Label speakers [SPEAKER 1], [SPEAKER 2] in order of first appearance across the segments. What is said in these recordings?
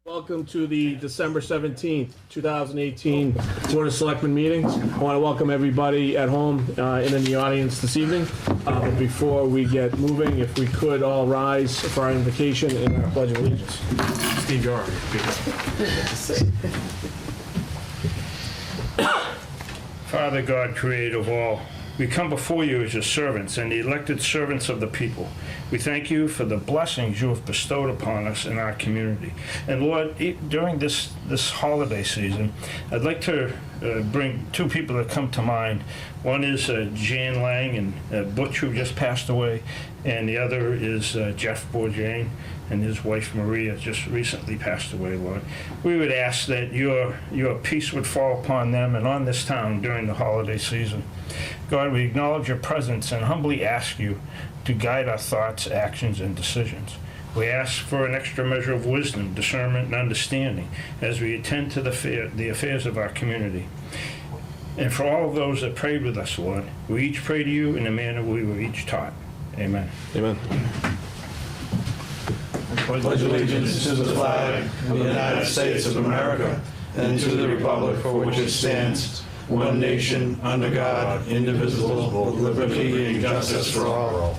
[SPEAKER 1] Welcome to the December 17th, 2018 Board of Selectmen meeting. I want to welcome everybody at home and in the audience this evening. But before we get moving, if we could all rise for our invocation and our pledge of allegiance. Steve, you're already.
[SPEAKER 2] Father God, creator of all, we come before you as your servants and the elected servants of the people. We thank you for the blessings you have bestowed upon us in our community. And Lord, during this holiday season, I'd like to bring two people that come to mind. One is Jan Lang and Butch, who just passed away, and the other is Jeff Bourdain and his wife Maria, just recently passed away, Lord. We would ask that your peace would fall upon them and on this town during the holiday season. God, we acknowledge your presence and humbly ask you to guide our thoughts, actions, and decisions. We ask for an extra measure of wisdom, discernment, and understanding as we attend to the affairs of our community. And for all of those that prayed with us, Lord, we each pray to you in the manner we were each taught. Amen.
[SPEAKER 1] Amen.
[SPEAKER 3] I pledge allegiance to the flag of the United States of America and to the republic for which it stands, one nation, under God, indivisible, with liberty and justice for all.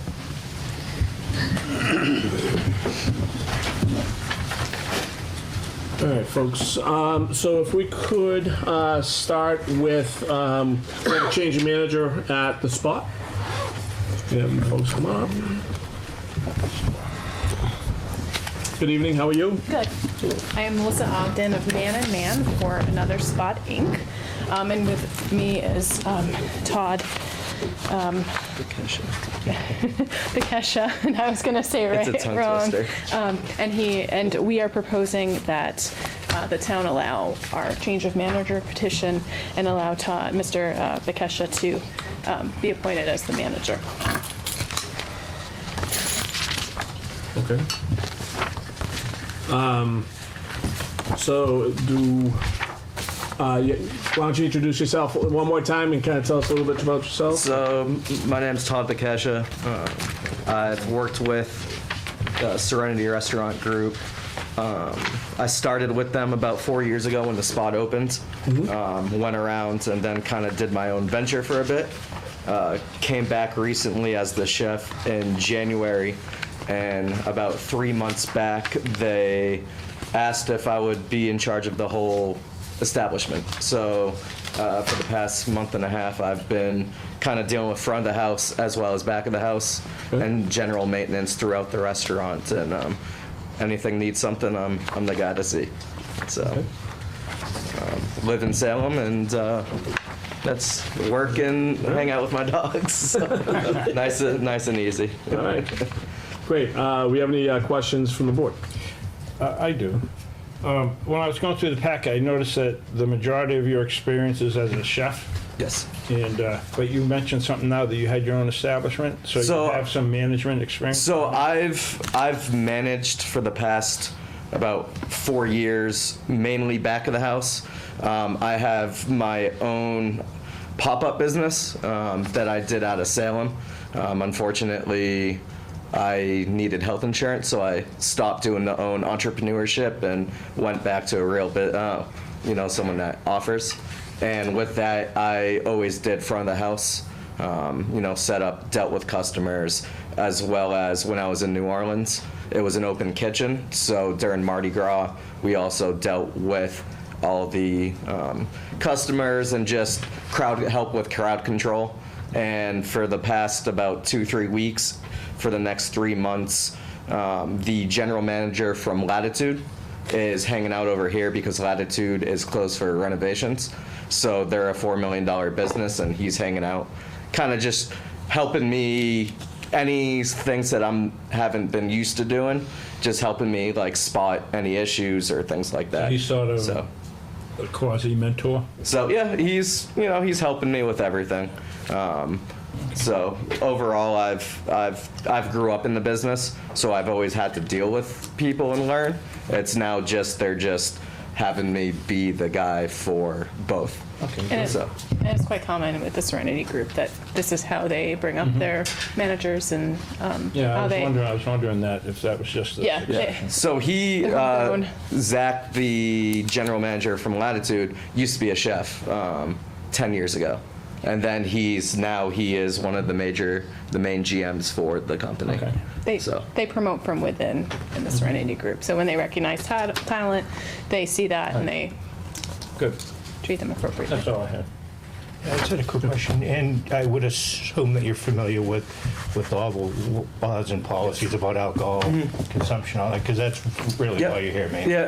[SPEAKER 1] All right, folks. So if we could start with a change of manager at the spot. Have you folks come up. Good evening. How are you?
[SPEAKER 4] Good. I am Melissa Ogden of Man and Man for Another Spot, Inc. And with me is Todd Bekesha, and I was going to say it wrong. And we are proposing that the town allow our change of manager petition and allow Mr. Bekesha to be appointed as the manager.
[SPEAKER 1] Okay. So why don't you introduce yourself one more time and kind of tell us a little bit about yourself?
[SPEAKER 5] So, my name's Todd Bekesha. I've worked with Serenity Restaurant Group. I started with them about 4 years ago when the spot opened. Went around and then kind of did my own venture for a bit. Came back recently as the chef in January, and about 3 months back, they asked if I would be in charge of the whole establishment. So for the past month and a half, I've been kind of dealing with front of the house as well as back of the house and general maintenance throughout the restaurant. And anything needs something, I'm the guy to see. So live in Salem, and that's work and hang out with my dogs. So, nice and easy.
[SPEAKER 1] All right. Great. We have any questions from the board?
[SPEAKER 2] I do. When I was going through the packet, I noticed that the majority of your experience is as a chef.
[SPEAKER 5] Yes.
[SPEAKER 2] And but you mentioned something now that you had your own establishment, so you have some management experience.
[SPEAKER 5] So I've managed for the past about 4 years, mainly back of the house. I have my own pop-up business that I did out of Salem. Unfortunately, I needed health insurance, so I stopped doing the own entrepreneurship and went back to a real bit, someone that offers. And with that, I always did front of the house, set up, dealt with customers, as well as when I was in New Orleans, it was an open kitchen. So during Mardi Gras, we also dealt with all the customers and just help with crowd control. And for the past about 2-3 weeks, for the next 3 months, the general manager from Latitude is hanging out over here because Latitude is closed for renovations. So they're a $4 million business, and he's hanging out, kind of just helping me, any things that haven't been used to doing, just helping me like spot any issues or things like that.
[SPEAKER 2] He's sort of a quasi mentor.
[SPEAKER 5] So yeah, he's helping me with everything. So overall, I've grew up in the business, so I've always had to deal with people and learn. It's now they're just having me be the guy for both.
[SPEAKER 4] And
[SPEAKER 5] So,
[SPEAKER 4] it's quite common with the Serenity Group that this is how they bring up their managers and
[SPEAKER 2] Yeah,
[SPEAKER 4] how they.
[SPEAKER 2] I was wondering that, if that was just the
[SPEAKER 4] Yeah.
[SPEAKER 2] exception.
[SPEAKER 5] so he,
[SPEAKER 4] They're homegrown.
[SPEAKER 5] Zach, the general manager from Latitude, used to be a chef 10 years ago. And then he is one of the main GMs for the company.
[SPEAKER 2] Okay.
[SPEAKER 4] They promote from within in the Serenity Group. So when they recognize talent, they see that and they
[SPEAKER 2] Good,
[SPEAKER 4] treat them appropriately.
[SPEAKER 2] that's all I had.
[SPEAKER 6] I just had a quick question, and I would assume that you're familiar with all the laws and policies about alcohol consumption, all that, because that's really
[SPEAKER 5] Yeah.
[SPEAKER 6] why you're here, man.
[SPEAKER 5] Yeah,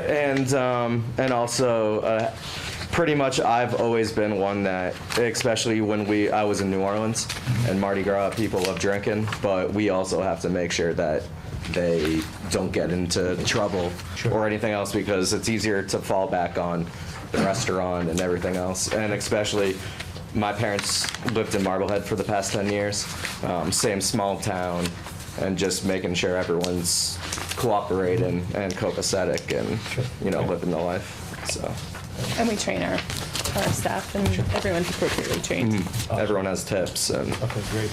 [SPEAKER 5] and also, pretty much I've always been one that, especially when I was in New Orleans and Mardi Gras, people love drinking, but we also have to make sure that they don't get into trouble or anything else, because it's easier to fall back on the restaurant and everything else. And especially, my parents lived in Marblehead for the past 10 years, same small town, and just making sure everyone's cooperating and copacetic and, living the life, so.
[SPEAKER 4] And we train our staff and everyone's appropriately trained.
[SPEAKER 5] Everyone has tips and.
[SPEAKER 6] Okay, great.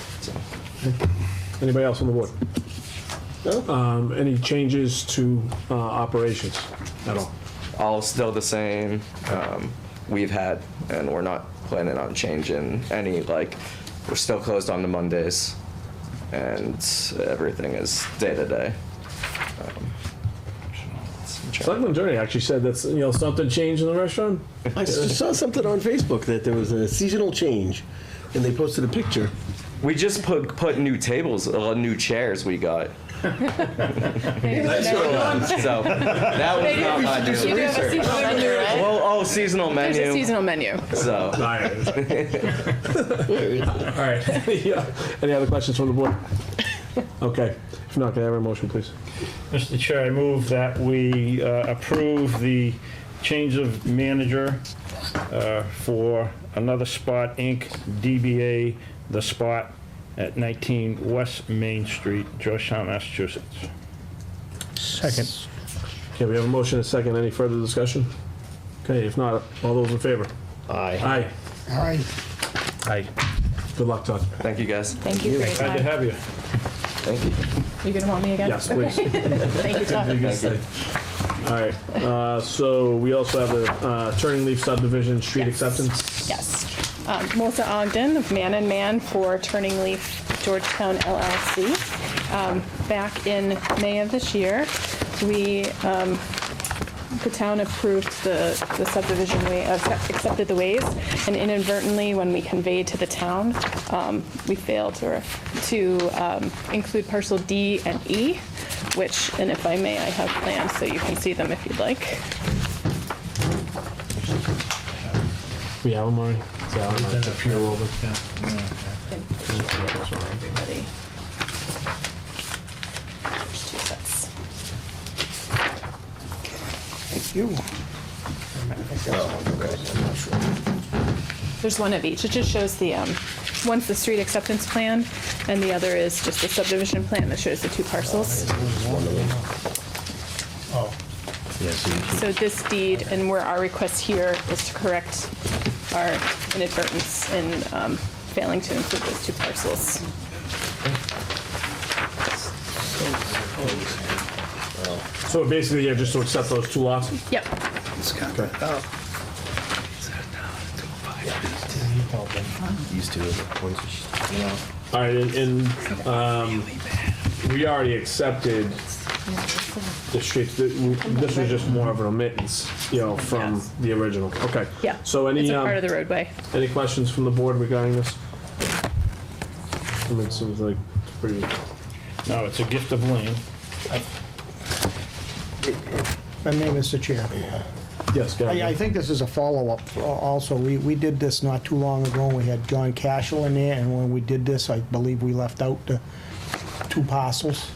[SPEAKER 1] Anybody else on the board? Any changes to operations at all?
[SPEAKER 5] All still the same. We've had, and we're not planning on changing any, we're still closed on the Mondays, and everything is day to day.
[SPEAKER 1] Selectman Attorney actually said that's, something changed in the restaurant?
[SPEAKER 7] I saw something on Facebook that there was a seasonal change, and they posted a picture.
[SPEAKER 5] We just put new tables, new chairs we got. So that was not my
[SPEAKER 4] You do
[SPEAKER 5] new.
[SPEAKER 4] have a seasonal menu, right?
[SPEAKER 5] Well, seasonal
[SPEAKER 4] There's a
[SPEAKER 5] menu.
[SPEAKER 4] seasonal menu.
[SPEAKER 5] So.
[SPEAKER 1] All right. Yeah. Any other questions from the board? Okay. If not, can I have a motion, please?
[SPEAKER 2] Mr. Chair, I move that we approve the change of manager for Another Spot, Inc., DBA The Spot at 19 West Main Street, Georgetown, Massachusetts.
[SPEAKER 6] Second.
[SPEAKER 1] Okay, we have a motion and a second. Any further discussion? Okay, if not, all those in favor?
[SPEAKER 7] Aye.
[SPEAKER 1] Aye.
[SPEAKER 2] Aye.
[SPEAKER 1] Good luck, Todd.
[SPEAKER 5] Thank you, guys.
[SPEAKER 4] Thank you for your
[SPEAKER 2] Glad to
[SPEAKER 4] time.
[SPEAKER 2] have you.
[SPEAKER 5] Thank you.
[SPEAKER 4] You gonna want me again?
[SPEAKER 1] Yes, please.
[SPEAKER 4] Thank you, Todd.
[SPEAKER 5] Thank you.
[SPEAKER 1] All right, so we also have the Turning Leaf subdivision street
[SPEAKER 4] Yes.
[SPEAKER 1] acceptance.
[SPEAKER 4] Yes. Melissa Ogden of Man and Man for Turning Leaf Georgetown LLC. Back in May of this year, the town approved the subdivision accepted the ways, and inadvertently, when we conveyed to the town, we failed to include parcel D and E, which, and if I may, I have plans so you can see them if you'd like.
[SPEAKER 1] We have them already?
[SPEAKER 4] Everybody. There's two sets. There's one of each. It just shows the, one's the street acceptance plan, and the other is just the subdivision plan that shows the two parcels. So this deed, and where our request here is to correct our inadvertence in failing to include those two parcels.
[SPEAKER 1] So basically, yeah, just to accept those two lots?
[SPEAKER 4] Yep.
[SPEAKER 1] All right, and we already accepted the street. This was just more of an omittance, from the original. Okay.
[SPEAKER 4] Yeah.
[SPEAKER 1] So
[SPEAKER 4] It's a part of the roadway.
[SPEAKER 1] any questions from the board regarding this? I mean, it seems like it's pretty.
[SPEAKER 2] No, it's a gift of land.
[SPEAKER 8] My name is Mr. Chair.
[SPEAKER 1] Yes, go
[SPEAKER 8] I
[SPEAKER 1] ahead.
[SPEAKER 8] think this is a follow-up also. We did this not too long ago, and we had John Cashel in there, and when we did this, I believe we left out the two parcels.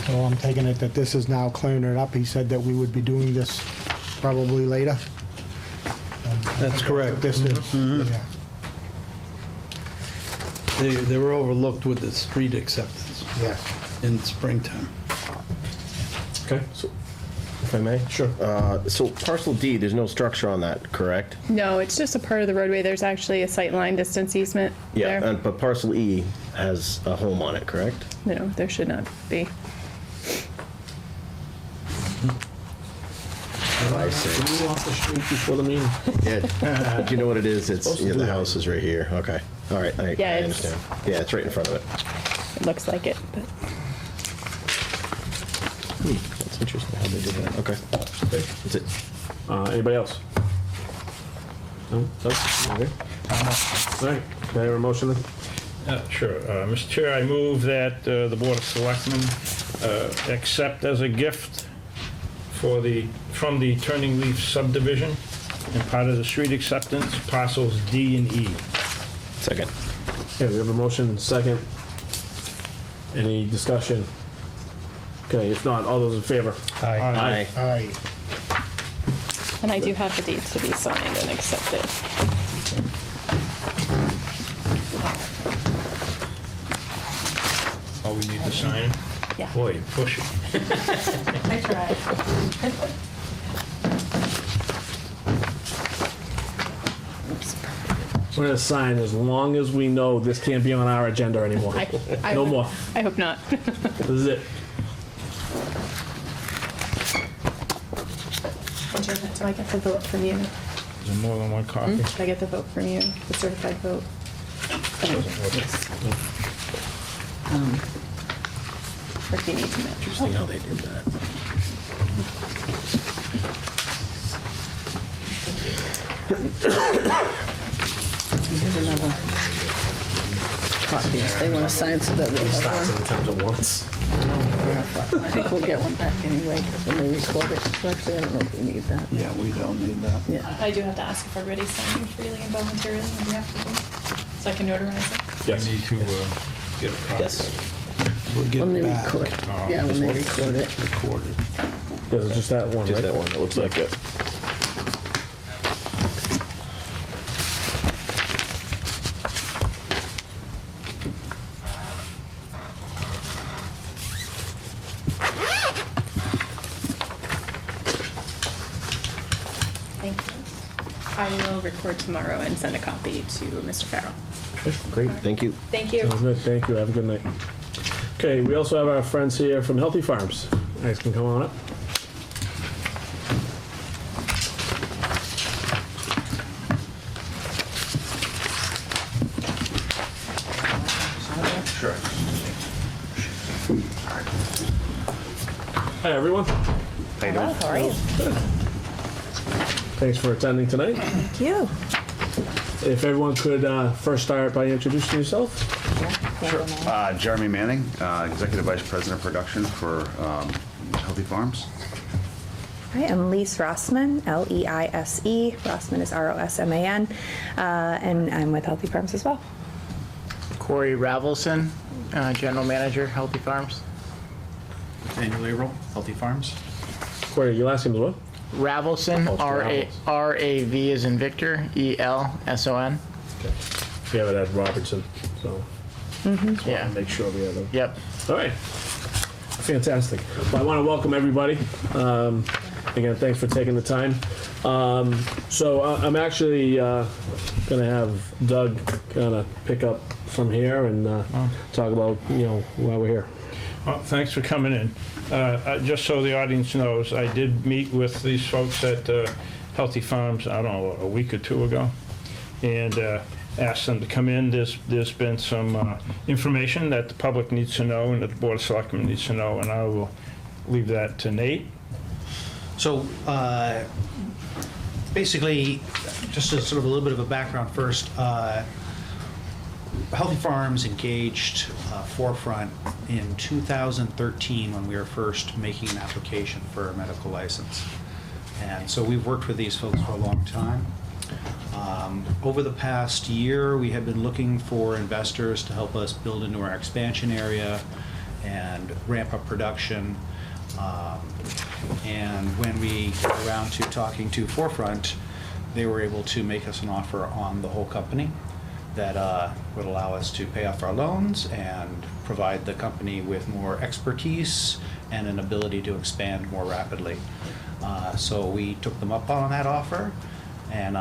[SPEAKER 8] So I'm taking it that this is now clearing it up. He said that we would be doing this probably later.
[SPEAKER 7] That's correct.
[SPEAKER 8] This is, yeah.
[SPEAKER 3] They were overlooked with the street acceptance
[SPEAKER 8] Yes.
[SPEAKER 3] in springtime.
[SPEAKER 1] Okay. So
[SPEAKER 7] if I may?
[SPEAKER 1] Sure.
[SPEAKER 7] So parcel D, there's no structure on that, correct?
[SPEAKER 4] No, it's just a part of the roadway. There's actually a sight line distance easement
[SPEAKER 7] Yeah,
[SPEAKER 4] there.
[SPEAKER 7] but parcel E has a home on it, correct?
[SPEAKER 4] No, there should not be.
[SPEAKER 7] I see.
[SPEAKER 1] Move off the street before the meeting.
[SPEAKER 7] Yeah. Do you know what it is? It's,
[SPEAKER 1] Supposed to
[SPEAKER 7] yeah,
[SPEAKER 1] do
[SPEAKER 7] the
[SPEAKER 1] that.
[SPEAKER 7] house is right here. Okay. All right, I
[SPEAKER 4] Yeah, it's-
[SPEAKER 7] understand. Yeah, it's right in front of it.
[SPEAKER 4] It looks like it, but
[SPEAKER 7] That's interesting how they did that. Okay. That's it.
[SPEAKER 1] Anybody else? No? Okay. All right, can I have a motion then?
[SPEAKER 2] Sure. Mr. Chair, I move that the Board of Selectmen accept as a gift from the Turning Leaf subdivision and part of the street acceptance, parcels D and E.
[SPEAKER 7] Second.
[SPEAKER 1] Okay, we have a motion, second. Any discussion? Okay, if not, all those in favor?
[SPEAKER 6] Aye.
[SPEAKER 1] Aye.
[SPEAKER 4] and I do have the deeds to be signed and accepted.
[SPEAKER 2] Oh, we need to sign?
[SPEAKER 4] Yeah.
[SPEAKER 2] Boy, you're pushing.
[SPEAKER 4] I tried.
[SPEAKER 1] We're gonna sign as long as we know this can't be on our agenda anymore.
[SPEAKER 4] I
[SPEAKER 1] No
[SPEAKER 4] hope-
[SPEAKER 1] more.
[SPEAKER 4] I hope not.
[SPEAKER 1] This is it.
[SPEAKER 4] Do I get the vote from you?
[SPEAKER 2] Is there more than one copy?
[SPEAKER 4] Should I get the vote from you, the certified vote? Or do you need to match?
[SPEAKER 7] Interesting how they did that.
[SPEAKER 9] Here's another copy. They want to sign so that we'll have one.
[SPEAKER 7] Sometimes at once.
[SPEAKER 9] I think we'll get one back anyway, because when they record it, so actually, I don't know if we need that.
[SPEAKER 3] Yeah, we don't need that.
[SPEAKER 9] Yeah.
[SPEAKER 4] I do have to ask if everybody's signing freely and voluntarily on behalf of them, so I can notarize it.
[SPEAKER 1] Yes.
[SPEAKER 2] Need to get a copy.
[SPEAKER 9] Yes,
[SPEAKER 3] We'll get
[SPEAKER 9] when they
[SPEAKER 3] back.
[SPEAKER 9] record. Yeah, when they record it.
[SPEAKER 3] Recorded.
[SPEAKER 1] Yes, it's just that one,
[SPEAKER 7] Just
[SPEAKER 1] right?
[SPEAKER 7] that one that looks like it.
[SPEAKER 4] Thank you. I will record tomorrow and send a copy to Mr. Farrell.
[SPEAKER 7] Okay, great, thank you.
[SPEAKER 4] Thank you.
[SPEAKER 1] Sounds good, thank you, have a good night. Okay, we also have our friends here from Healthy Farms. You guys can come on up.
[SPEAKER 3] Sure.
[SPEAKER 1] Hi, everyone.
[SPEAKER 10] Hello, how are you?
[SPEAKER 1] Thanks for attending tonight.
[SPEAKER 10] Thank you.
[SPEAKER 1] If everyone could first start by introducing yourself.
[SPEAKER 11] Jeremy Manning, Executive Vice President of Production for Healthy Farms.
[SPEAKER 10] I am Lise Rossman, L-E-I-S-E. Rossman is R-O-S-M-A-N, and I'm with Healthy Farms as well.
[SPEAKER 12] Corey Ravelson, General Manager, Healthy Farms.
[SPEAKER 13] Daniel Averill, Healthy Farms.
[SPEAKER 1] Corey, your last name is what?
[SPEAKER 12] Ravelson,
[SPEAKER 1] Oh, Ravels.
[SPEAKER 12] R-A-V as in Victor, E-L-S-O-N.
[SPEAKER 1] We have it at Robertson, so.
[SPEAKER 12] Yeah.
[SPEAKER 1] Make sure we have them.
[SPEAKER 12] Yep.
[SPEAKER 1] All right. Fantastic. Well, I want to welcome everybody. Again, thanks for taking the time. So I'm actually going to have Doug kind of pick up from here and talk about, why we're here.
[SPEAKER 2] Well, thanks for coming in. Just so the audience knows, I did meet with these folks at Healthy Farms, I don't know, a week or two ago, and asked them to come in. There's been some information that the public needs to know and that the Board of Selectmen needs to know, and I will leave that to Nate.
[SPEAKER 13] So basically, just as sort of a little bit of a background first, Healthy Farms engaged Forefront in 2013 when we were first making an application for a medical license. And so we've worked with these folks for a long time. Over the past year, we have been looking for investors to help us build into our expansion area and ramp up production. And when we got around to talking to Forefront, they were able to make us an offer on the whole company. that would allow us to pay off our loans and provide the company with more expertise and an ability to expand more rapidly. So we took them up on that offer, and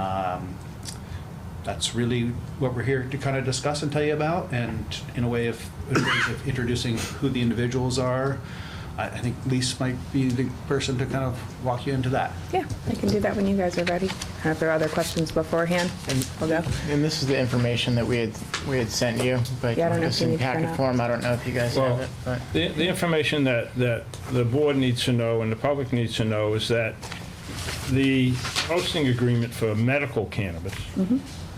[SPEAKER 13] that's really what we're here to kind of discuss and tell you about, and in a way of introducing who the individuals are. I think Lise might be the person to kind of walk you into that.
[SPEAKER 10] Yeah, I can do that when you guys are ready. If there are other questions beforehand, we'll go.
[SPEAKER 12] And this is the information that we had sent you, but
[SPEAKER 10] Yeah, I don't know if
[SPEAKER 12] it's
[SPEAKER 10] you
[SPEAKER 12] in
[SPEAKER 10] need to print
[SPEAKER 12] packet
[SPEAKER 10] out.
[SPEAKER 12] form. I don't know if you guys have it, but.
[SPEAKER 2] The information that the board needs to know and the public needs to know is that the hosting agreement for medical cannabis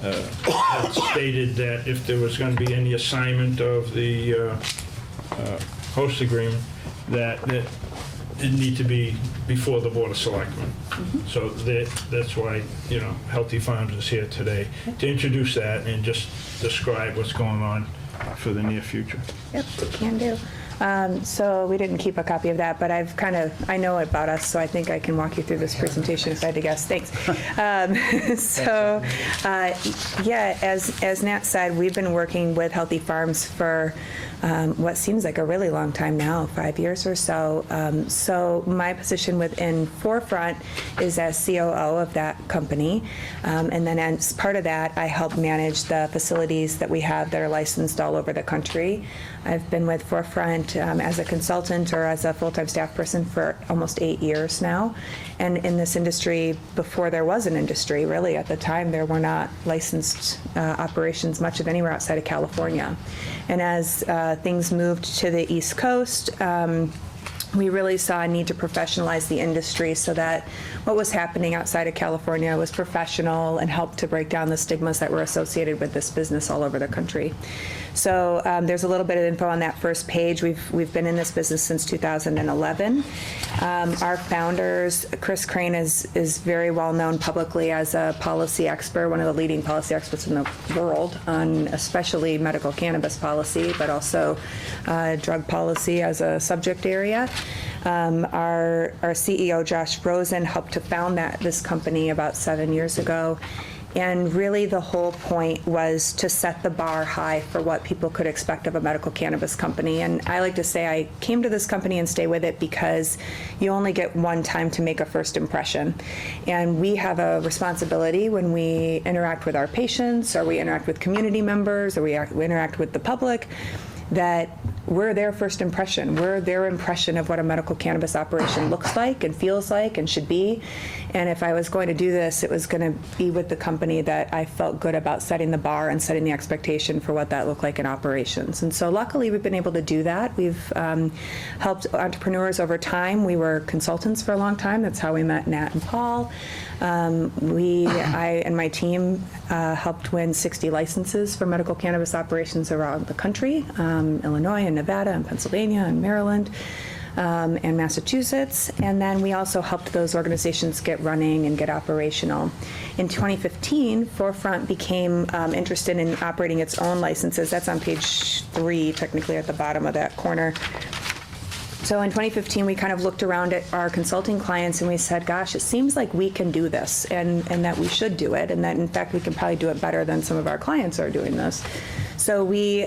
[SPEAKER 2] had stated that if there was going to be any assignment of the host agreement, that it need to be before the Board of Selectmen. So that's why, Healthy Farms is here today, to introduce that and just describe what's going on for the near future.
[SPEAKER 10] Yep, can do. So we didn't keep a copy of that, but I know about us, so I think I can walk you through this presentation if I had to guess. Thanks. Yeah, as Nat said, we've been working with Healthy Farms for what seems like a really long time now, 5 years or so. So my position within Forefront is as COO of that company. And then as part of that, I help manage the facilities that we have that are licensed all over the country. I've been with Forefront as a consultant or as a full-time staff person for almost 8 years now. And in this industry, before there was an industry, really at the time, there were not licensed operations much of anywhere outside of California. And as things moved to the East Coast, we really saw a need to professionalize the industry so that what was happening outside of California was professional and helped to break down the stigmas that were associated with this business all over the country. So there's a little bit of info on that first page. We've been in this business since 2011. Our founders, Chris Crane is very well known publicly as a policy expert, one of the leading policy experts in the world on especially medical cannabis policy, but also drug policy as a subject area. Our CEO, Josh Rosen, helped to found this company about 7 years ago. And really the whole point was to set the bar high for what people could expect of a medical cannabis company. And I like to say I came to this company and stay with it because you only get one time to make a first impression. And we have a responsibility when we interact with our patients, or we interact with community members, or we interact with the public, that we're their first impression. We're their impression of what a medical cannabis operation looks like and feels like and should be. And if I was going to do this, it was going to be with the company that I felt good about setting the bar and setting the expectation for what that looked like in operations. And so luckily we've been able to do that. We've helped entrepreneurs over time. We were consultants for a long time. That's how we met Nat and Paul. I and my team helped win 60 licenses for medical cannabis operations around the country, Illinois and Nevada and Pennsylvania and Maryland and Massachusetts. And then we also helped those organizations get running and get operational. In 2015, Forefront became interested in operating its own licenses. That's on page 3, technically at the bottom of that corner. So in 2015, we kind of looked around at our consulting clients and we said, gosh, it seems like we can do this and that we should do it, and that in fact we can probably do it better than some of our clients are doing this. So we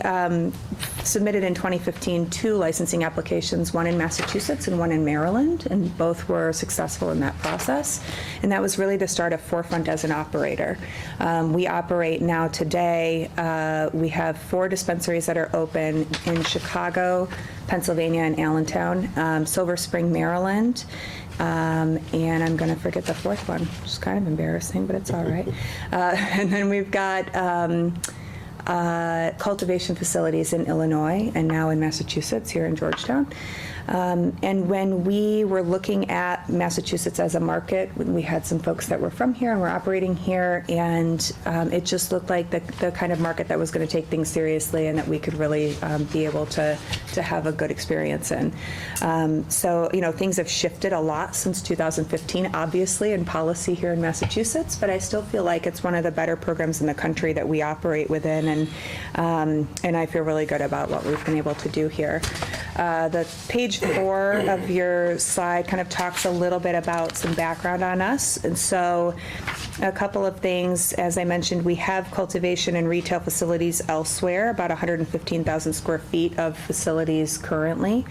[SPEAKER 10] submitted in 2015 2 licensing applications, one in Massachusetts and one in Maryland, and both were successful in that process. And that was really to start a Forefront as an operator. We operate now today, we have 4 dispensaries that are open in Chicago, Pennsylvania, and Allentown, Silver Spring, Maryland, and I'm going to forget the 4th one, which is kind of embarrassing, but it's all right. And then we've got cultivation facilities in Illinois and now in Massachusetts, here in Georgetown. And when we were looking at Massachusetts as a market, we had some folks that were from here and were operating here, and it just looked like the kind of market that was going to take things seriously and that we could really be able to have a good experience in. So, things have shifted a lot since 2015, obviously, in policy here in Massachusetts, but I still feel like it's one of the better programs in the country that we operate within, and I feel really good about what we've been able to do here. The page 4 of your slide kind of talks a little bit about some background on us. And so A couple of things, as I mentioned, we have cultivation and retail facilities elsewhere, about 115,000 square feet of facilities currently.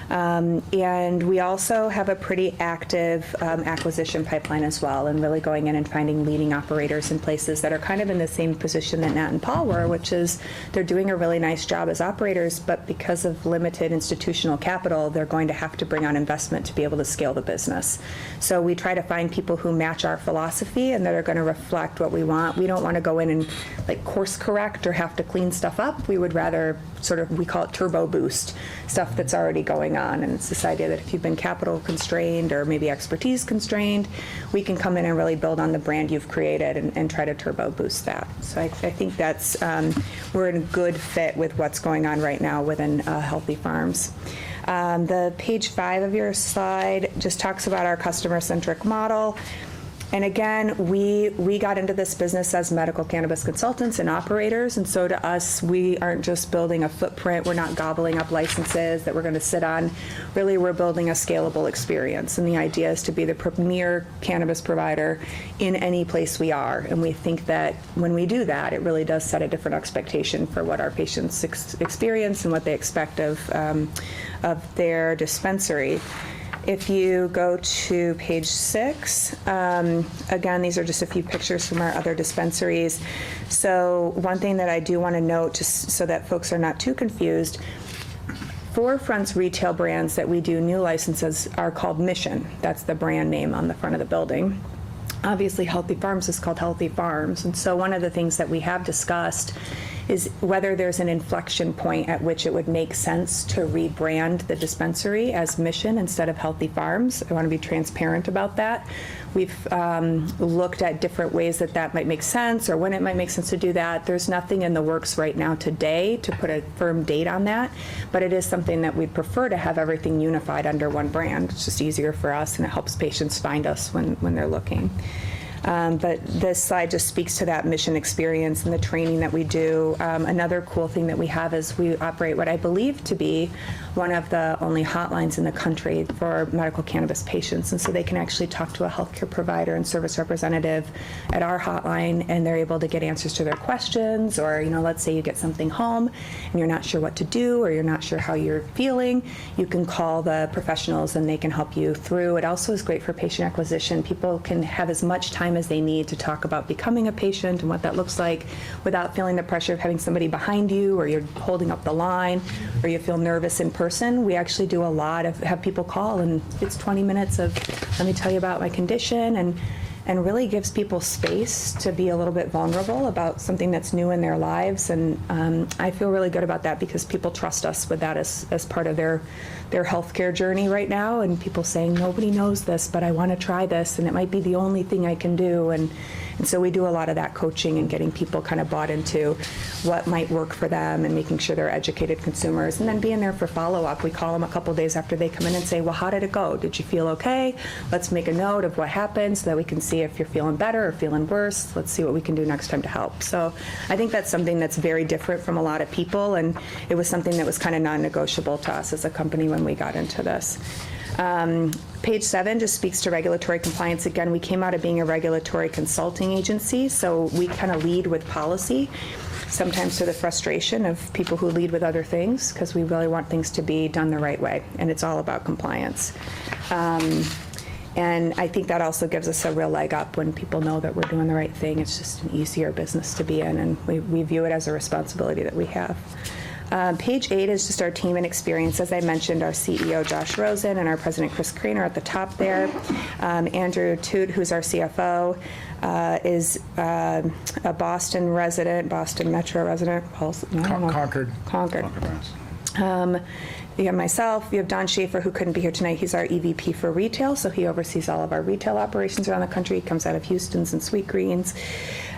[SPEAKER 10] And we also have a pretty active acquisition pipeline as well, and really going in and finding leading operators in places that are kind of in the same position that Nat and Paul were, which is they're doing a really nice job as operators, but because of limited institutional capital, they're going to have to bring on investment to be able to scale the business. So we try to find people who match our philosophy and that are going to reflect what we want. We don't want to go in and like course correct or have to clean stuff up. We would rather sort of, we call it turbo boost, stuff that's already going on. And it's this idea that if you've been capital constrained or maybe expertise constrained, we can come in and really build on the brand you've created and try to turbo boost that. So I think that's, we're in a good fit with what's going on right now within Healthy Farms. The page 5 of your slide just talks about our customer-centric model. And again, we got into this business as medical cannabis consultants and operators, and so to us, we aren't just building a footprint, we're not gobbling up licenses that we're going to sit on. Really, we're building a scalable experience, and the idea is to be the premier cannabis provider in any place we are. And we think that when we do that, it really does set a different expectation for what our patients experience and what they expect of their dispensary. If you go to page 6, again, these are just a few pictures from our other dispensaries. So one thing that I do want to note, just so that folks are not too confused, Forefront's retail brands that we do new licenses are called Mission. That's the brand name on the front of the building. Obviously, Healthy Farms is called Healthy Farms. And so one of the things that we have discussed is whether there's an inflection point at which it would make sense to rebrand the dispensary as Mission instead of Healthy Farms. I want to be transparent about that. We've looked at different ways that might make sense or when it might make sense to do that. There's nothing in the works right now today to put a firm date on that, but it is something that we'd prefer to have everything unified under one brand. It's just easier for us and it helps patients find us when they're looking. But this slide just speaks to that mission experience and the training that we do. Another cool thing that we have is we operate what I believe to be one of the only hotlines in the country for medical cannabis patients. And so they can actually talk to a healthcare provider and service representative at our hotline, and they're able to get answers to their questions. Or, let's say you get something home and you're not sure what to do or you're not sure how you're feeling, you can call the professionals and they can help you through. It also is great for patient acquisition. People can have as much time as they need to talk about becoming a patient and what that looks like without feeling the pressure of having somebody behind you or you're holding up the line or you feel nervous in person. We actually do a lot of have people call and it's 20 minutes of let me tell you about my condition and really gives people space to be a little bit vulnerable about something that's new in their lives. And I feel really good about that because people trust us with that as part of their healthcare journey right now. And people saying, nobody knows this, but I want to try this and it might be the only thing I can do. And so we do a lot of that coaching and getting people kind of bought into what might work for them and making sure they're educated consumers and then being there for follow-up. We call them a couple days after they come in and say, well, how did it go? Did you feel okay? Let's make a note of what happened so that we can see if you're feeling better or feeling worse. Let's see what we can do next time to help. So I think that's something that's very different from a lot of people, and it was something that was kind of non-negotiable to us as a company when we got into this. Page 7 just speaks to regulatory compliance. Again, we came out of being a regulatory consulting agency, so we kind of lead with policy, sometimes to the frustration of people who lead with other things, because we really want things to be done the right way, and it's all about compliance. And I think that also gives us a real leg up when people know that we're doing the right thing. It's just an easier business to be in, and we view it as a responsibility that we have. Page 8 is just our team and experience. As I mentioned, our CEO, Josh Rosen, and our president, Chris Crane, are at the top there. Andrew Toot, who's our CFO, is a Boston resident, Boston Metro resident.
[SPEAKER 12] Concord.
[SPEAKER 10] You have myself, you have Don Schaefer, who couldn't be here tonight. He's our EVP for retail, so he oversees all of our retail operations around the country. He comes out of Houston's and Sweet Greens.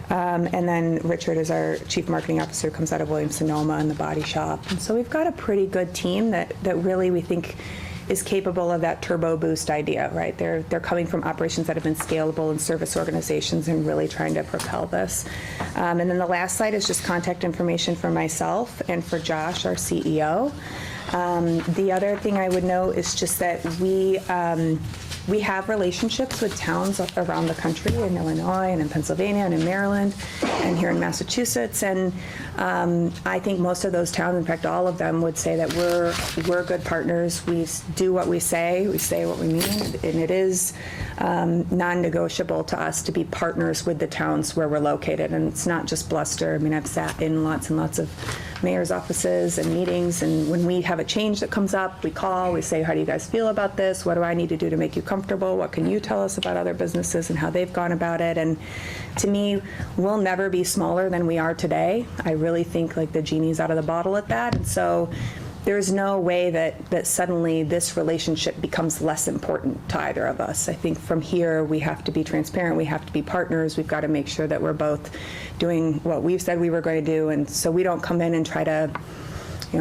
[SPEAKER 10] And then Richard is our Chief Marketing Officer, who comes out of Williams-Sonoma and the Body Shop. And so we've got a pretty good team that really we think is capable of that turbo boost idea, right? They're coming from operations that have been scalable in service organizations and really trying to propel this. And then the last slide is just contact information for myself and for Josh, our CEO. The other thing I would note is just that we we have relationships with towns around the country, in Illinois and in Pennsylvania and in Maryland and here in Massachusetts. And I think most of those towns, in fact, all of them, would say that we're good partners. We do what we say what we mean, and it is non-negotiable to us to be partners with the towns where we're located. And it's not just bluster. I mean, I've sat in lots and lots of mayor's offices and meetings, and when we have a change that comes up, we call, we say, how do you guys feel about this? What do I need to do to make you comfortable? What can you tell us about other businesses and how they've gone about it? And to me, we'll never be smaller than we are today. I really think like the genie's out of the bottle at that. And so there's no way that suddenly this relationship becomes less important to either of us. I think from here, we have to be transparent. We have to be partners. We've got to make sure that we're both doing what we've said we were going to do. And so we don't come in and try to,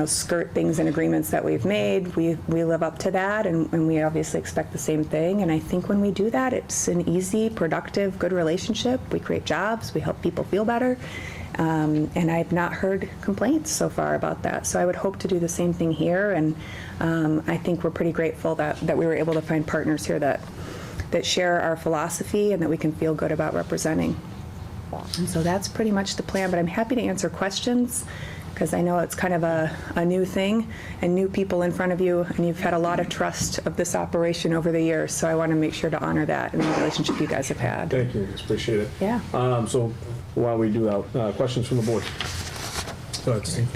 [SPEAKER 10] skirt things and agreements that we've made. We live up to that, and we obviously expect the same thing. And I think when we do that, it's an easy, productive, good relationship. We create jobs. We help people feel better. And I've not heard complaints so far about that. So I would hope to do the same thing here. And I think we're pretty grateful that we were able to find partners here that share our philosophy and that we can feel good about representing. And so that's pretty much the plan. But I'm happy to answer questions, because I know it's kind of a new thing and new people in front of you, and you've had a lot of trust of this operation over the years. So I want to make sure to honor that in the relationship you guys have had.
[SPEAKER 1] Thank you, appreciate it.
[SPEAKER 10] Yeah.
[SPEAKER 1] So while we do that, questions from the board? Go ahead, Steve.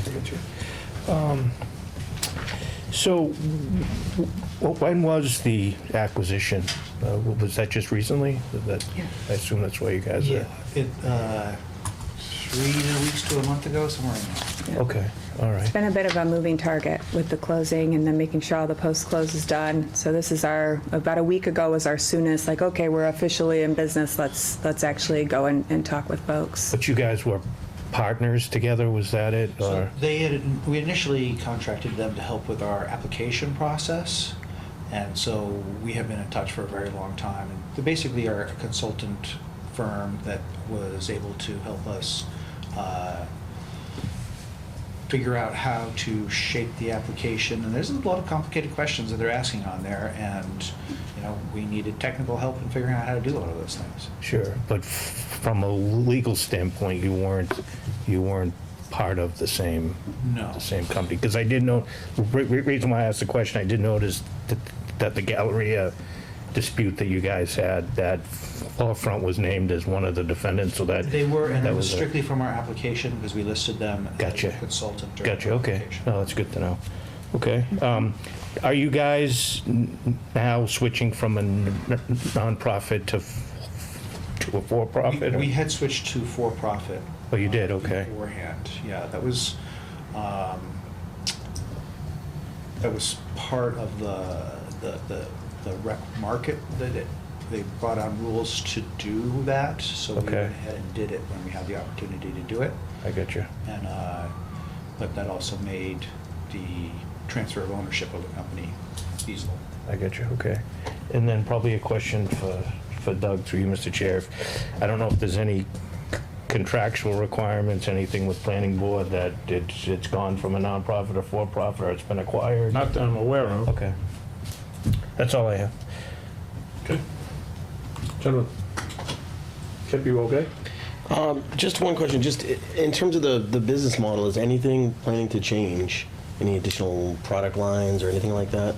[SPEAKER 6] So when was the acquisition? Was that just recently? I assume that's why you guys are...
[SPEAKER 13] Yeah, 3 weeks to a month ago, somewhere in there.
[SPEAKER 6] Okay, all right.
[SPEAKER 10] It's been a bit of a moving target with the closing and then making sure all the post-close is done. So this is about a week ago was our soonest, like, okay, we're officially in business. Let's actually go and talk with folks.
[SPEAKER 6] But you guys were partners together, was that it? Or?
[SPEAKER 13] So we initially contracted them to help with our application process. And so we have been in touch for a very long time. And they basically are a consultant firm that was able to help us figure out how to shape the application. And there's a lot of complicated questions that they're asking on there, and we needed technical help in figuring out how to do a lot of those things.
[SPEAKER 6] Sure, but from a legal standpoint, you weren't part of the same company. Because I did know, reason why I asked the question, I did notice that the Galleria dispute that you guys had, that Forefront was named as one of the defendants, so that
[SPEAKER 13] they were, and
[SPEAKER 6] that
[SPEAKER 13] it was
[SPEAKER 6] a-
[SPEAKER 13] strictly from our application because we listed them
[SPEAKER 6] Gotcha.
[SPEAKER 13] as a consultant. during
[SPEAKER 6] Gotcha.
[SPEAKER 13] our
[SPEAKER 6] Okay.
[SPEAKER 13] application.
[SPEAKER 6] No, that's good to know. Okay. Are you guys now switching from a nonprofit to a for-profit?
[SPEAKER 13] We had switched to for-profit.
[SPEAKER 6] Oh, you did? Okay.
[SPEAKER 13] Beforehand, yeah, that was part of the rec market they brought on rules to do that, so we
[SPEAKER 6] Okay.
[SPEAKER 13] went ahead and did it when we had the opportunity to do it.
[SPEAKER 6] I get you.
[SPEAKER 13] And but that also made the transfer of ownership of the company feasible.
[SPEAKER 6] I get you. Okay. And then probably a question for Doug, through you, Mr. Chair. I don't know if there's any contractual requirements, anything with planning board that it's gone from a nonprofit or for-profit, or it's been acquired?
[SPEAKER 1] Not that I'm aware of.
[SPEAKER 6] Okay. That's all I have.
[SPEAKER 1] Okay. Gentlemen. Kip, you okay?
[SPEAKER 7] Just one question, just in terms of the business model, is anything planning to change? Any additional product lines or anything like that?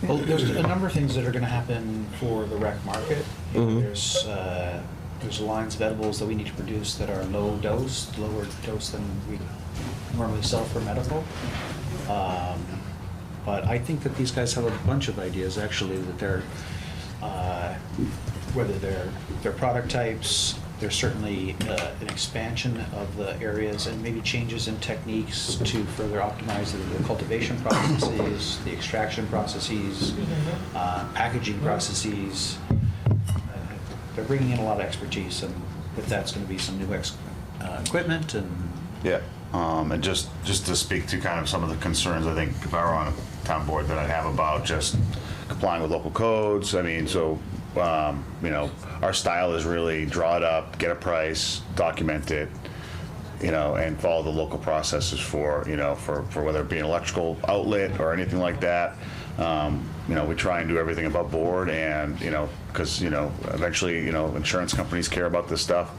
[SPEAKER 13] Well, there's a number of things that are going to happen for the rec market. There's lines of edibles that we need to produce that are lower dose than we normally sell for medical. But I think that these guys have a bunch of ideas, actually, that they're, whether they're product types, there's certainly an expansion of the areas and maybe changes in techniques to further optimize the cultivation processes, the extraction processes, packaging processes. They're bringing in a lot of expertise, and with that's going to be some new equipment and.
[SPEAKER 11] Yeah, and just to speak to kind of some of the concerns, I think if I were on a town board that I'd have about just complying with local codes. I mean, so, our style is really draw it up, get a price, document it, and follow the local processes for whether it be an electrical outlet or anything like that. We try and do everything above board, and because eventually insurance companies care about this stuff.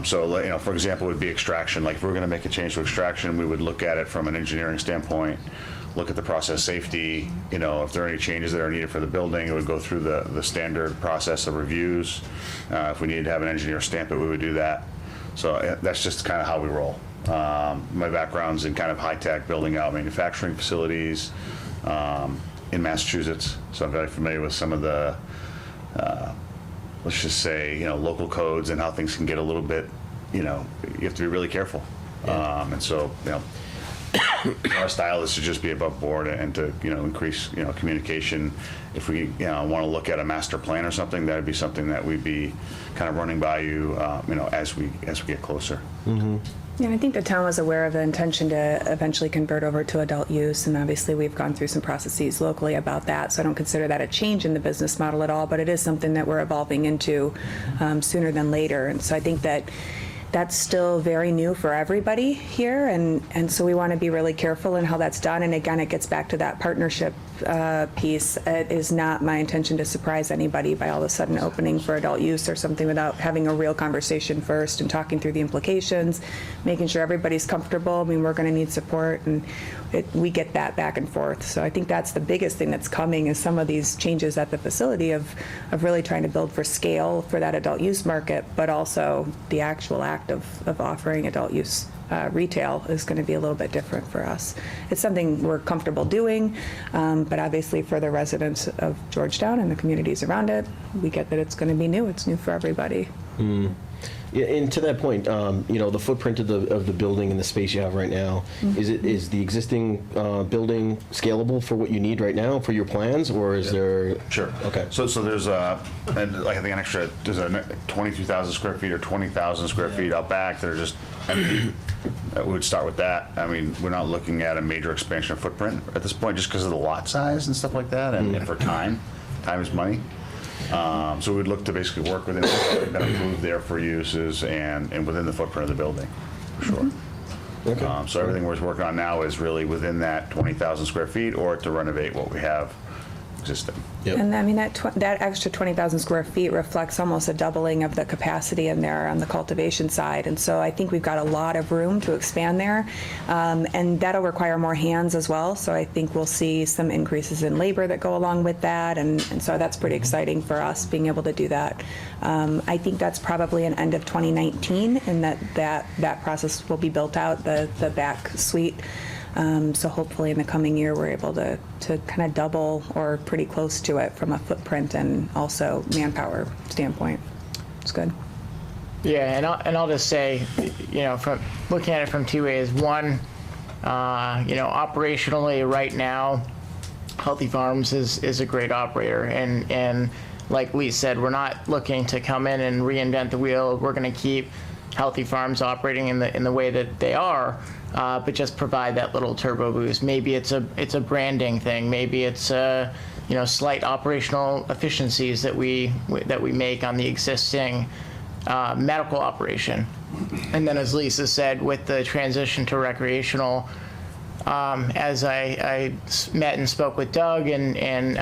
[SPEAKER 11] So for example, it would be extraction. Like if we were going to make a change to extraction, we would look at it from an engineering standpoint, look at the process safety. If there are any changes that are needed for the building, it would go through the standard process of reviews. If we needed to have an engineer stamp it, we would do that. So that's just kind of how we roll. My background's in kind of high-tech, building out manufacturing facilities in Massachusetts, so I'm very familiar with some of the, let's just say, local codes and how things can get a little bit, you have to be really careful. And so, our style is to just be above board and to, increase, communication. If we, want to look at a master plan or something, that would be something that we'd be kind of running by you, as we get closer.
[SPEAKER 7] Mm-hmm.
[SPEAKER 10] Yeah, I think the town was aware of the intention to eventually convert over to adult use, and obviously we've gone through some processes locally about that, so I don't consider that a change in the business model at all, but it is something that we're evolving into sooner than later. And so I think that that's still very new for everybody here, and so we want to be really careful in how that's done. And again, it gets back to that partnership piece. It is not my intention to surprise anybody by all of a sudden opening for adult use or something without having a real conversation first and talking through the implications, making sure everybody's comfortable. I mean, we're going to need support, and we get that back and forth. So I think that's the biggest thing that's coming, is some of these changes at the facility of really trying to build for scale for that adult use market, but also the actual act of offering adult use retail is going to be a little bit different for us. It's something we're comfortable doing, but obviously for the residents of Georgetown and the communities around it, we get that it's going to be new. It's new for everybody.
[SPEAKER 7] Mm. Yeah, and to that point, the footprint of the building and the space you have right now, is the existing building scalable for what you need right now for your plans, or is there?
[SPEAKER 11] Sure.
[SPEAKER 7] Okay.
[SPEAKER 11] So there's I think an extra, there's a 22,000 square feet or 20,000 square feet out back that are just empty. We would start with that. I mean, we're not looking at a major expansion of footprint at this point, just because of the lot size and stuff like that, and for time is money. So we'd look to basically work within that approved there for uses and within the footprint of the building, for sure.
[SPEAKER 7] Okay.
[SPEAKER 11] So everything we're working on now is really within that 20,000 square feet, or to renovate what we have existing.
[SPEAKER 7] Yep.
[SPEAKER 10] And I mean, that extra 20,000 square feet reflects almost a doubling of the capacity in there on the cultivation side. And so I think we've got a lot of room to expand there. And that'll require more hands as well. So I think we'll see some increases in labor that go along with that. And so that's pretty exciting for us, being able to do that. I think that's probably an end of 2019, and that process will be built out, the back suite. So hopefully in the coming year, we're able to kind of double or pretty close to it from a footprint and also manpower standpoint. It's good.
[SPEAKER 12] Yeah, and I'll just say, from looking at it from two ways. One, operationally right now, Healthy Farms is a great operator, and like Lee said, we're not looking to come in and reinvent the wheel. We're going to keep Healthy Farms operating in the way that they are, but just provide that little turbo boost. Maybe it's a branding thing. Maybe it's slight operational efficiencies that we make on the existing medical operation. And then, as Lisa said, with the transition to recreational, as I met and spoke with Doug and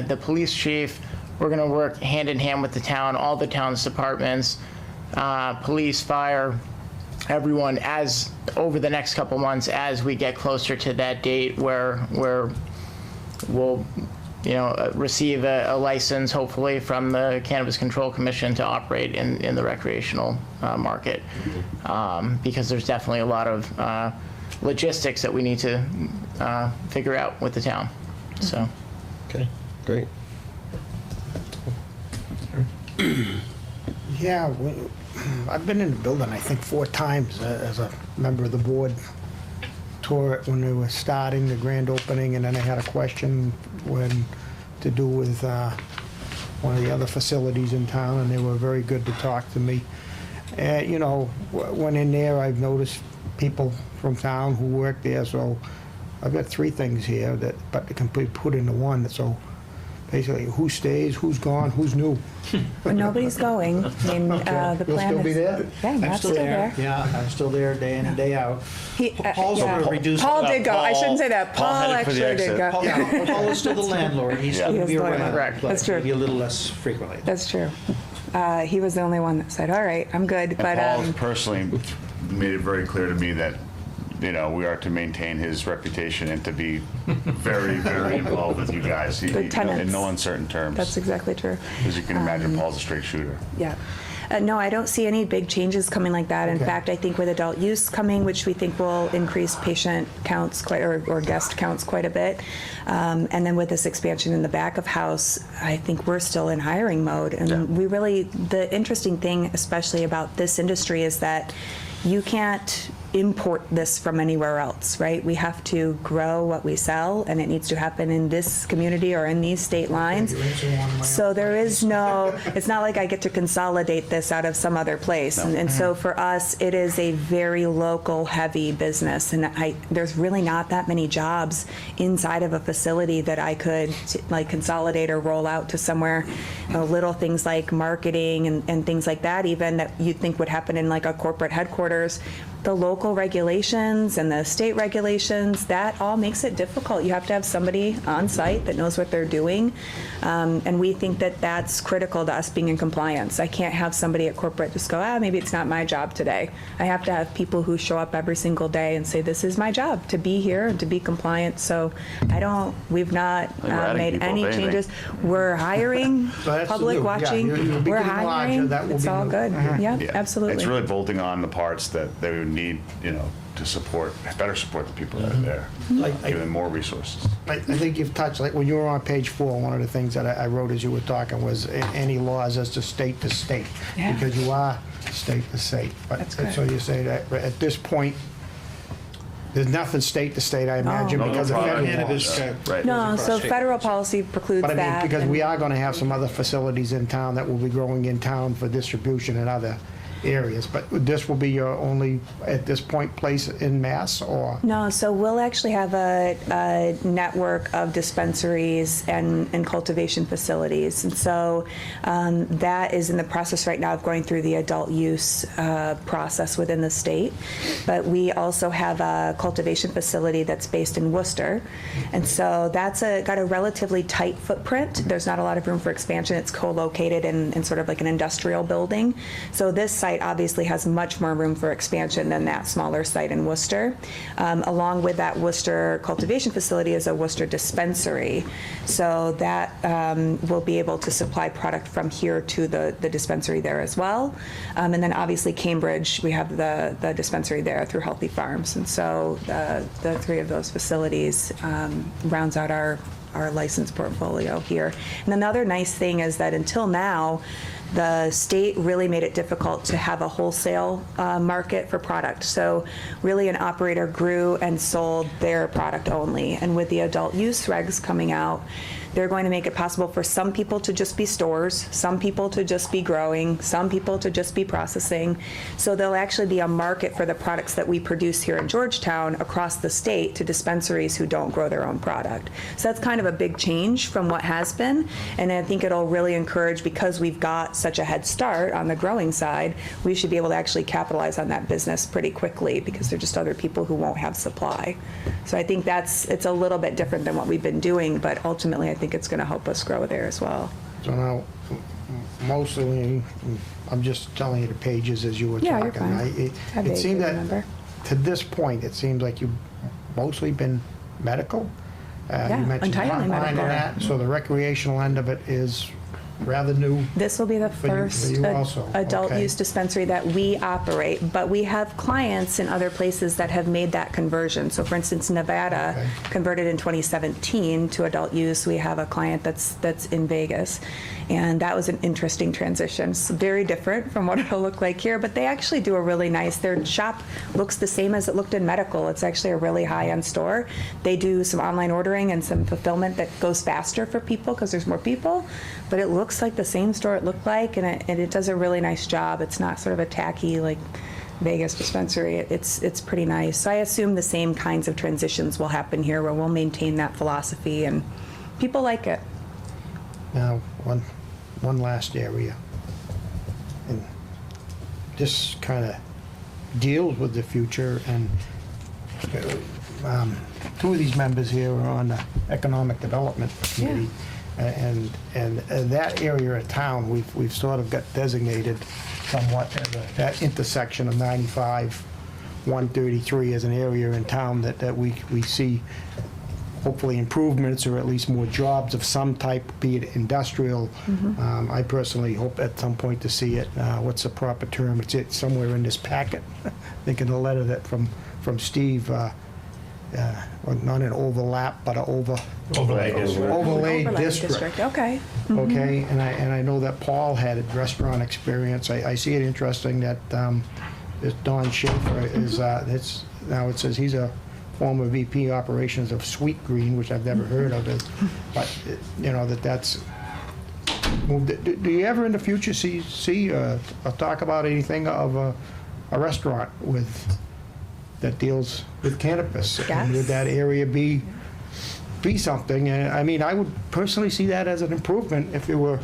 [SPEAKER 12] the police chief, we're going to work hand in hand with the town, all the town's departments, police, fire, everyone, as over the next couple months, as we get closer to that date where we'll receive a license, hopefully, from the Cannabis Control Commission to operate in the recreational market, because there's definitely a lot of logistics that we need to figure out with the town. So.
[SPEAKER 7] Okay, great.
[SPEAKER 8] Yeah, I've been in the building, I think, 4 times as a member of the board. Tour it when they were starting the grand opening, and then I had a question to do with one of the other facilities in town, and they were very good to talk to me. When in there, I've noticed people from town who work there, so I've got 3 things here but they can be put into one. So basically who stays, who's gone, who's new.
[SPEAKER 10] But nobody's going. I mean, the
[SPEAKER 8] You'll
[SPEAKER 10] plan
[SPEAKER 8] still be
[SPEAKER 10] is.
[SPEAKER 8] there?
[SPEAKER 10] Yeah,
[SPEAKER 13] I'm
[SPEAKER 10] Matt's
[SPEAKER 13] still there. Yeah, I'm still there day in and day out. Paul's
[SPEAKER 10] yeah.
[SPEAKER 13] sort of reduced.
[SPEAKER 10] Paul did go. I
[SPEAKER 11] Paul-
[SPEAKER 10] shouldn't say that.
[SPEAKER 11] Paul
[SPEAKER 10] Paul
[SPEAKER 11] headed for the
[SPEAKER 10] actually did
[SPEAKER 11] exit.
[SPEAKER 10] go.
[SPEAKER 13] Yeah, Paul is still the landlord. He's still
[SPEAKER 11] Yeah.
[SPEAKER 13] going to be
[SPEAKER 10] He is the
[SPEAKER 13] around.
[SPEAKER 10] landlord.
[SPEAKER 13] but
[SPEAKER 10] That's true.
[SPEAKER 13] Maybe a little less frequently.
[SPEAKER 10] That's true. He was the only one that said, "All right, I'm good."
[SPEAKER 11] And
[SPEAKER 10] But
[SPEAKER 11] Paul personally made it very clear to me that, we are to maintain his reputation and to be very, very involved with you guys.
[SPEAKER 10] Good tenants.
[SPEAKER 11] In no uncertain terms.
[SPEAKER 10] that's exactly true.
[SPEAKER 11] As you can imagine, Paul's a straight shooter.
[SPEAKER 10] Yeah. No, I don't see any big changes coming like that. In
[SPEAKER 8] Okay.
[SPEAKER 10] fact, I think with adult use coming, which we think will increase patient counts or guest counts quite a bit, and then with this expansion in the back of house, I think we're still in hiring mode. And the interesting thing, especially about this industry, is that you can't import this from anywhere else, right? We have to grow what we sell, and it needs to happen in this community or in these state lines. So there is no, it's not like I get to consolidate this out of some other place. And so for us, it is a very local heavy business. And there's really not that many jobs inside of a facility that I could like consolidate or roll out to somewhere. Little things like marketing and things like that, even that you'd think would happen in like a corporate headquarters. The local regulations and the state regulations, that all makes it difficult. You have to have somebody on site that knows what they're doing. And we think that that's critical to us being in compliance. I can't have somebody at corporate just go, maybe it's not my job today. I have to have people who show up every single day and say, this is my job, to be here and to be compliant. So we've not
[SPEAKER 11] we're adding
[SPEAKER 10] made
[SPEAKER 11] people,
[SPEAKER 10] any
[SPEAKER 11] if anything.
[SPEAKER 10] changes. We're hiring,
[SPEAKER 8] So that's the
[SPEAKER 10] public
[SPEAKER 8] new- yeah,
[SPEAKER 10] watching,
[SPEAKER 8] you're
[SPEAKER 10] we're
[SPEAKER 8] becoming larger,
[SPEAKER 10] hiring.
[SPEAKER 8] that will
[SPEAKER 10] It's
[SPEAKER 8] be
[SPEAKER 10] all
[SPEAKER 8] new.
[SPEAKER 10] good. Yeah,
[SPEAKER 11] Yeah.
[SPEAKER 10] absolutely.
[SPEAKER 11] It's really bolting on the parts that they would need, to better support the people that are there. Give them more resources.
[SPEAKER 8] I think you've touched, like when you were on page 4, one of the things that I wrote as you were talking was any laws as to state,
[SPEAKER 10] Yeah.
[SPEAKER 8] because you are state to state. But
[SPEAKER 10] That's good.
[SPEAKER 8] so you say that at this point, there's nothing state to state, I imagine,
[SPEAKER 11] No
[SPEAKER 8] because of
[SPEAKER 11] problem.
[SPEAKER 8] federal
[SPEAKER 13] Cannabis,
[SPEAKER 8] laws.
[SPEAKER 11] Right.
[SPEAKER 10] No, so federal policy precludes
[SPEAKER 8] But I mean,
[SPEAKER 10] that.
[SPEAKER 8] because
[SPEAKER 10] and-
[SPEAKER 8] we are going to have some other facilities in town that will be growing in town for distribution in other areas. But this will be your only, at this point, place in Mass, or?
[SPEAKER 10] No, so we'll actually have a network of dispensaries and cultivation facilities. And so that is in the process right now of going through the adult use process within the state. But we also have a cultivation facility that's based in Worcester. And so that's got a relatively tight footprint. There's not a lot of room for expansion. It's co-located in sort of like an industrial building. So this site obviously has much more room for expansion than that smaller site in Worcester. Along with that Worcester cultivation facility is a Worcester dispensary. So that will be able to supply product from here to the dispensary there as well. And then obviously Cambridge, we have the dispensary there through Healthy Farms. And so the 3 of those facilities rounds out our license portfolio here. And then the other nice thing is that until now, the state really made it difficult to have a wholesale market for product. So really an operator grew and sold their product only. And with the adult use regs coming out, they're going to make it possible for some people to just be stores, some people to just be growing, some people to just be processing. So there'll actually be a market for the products that we produce here in Georgetown across the state to dispensaries who don't grow their own product. So that's kind of a big change from what has been. And I think it'll really encourage, because we've got such a head start on the growing side, we should be able to actually capitalize on that business pretty quickly, because there are just other people who won't have supply. So I think it's a little bit different than what we've been doing, but ultimately I think it's going to help us grow there as well.
[SPEAKER 8] So now, mostly, I'm just telling you the pages as you were
[SPEAKER 10] Yeah, you're
[SPEAKER 8] talking.
[SPEAKER 10] fine. I
[SPEAKER 8] It seemed
[SPEAKER 10] vaguely
[SPEAKER 8] that,
[SPEAKER 10] remember.
[SPEAKER 8] to this point, it seems like you've mostly been medical.
[SPEAKER 10] Yeah,
[SPEAKER 8] You mentioned
[SPEAKER 10] entirely
[SPEAKER 8] frontline and
[SPEAKER 10] medical.
[SPEAKER 8] that, so the recreational end of it is rather new.
[SPEAKER 10] This will be the
[SPEAKER 8] For you-
[SPEAKER 10] first
[SPEAKER 8] for you also,
[SPEAKER 10] adult
[SPEAKER 8] okay.
[SPEAKER 10] use dispensary that we operate, but we have clients in other places that have made that conversion. So for instance, Nevada
[SPEAKER 8] Okay.
[SPEAKER 10] converted in 2017 to adult use. We have a client that's in Vegas, and that was an interesting transition. It's very different from what it'll look like here, but they actually do a really nice, their shop looks the same as it looked in medical. It's actually a really high-end store. They do some online ordering and some fulfillment that goes faster for people because there's more people, but it looks like the same store it looked like, and it does a really nice job. It's not sort of a tacky, like, Vegas dispensary. It's pretty nice. So I assume the same kinds of transitions will happen here, where we'll maintain that philosophy, and people like it.
[SPEAKER 8] Now, one last area. And this kind of deals with the future, and two of these members here are on the Economic Development Committee. And that area of town, we've sort of got designated somewhat as that intersection of 95, 133 as an area in town that we see hopefully improvements or at least more jobs of some type, be it industrial. I personally hope at some point to see it. What's the proper term? It's somewhere in this packet. I think in the letter that from Steve, well, not an overlap, but an overlay district.
[SPEAKER 10] Okay.
[SPEAKER 8] Okay, and I know that Paul had a restaurant experience. I see it interesting that this Don Schaefer is, now it says he's a former VP operations of Sweet Green, which I've never heard of it, but you know that's moved. Do you ever in the future see or talk about anything of a restaurant that deals with cannabis?
[SPEAKER 10] Yes.
[SPEAKER 8] And would that area be something? And I mean, I would personally see that as an improvement if it were.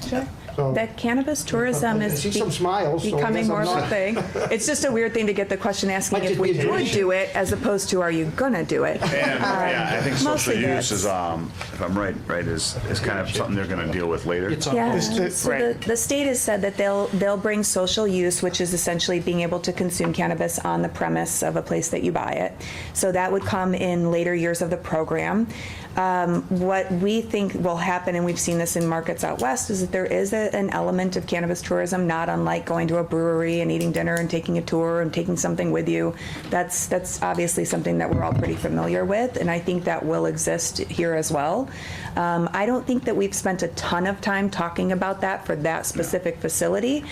[SPEAKER 10] Sure.
[SPEAKER 8] So,
[SPEAKER 10] That cannabis tourism
[SPEAKER 8] I
[SPEAKER 10] is
[SPEAKER 8] see some smiles, so I
[SPEAKER 10] becoming
[SPEAKER 8] guess
[SPEAKER 10] more
[SPEAKER 8] I'm
[SPEAKER 10] of a
[SPEAKER 8] not-
[SPEAKER 10] thing. It's just a weird thing to get the question asking
[SPEAKER 8] Like
[SPEAKER 10] if we
[SPEAKER 8] it's
[SPEAKER 10] would do it, as opposed to are you gonna do it?
[SPEAKER 11] And, yeah, I think social
[SPEAKER 10] Mostly
[SPEAKER 11] use is,
[SPEAKER 10] that's-
[SPEAKER 11] if I'm right, is kind of something they're gonna deal with later.
[SPEAKER 13] It's on
[SPEAKER 10] Yeah,
[SPEAKER 13] hold.
[SPEAKER 10] so the state has said that they'll bring social use, which is essentially being able to consume cannabis on the premise of a place that you buy it. So that would come in later years of the program. What we think will happen, and we've seen this in markets out west, is that there is an element of cannabis tourism, not unlike going to a brewery and eating dinner and taking a tour and taking something with you. That's obviously something that we're all pretty familiar with, and I think that will exist here as well. I don't think that we've spent a ton of time talking about that for that specific facility,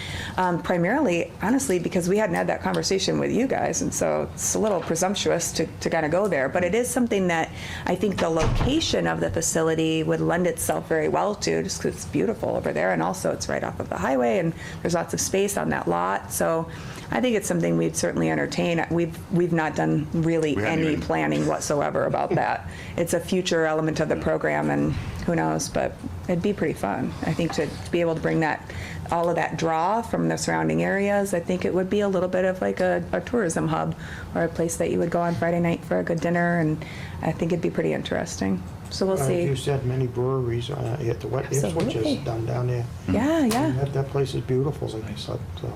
[SPEAKER 10] primarily, honestly, because we hadn't had that conversation with you guys, and so it's a little presumptuous to kind of go there. But it is something that I think the location of the facility would lend itself very well to, just because it's beautiful over there, and also it's right off of the highway, and there's lots of space on that lot. So I think it's something we'd certainly entertain. We've not done really
[SPEAKER 11] We haven't
[SPEAKER 10] any
[SPEAKER 11] even-
[SPEAKER 10] planning whatsoever about that. It's a future element of the program, and who knows, but it'd be pretty fun. I think to be able to bring all of that draw from the surrounding areas, I think it would be a little bit of like a tourism hub, or a place that you would go on Friday night for a good dinner, and I think it'd be pretty interesting. So we'll
[SPEAKER 8] You
[SPEAKER 10] see.
[SPEAKER 8] said many breweries, at the Wet Ipswich
[SPEAKER 10] Absolutely.
[SPEAKER 8] is down there.
[SPEAKER 10] Yeah, yeah.
[SPEAKER 8] That place is beautiful, like I said, so.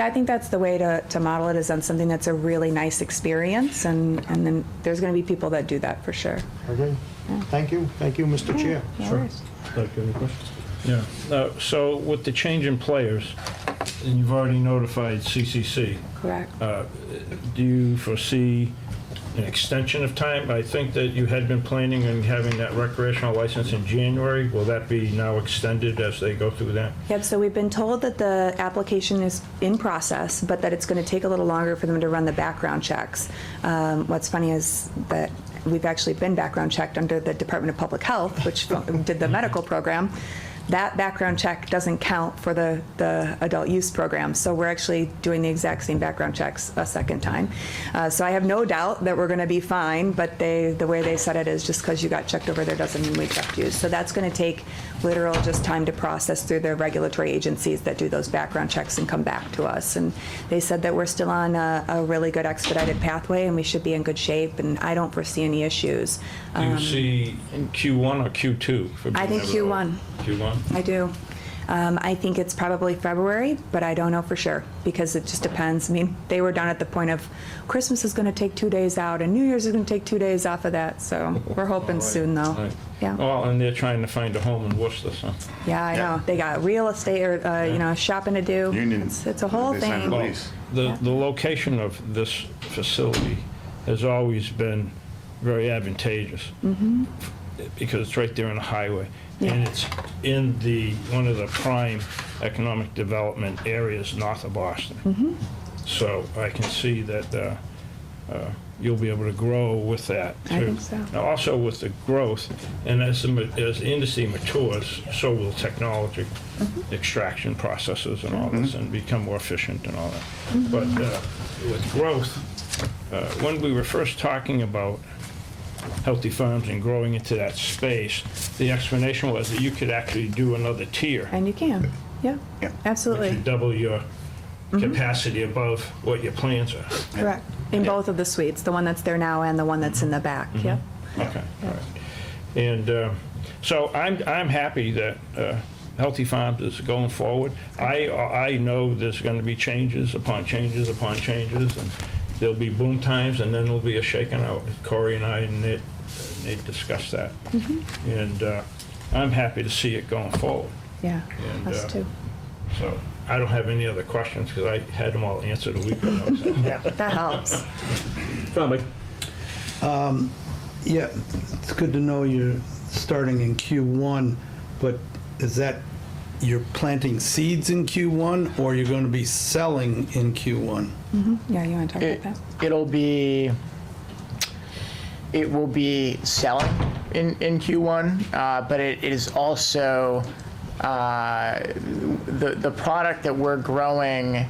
[SPEAKER 10] I think that's the way to model it, is on something that's a really nice experience, and then there's going to be people that do that for sure.
[SPEAKER 8] Okay, thank you, Mr. Chair.
[SPEAKER 10] No worries.
[SPEAKER 1] Like, any questions?
[SPEAKER 2] Yeah, so with the change in players, and you've already notified CCC,
[SPEAKER 10] Correct.
[SPEAKER 2] do you foresee an extension of time? I think that you had been planning on having that recreational license in January. Will that be now extended as they go through that?
[SPEAKER 10] Yep, so we've been told that the application is in process, but that it's going to take a little longer for them to run the background checks. What's funny is that we've actually been background checked under the Department of Public Health, which did the medical program. That background check doesn't count for the adult use program, so we're actually doing the exact same background checks a second time. So I have no doubt that we're going to be fine, but the way they said it is just because you got checked over there doesn't mean we checked you. So that's going to take literal just time to process through the regulatory agencies that do those background checks and come back to us. And they said that we're still on a really good expedited pathway, and we should be in good shape, and I don't foresee any issues.
[SPEAKER 2] Do you see in Q1 or Q2? for
[SPEAKER 10] I
[SPEAKER 2] being
[SPEAKER 10] think
[SPEAKER 2] able to-
[SPEAKER 10] Q1.
[SPEAKER 2] Q1?
[SPEAKER 10] I do. I think it's probably February, but I don't know for sure, because it just depends. I mean, they were down at the point of Christmas is going to take 2 days out, and New Year's is going to take 2 days off of that. So we're hoping soon, though.
[SPEAKER 2] Right.
[SPEAKER 10] Yeah.
[SPEAKER 2] Oh, and they're trying to find a home in Worcester, so.
[SPEAKER 10] Yeah, I know. They got real estate or shopping to do.
[SPEAKER 11] Union.
[SPEAKER 10] It's a whole
[SPEAKER 11] They signed
[SPEAKER 10] thing.
[SPEAKER 11] a lease.
[SPEAKER 2] The location of this facility has always been very advantageous. Because it's right there on the highway. And it's in one of the prime economic development areas north of Boston. So I can see that you'll be able to grow with that too.
[SPEAKER 10] I think so.
[SPEAKER 2] Now, also with the growth, and as the industry matures, so will technology, extraction processes and all this, and become more efficient and all that. But with growth, when we were first talking about Healthy Farms and growing into that space, the explanation was that you could actually do another tier.
[SPEAKER 10] And you can, yeah,
[SPEAKER 11] Yeah.
[SPEAKER 10] absolutely.
[SPEAKER 2] Which would double your capacity above what your plans are.
[SPEAKER 10] Correct. In both of the suites, the one that's there now and the one that's in the back, yep.
[SPEAKER 2] Okay, all right. And so I'm happy that Healthy Farms is going forward. I know there's going to be changes upon changes upon changes, and there'll be boom times, and then there'll be a shaking out. Corey and I and Nate discussed that. And I'm happy to see it going forward.
[SPEAKER 10] Yeah,
[SPEAKER 2] And,
[SPEAKER 10] us too.
[SPEAKER 2] So I don't have any other questions because I had them all answered a week ago. So.
[SPEAKER 10] Yeah, that helps.
[SPEAKER 1] Come on, Mike.
[SPEAKER 3] Yeah, it's good to know you're starting in Q1, but is that you're planting seeds in Q1 or you're going to be selling in Q1?
[SPEAKER 10] Yeah, you want to talk about that?
[SPEAKER 12] It will be selling in Q1, but it is also the product that we're growing.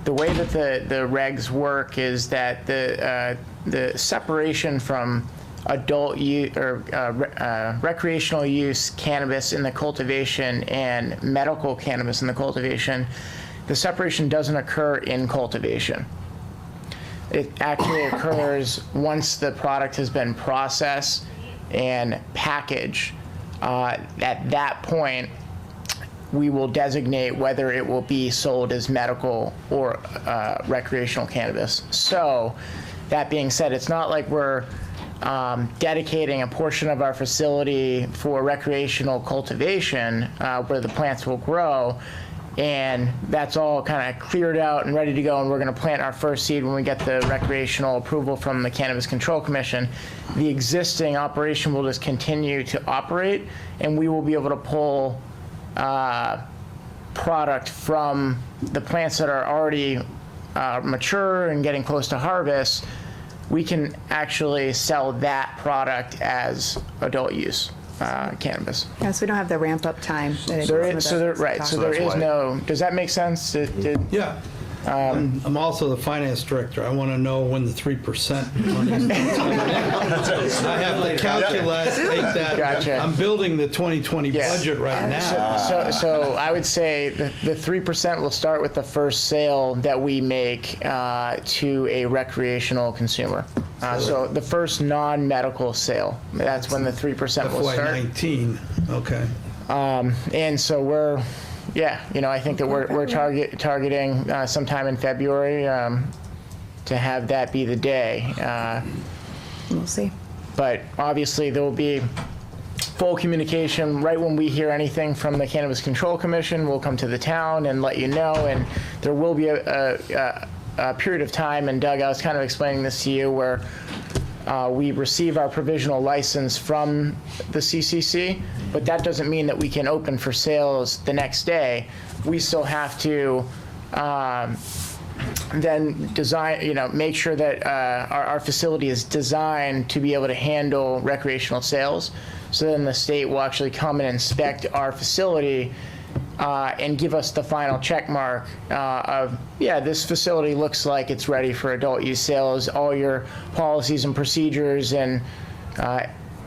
[SPEAKER 12] The way that the regs work is that the separation from adult use or recreational use cannabis in the cultivation and medical cannabis in the cultivation, the separation doesn't occur in cultivation. It actually occurs once the product has been processed and packaged. At that point, we will designate whether it will be sold as medical or recreational cannabis. So, that being said, it's not like we're dedicating a portion of our facility for recreational cultivation where the plants will grow, and that's all kind of cleared out and ready to go, and we're going to plant our first seed when we get the recreational approval from the Cannabis Control Commission. The existing operation will just continue to operate, and we will be able to pull product from the plants that are already mature and getting close to harvest. We can actually sell that product as adult use cannabis.
[SPEAKER 10] Yeah, so we don't have the ramp up time. That it
[SPEAKER 12] There
[SPEAKER 10] does
[SPEAKER 12] is,
[SPEAKER 10] with the
[SPEAKER 12] right, so
[SPEAKER 10] stock.
[SPEAKER 12] there is no, does that make sense?
[SPEAKER 3] Yeah. I'm also the finance director. I want to know when the 3% money is coming in. I have to calculate that.
[SPEAKER 12] Gotcha.
[SPEAKER 3] I'm building the 2020 budget right now.
[SPEAKER 12] So I would say the 3% will start with the first sale that we make to a recreational consumer. So the first non-medical sale, that's when the 3% will start.
[SPEAKER 3] FY19, okay.
[SPEAKER 12] And so we're, I think that we're targeting sometime in February to have that be the day.
[SPEAKER 10] We'll see.
[SPEAKER 12] But obviously there will be full communication right when we hear anything from the Cannabis Control Commission. We'll come to the town and let you know, and there will be a period of time, and Doug, I was kind of explaining this to you, where we receive our provisional license from the CCC, but that doesn't mean that we can open for sales the next day. We still have to then design, make sure that our facility is designed to be able to handle recreational sales. So then the state will actually come and inspect our facility and give us the final check mark of, this facility looks like it's ready for adult use sales. All your policies and procedures and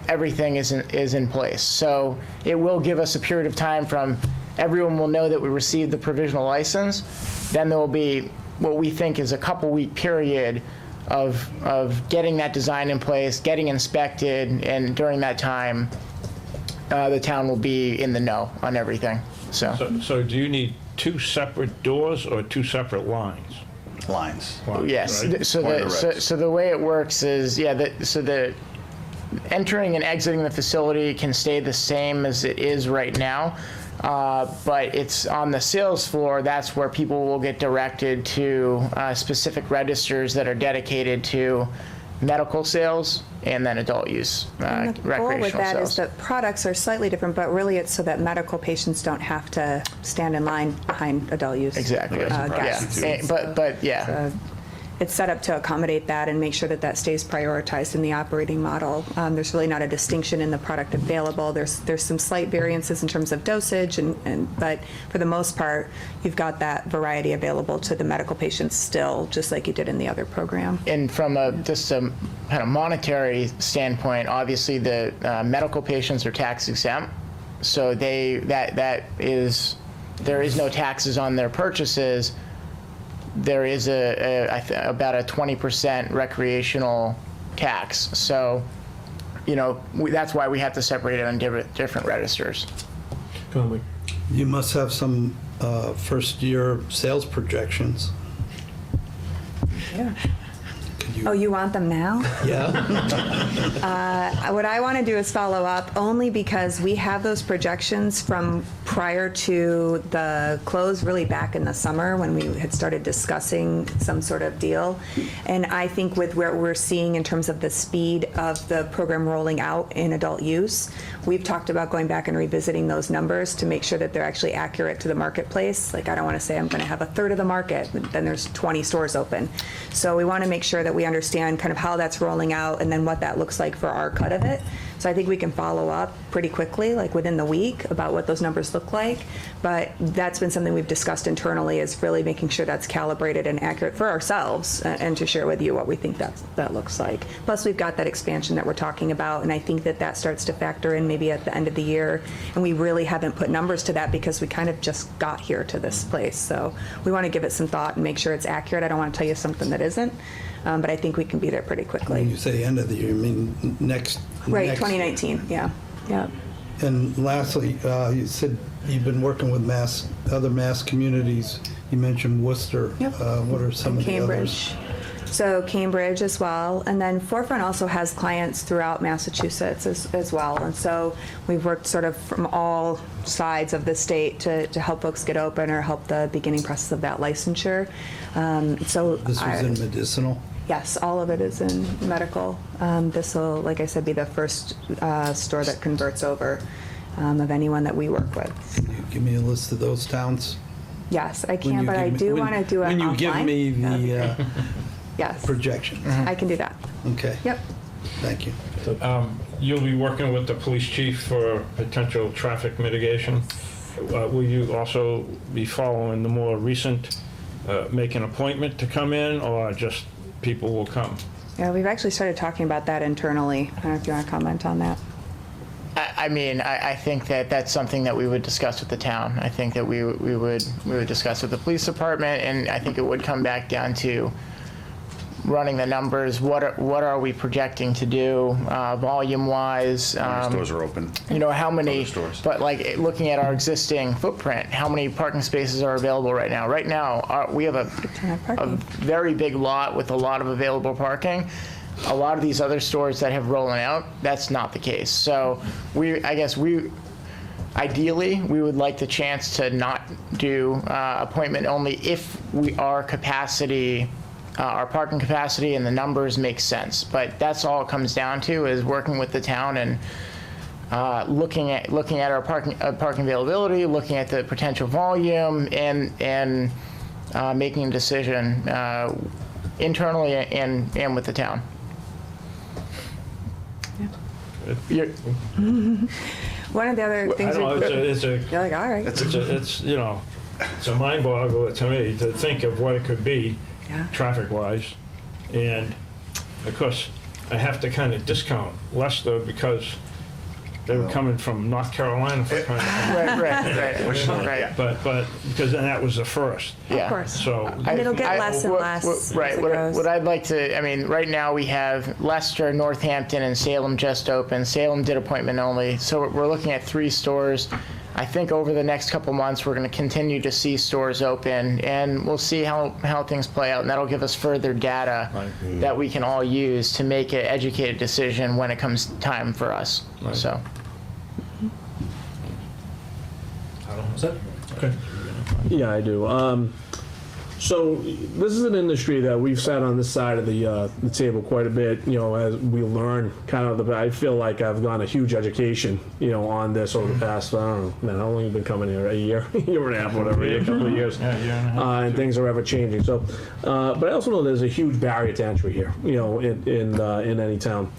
[SPEAKER 12] everything is in place. So it will give us a period of time from everyone will know that we received the provisional license. Then there will be what we think is a couple-week period of getting that design in place, getting inspected, and during that time, the town will be in the know on everything.
[SPEAKER 2] So do you need two separate doors or two separate lines?
[SPEAKER 11] Lines.
[SPEAKER 12] Yes.
[SPEAKER 2] Right?
[SPEAKER 12] So the way it works is, the entering and exiting the facility can stay the same as it is right now. But it's on the sales floor, that's where people will get directed to specific registers that are dedicated to medical sales and then adult use,
[SPEAKER 10] And the goal
[SPEAKER 12] recreational
[SPEAKER 10] with that
[SPEAKER 12] sales.
[SPEAKER 10] is that products are slightly different, but really it's so that medical patients don't have to stand in line behind adult use.
[SPEAKER 12] Exactly.
[SPEAKER 10] guests.
[SPEAKER 12] Yeah. But yeah.
[SPEAKER 10] it's set up to accommodate that and make sure that that stays prioritized in the operating model. There's really not a distinction in the product available. There's some slight variances in terms of dosage, but for the most part, you've got that variety available to the medical patients still, just like you did in the other program.
[SPEAKER 12] And from just a kind of monetary standpoint, obviously the medical patients are tax exempt, so there is no taxes on their purchases. There is about a 20% recreational tax. So, that's why we have to separate it on different registers.
[SPEAKER 3] You must have some first-year sales projections.
[SPEAKER 10] Yeah. Oh, you want them now?
[SPEAKER 3] Yeah.
[SPEAKER 10] What I want to do is follow up only because we have those projections from prior to the close, really back in the summer when we had started discussing some sort of deal. And I think with what we're seeing in terms of the speed of the program rolling out in adult use, we've talked about going back and revisiting those numbers to make sure that they're actually accurate to the marketplace. Like, I don't want to say I'm going to have a third of the market, but then there's 20 stores open. So we want to make sure that we understand kind of how that's rolling out and then what that looks like for our cut of it. So I think we can follow up pretty quickly, like within the week, about what those numbers look like. But that's been something we've discussed internally, is really making sure that's calibrated and accurate for ourselves and to share with you what we think that looks like. Plus, we've got that expansion that we're talking about, and I think that starts to factor in maybe at the end of the year. And we really haven't put numbers to that because we kind of just got here to this place. So we want to give it some thought and make sure it's accurate. I don't want to tell you something that isn't. But I think we can be there pretty quickly.
[SPEAKER 3] When you say end of the year, you mean next?
[SPEAKER 10] Right,
[SPEAKER 3] next
[SPEAKER 10] 2019, yeah.
[SPEAKER 3] And lastly, you said you've been working with other Mass communities. You mentioned Worcester.
[SPEAKER 10] Yep.
[SPEAKER 3] What are some of the others?
[SPEAKER 10] Cambridge. So Cambridge as well. And then Forefront also has clients throughout Massachusetts as well. And so we've worked sort of from all sides of the state to help folks get open or help the beginning process of that licensure.
[SPEAKER 3] This was in medicinal?
[SPEAKER 10] Yes, all of it is in medical. This will, like I said, be the first store that converts over of anyone that we work with.
[SPEAKER 3] Can you give me a list of those towns?
[SPEAKER 10] Yes, I can, but I do want to do it
[SPEAKER 3] When you give
[SPEAKER 10] offline.
[SPEAKER 3] me the
[SPEAKER 10] Yes,
[SPEAKER 3] projection.
[SPEAKER 10] I can do that.
[SPEAKER 3] Okay.
[SPEAKER 10] Yep.
[SPEAKER 3] Thank you.
[SPEAKER 2] You'll be working with the police chief for potential traffic mitigation. Will you also be following the more recent, make an appointment to come in, or just people will come?
[SPEAKER 10] Yeah, we've actually started talking about that internally. I don't know if you want to comment on that.
[SPEAKER 12] I think that's something that we would discuss with the town. I think that we would discuss with the police department, and I think it would come back down to running the numbers. What are we projecting to do volume wise?
[SPEAKER 11] How many stores are open?
[SPEAKER 12] How many?
[SPEAKER 11] Other stores.
[SPEAKER 12] But like looking at our existing footprint, how many parking spaces are available right now? Right now, we have a very big lot with a lot of available parking. A lot of these other stores that have rolling out, that's not the case. So ideally, we would like the chance to not do appointment only if our capacity, our parking capacity and the numbers make sense. But that's all it comes down to, is working with the town and looking at our parking availability, looking at the potential volume, and making a decision internally and with the town.
[SPEAKER 10] One of the other things
[SPEAKER 2] you're
[SPEAKER 10] like, all right.
[SPEAKER 2] It's a mind boggler to me to think of what it could be, traffic-wise. And of course, I have to kind of discount Leicester because they were coming from North Carolina for kind of.
[SPEAKER 12] Right.
[SPEAKER 2] But because then that was the first.
[SPEAKER 12] Yeah.
[SPEAKER 10] Of course.
[SPEAKER 2] So.
[SPEAKER 10] And it'll get less and less.
[SPEAKER 12] Right.
[SPEAKER 10] as it goes.
[SPEAKER 12] What I'd like to, right now we have Leicester, Northampton, and Salem just open. Salem did appointment only. So we're looking at 3 stores. I think over the next couple months, we're going to continue to see stores open, and we'll see how things play out, and that'll give us further data that we can all use to make an educated decision when it comes time for us.
[SPEAKER 2] Right.
[SPEAKER 12] So.
[SPEAKER 1] Okay. Yeah, I do. So this is an industry that we've sat on this side of the table quite a bit, you know, as we learn kind of I feel like I've gone a huge education, you know, on this over the past, I don't know, man, how long have you been coming here? A year, year and a half, whatever, a couple of years.
[SPEAKER 2] Yeah, year and a half.
[SPEAKER 1] And things are ever changing. So, but I also know there's a huge barrier to entry here, you know, in any town.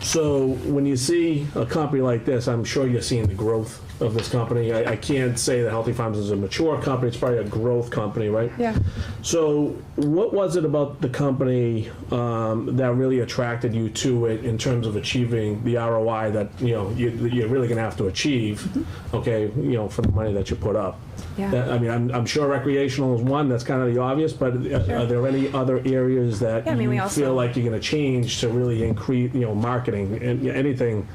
[SPEAKER 1] So when you see a company like this, I'm sure you're seeing the growth of this company. I can't say that Healthy Farms is a mature company. It's probably a growth company, right?
[SPEAKER 10] Yeah.
[SPEAKER 1] So what was it about the company that really attracted you to it in terms of achieving the ROI that, you know, you're really going to have to achieve, okay, you know, for the money that you put up?
[SPEAKER 10] Yeah.
[SPEAKER 1] I mean, I'm sure recreational is one, that's kind of the obvious, but are there any other areas that
[SPEAKER 10] Yeah, I mean, we
[SPEAKER 1] you
[SPEAKER 10] also-
[SPEAKER 1] feel like you're going to change to really increase, you know, marketing and anything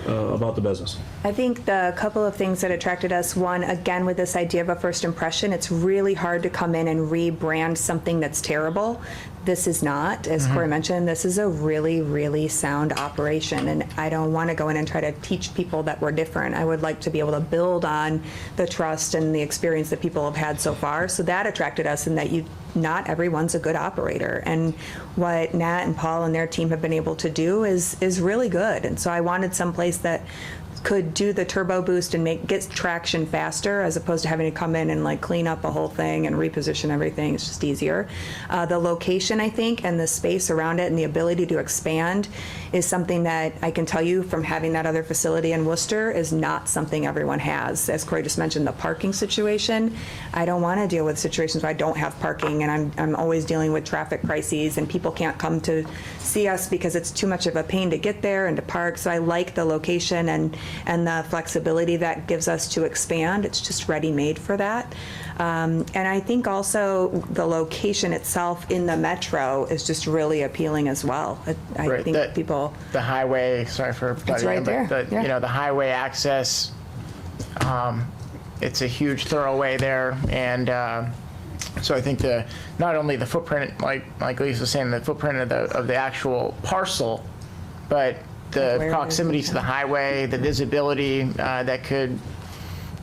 [SPEAKER 1] about the business?
[SPEAKER 10] I think the couple of things that attracted us, one, again, with this idea of a first impression, it's really hard to come in and rebrand something that's terrible. This is not, as Corey mentioned, this is a really, really sound operation, and I don't want to go in and try to teach people that we're different. I would like to be able to build on the trust and the experience that people have had so far, so that attracted us in that not everyone's a good operator, and what Nat and Paul and their team have been able to do is really good, and so I wanted some place that could do the turbo boost and get traction faster, as opposed to having to come in and like clean up a whole thing and reposition everything. It's just easier. The location, I think, and the space around it and the ability to expand is something that I can tell you from having that other facility in Worcester is not something everyone has. As Corey just mentioned, the parking situation, I don't want to deal with situations where I don't have parking and I'm always dealing with traffic crises and people can't come to see us because it's too much of a pain to get there and to park. So I like the location and the flexibility that gives us to expand. It's just ready-made for that. And I think also the location itself in the metro is just really appealing as well. I think people...
[SPEAKER 12] The highway, sorry for butting
[SPEAKER 10] right
[SPEAKER 12] in,
[SPEAKER 10] there,
[SPEAKER 12] but
[SPEAKER 10] yeah.
[SPEAKER 12] you know, the highway access, it's a huge thoroughway there, and so I think not only the footprint, like Lisa was saying, the footprint of the actual parcel, but the proximity to the highway, the visibility that could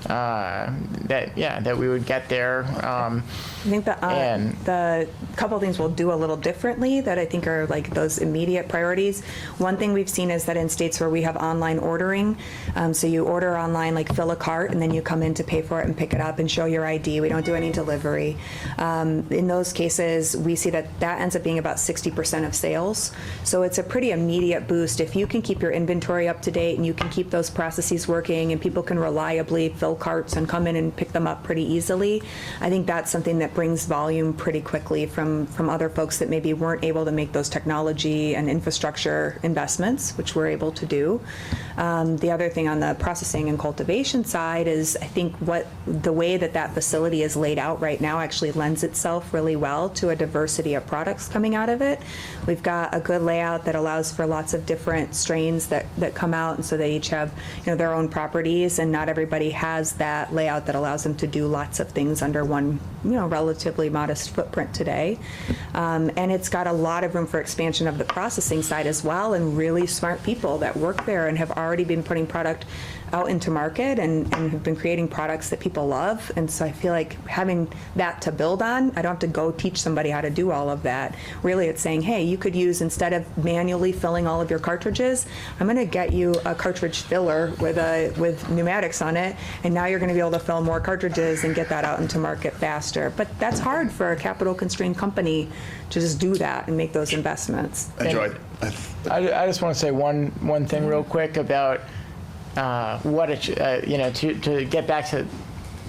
[SPEAKER 12] that we would get there.
[SPEAKER 10] I think the couple of things we'll do a little differently that I think are like those immediate priorities. One thing we've seen is that in states where we have online ordering, so you order online, like fill a cart, and then you come in to pay for it and pick it up and show your ID. We don't do any delivery. In those cases, we see that ends up being about 60% of sales. So it's a pretty immediate boost. If you can keep your inventory up to date and you can keep those processes working and people can reliably fill carts and come in and pick them up pretty easily, I think that's something that brings volume pretty quickly from other folks that maybe weren't able to make those technology and infrastructure investments, which we're able to do. The other thing on the processing and cultivation side is I think the way that facility is laid out right now actually lends itself really well to a diversity of products coming out of it. We've got a good layout that allows for lots of different strains that come out, and so they each have, you know, their own properties, and not everybody has that layout that allows them to do lots of things under one, you know, relatively modest footprint today. And it's got a lot of room for expansion of the processing side as well, and really smart people that work there and have already been putting product out into market and have been creating products that people love. And so I feel like having that to build on, I don't have to go teach somebody how to do all of that. Really, it's saying, hey, you could use, instead of manually filling all of your cartridges, I'm going to get you a cartridge filler with pneumatics on it, and now you're going to be able to fill more cartridges and get that out into market faster. But that's hard for a capital constrained company to just do that and make those investments.
[SPEAKER 12] I just want to say one thing real quick about to get back to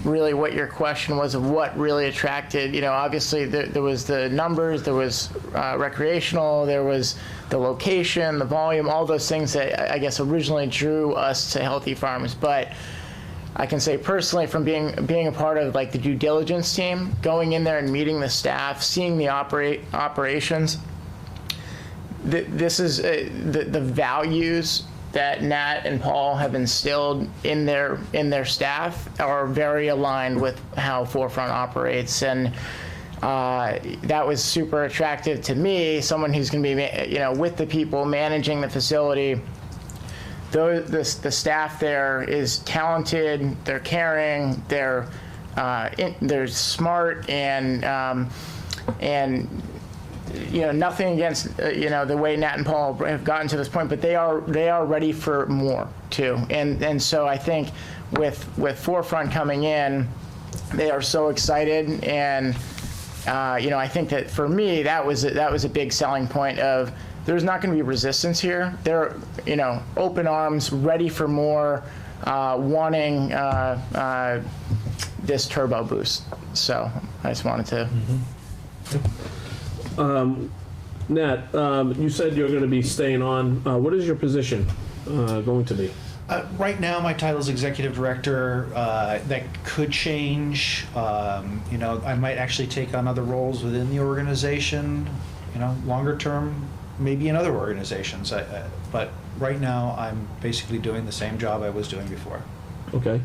[SPEAKER 12] really what your question was of what really attracted, you know, obviously there was the numbers, there was recreational, there was the location, the volume, all those things that I guess originally drew us to Healthy Farms. But I can say personally, from being a part of like the due diligence team, going in there and meeting the staff, seeing the operations, this is the values that Nat and Paul have instilled in their staff are very aligned with how Forefront operates, and that was super attractive to me. Someone who's going to be, you know, with the people managing the facility. The staff there is talented. They're caring. They're they're smart and nothing against the way Nat and Paul have gotten to this point, but they are ready for more too. And so I think with Forefront coming in, they are so excited, and I think that for me that was a big selling point of there's not going to be resistance here. They're open arms, ready for more, wanting this turbo boost. So I just wanted to.
[SPEAKER 1] Nat, you said you're going to be staying on. What is your position going to be?
[SPEAKER 13] Right now, my title is executive director. That could change. I might actually take on other roles within the organization. Longer term, maybe in other organizations. But right now, I'm basically doing the same job I was doing before.
[SPEAKER 1] Okay.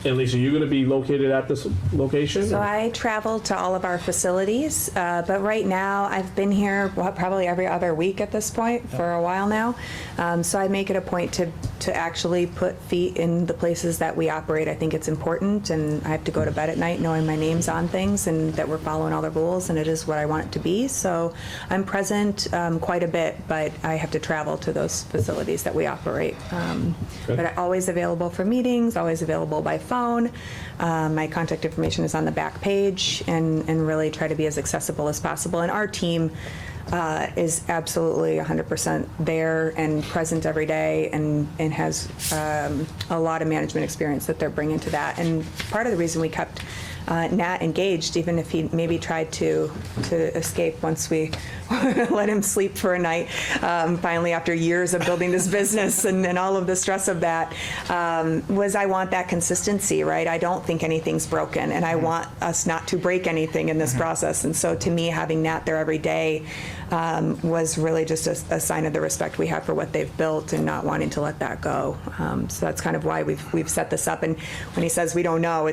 [SPEAKER 1] And Lisa, you going to be located at this location?
[SPEAKER 10] So I travel to all of our facilities, but right now I've been here probably every other week at this point for a while now. So I make it a point to actually put feet in the places that we operate. I think it's important, and I have to go to bed at night knowing my name's on things and that we're following all the rules, and it is what I want it to be. So I'm present quite a bit, but I have to travel to those facilities that we operate. But I'm always available for meetings, always available by phone. My contact information is on the back page, and really try to be as accessible as possible. And our team is absolutely 100% there and present every day, and has a lot of management experience that they're bringing to that. And part of the reason we kept Nat engaged, even if he maybe tried to escape once we let him sleep for a night, finally after years of building this business and all of the stress of that, was I want that consistency, right? I don't think anything's broken, and I want us not to break anything in this process. And so to me, having Nat there every day was really just a sign of the respect we have for what they've built and not wanting to let that go. So that's kind of why we've set this up. And when he says we don't know,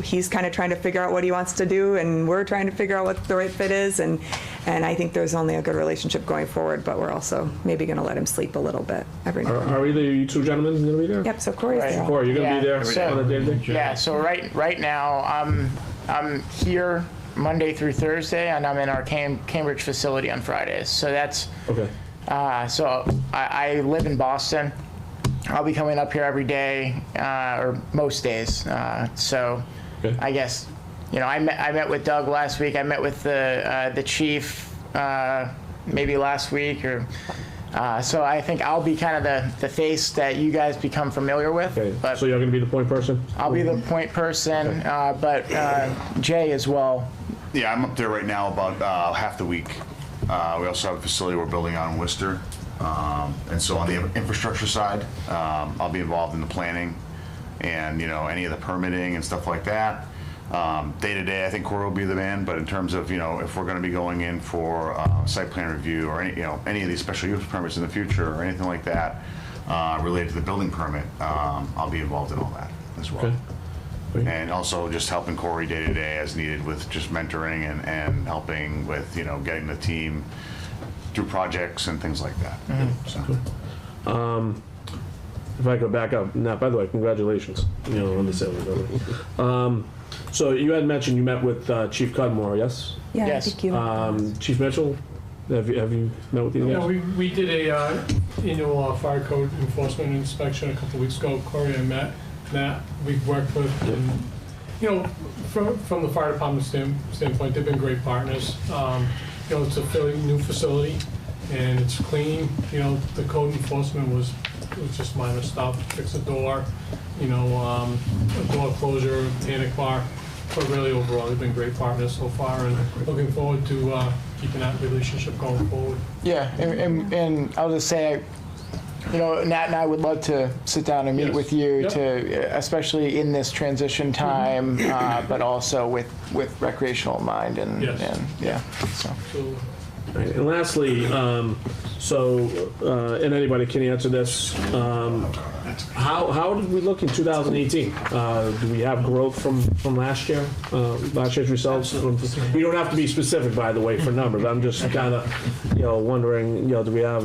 [SPEAKER 10] he's kind of trying to figure out what he wants to do, and we're trying to figure out what the right fit is. And I think there's only a good relationship going forward, but we're also maybe going to let him sleep a little bit every now and then.
[SPEAKER 1] Are either you two gentlemen going to be there?
[SPEAKER 10] Yep, so Corey's there.
[SPEAKER 1] Corey, you're going to be there on a day-to-day?
[SPEAKER 12] Yeah, so right now I'm here Monday through Thursday, and I'm in our Cambridge facility on Fridays. So that's
[SPEAKER 1] Okay.
[SPEAKER 12] so I live in Boston. I'll be coming up here every day, or most days. So
[SPEAKER 1] Okay.
[SPEAKER 12] I guess I met with Doug last week. I met with the chief maybe last week, or so I think I'll be kind of the face that you guys become familiar with.
[SPEAKER 1] Okay.
[SPEAKER 12] But
[SPEAKER 1] So you're going to be the point person?
[SPEAKER 12] I'll be the point person, but Jay as well.
[SPEAKER 11] Yeah, I'm up there right now about half the week. We also have a facility we're building on in Worcester. And so on the infrastructure side, I'll be involved in the planning and, any of the permitting and stuff like that. Day to day, I think Corey will be the man, but in terms of, if we're going to be going in for site plan review or any of these special use permits in the future or anything like that related to the building permit, I'll be involved in all that as well.
[SPEAKER 1] Okay.
[SPEAKER 11] And also just helping Corey day to day as needed with just mentoring and helping with, getting the team through projects and things like that. So.
[SPEAKER 1] If I could back up, Nat, by the way, congratulations, on the sale of the building. So you had mentioned you met with Chief Cudmore, yes?
[SPEAKER 10] Yeah,
[SPEAKER 12] Yes.
[SPEAKER 10] I think you.
[SPEAKER 1] Chief Mitchell, have you met with you guys?
[SPEAKER 14] Yeah, we did a annual fire code enforcement inspection a couple weeks ago. Corey and Matt, we've worked with, and, from the fire department standpoint, they've been great partners. It's a fairly new facility, and it's clean. The code enforcement was just minor stuff, fix a door, a door closure, panic bar. But really, overall, they've been great partners so far, and looking forward to keeping that relationship going forward.
[SPEAKER 12] Yeah, and I'll just say, Nat and I would love to sit down and meet
[SPEAKER 14] Yes.
[SPEAKER 12] with you
[SPEAKER 14] Yep.
[SPEAKER 12] especially in this transition time, but also with recreational in mind and
[SPEAKER 14] Yes.
[SPEAKER 12] So.
[SPEAKER 14] So,
[SPEAKER 1] Right, and lastly, and anybody can answer this, how did we look in 2018? Do we have growth from last year, last year's results? You don't have to be specific, by the way, for numbers. I'm just kind of, wondering, do we have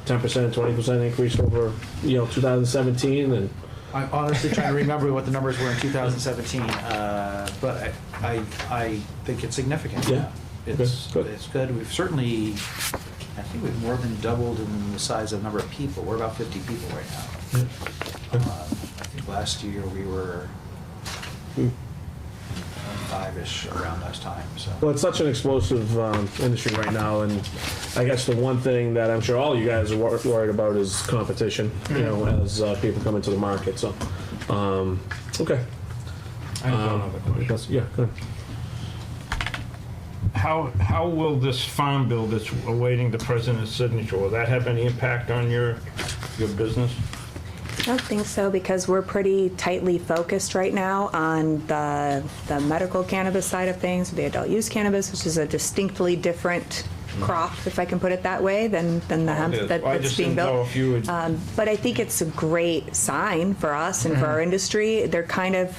[SPEAKER 1] 10%, 20% increase over, 2017? And
[SPEAKER 13] I'm honestly trying to remember what the numbers were in 2017, but I think it's significant.
[SPEAKER 1] Yeah.
[SPEAKER 13] It's
[SPEAKER 1] Good.
[SPEAKER 13] it's good. We've certainly, I think we've more than doubled in the size of number of people. We're about 50 people right now. I think last year we were 5-ish around that time, so.
[SPEAKER 1] Well, it's such an explosive industry right now, and I guess the one thing that I'm sure all you guys are worried about is competition, you know, as people come into the market, so, okay.
[SPEAKER 2] I have one other question.
[SPEAKER 1] Yeah, go ahead.
[SPEAKER 2] How will this farm bill that's awaiting the president's signature, will that have any impact on your business?
[SPEAKER 10] I don't think so, because we're pretty tightly focused right now on the medical cannabis side of things, the adult use cannabis, which is a distinctly different crop, if I can put it that way, than the hemp that's being built. But I think it's a great sign for us and for our industry. They're kind of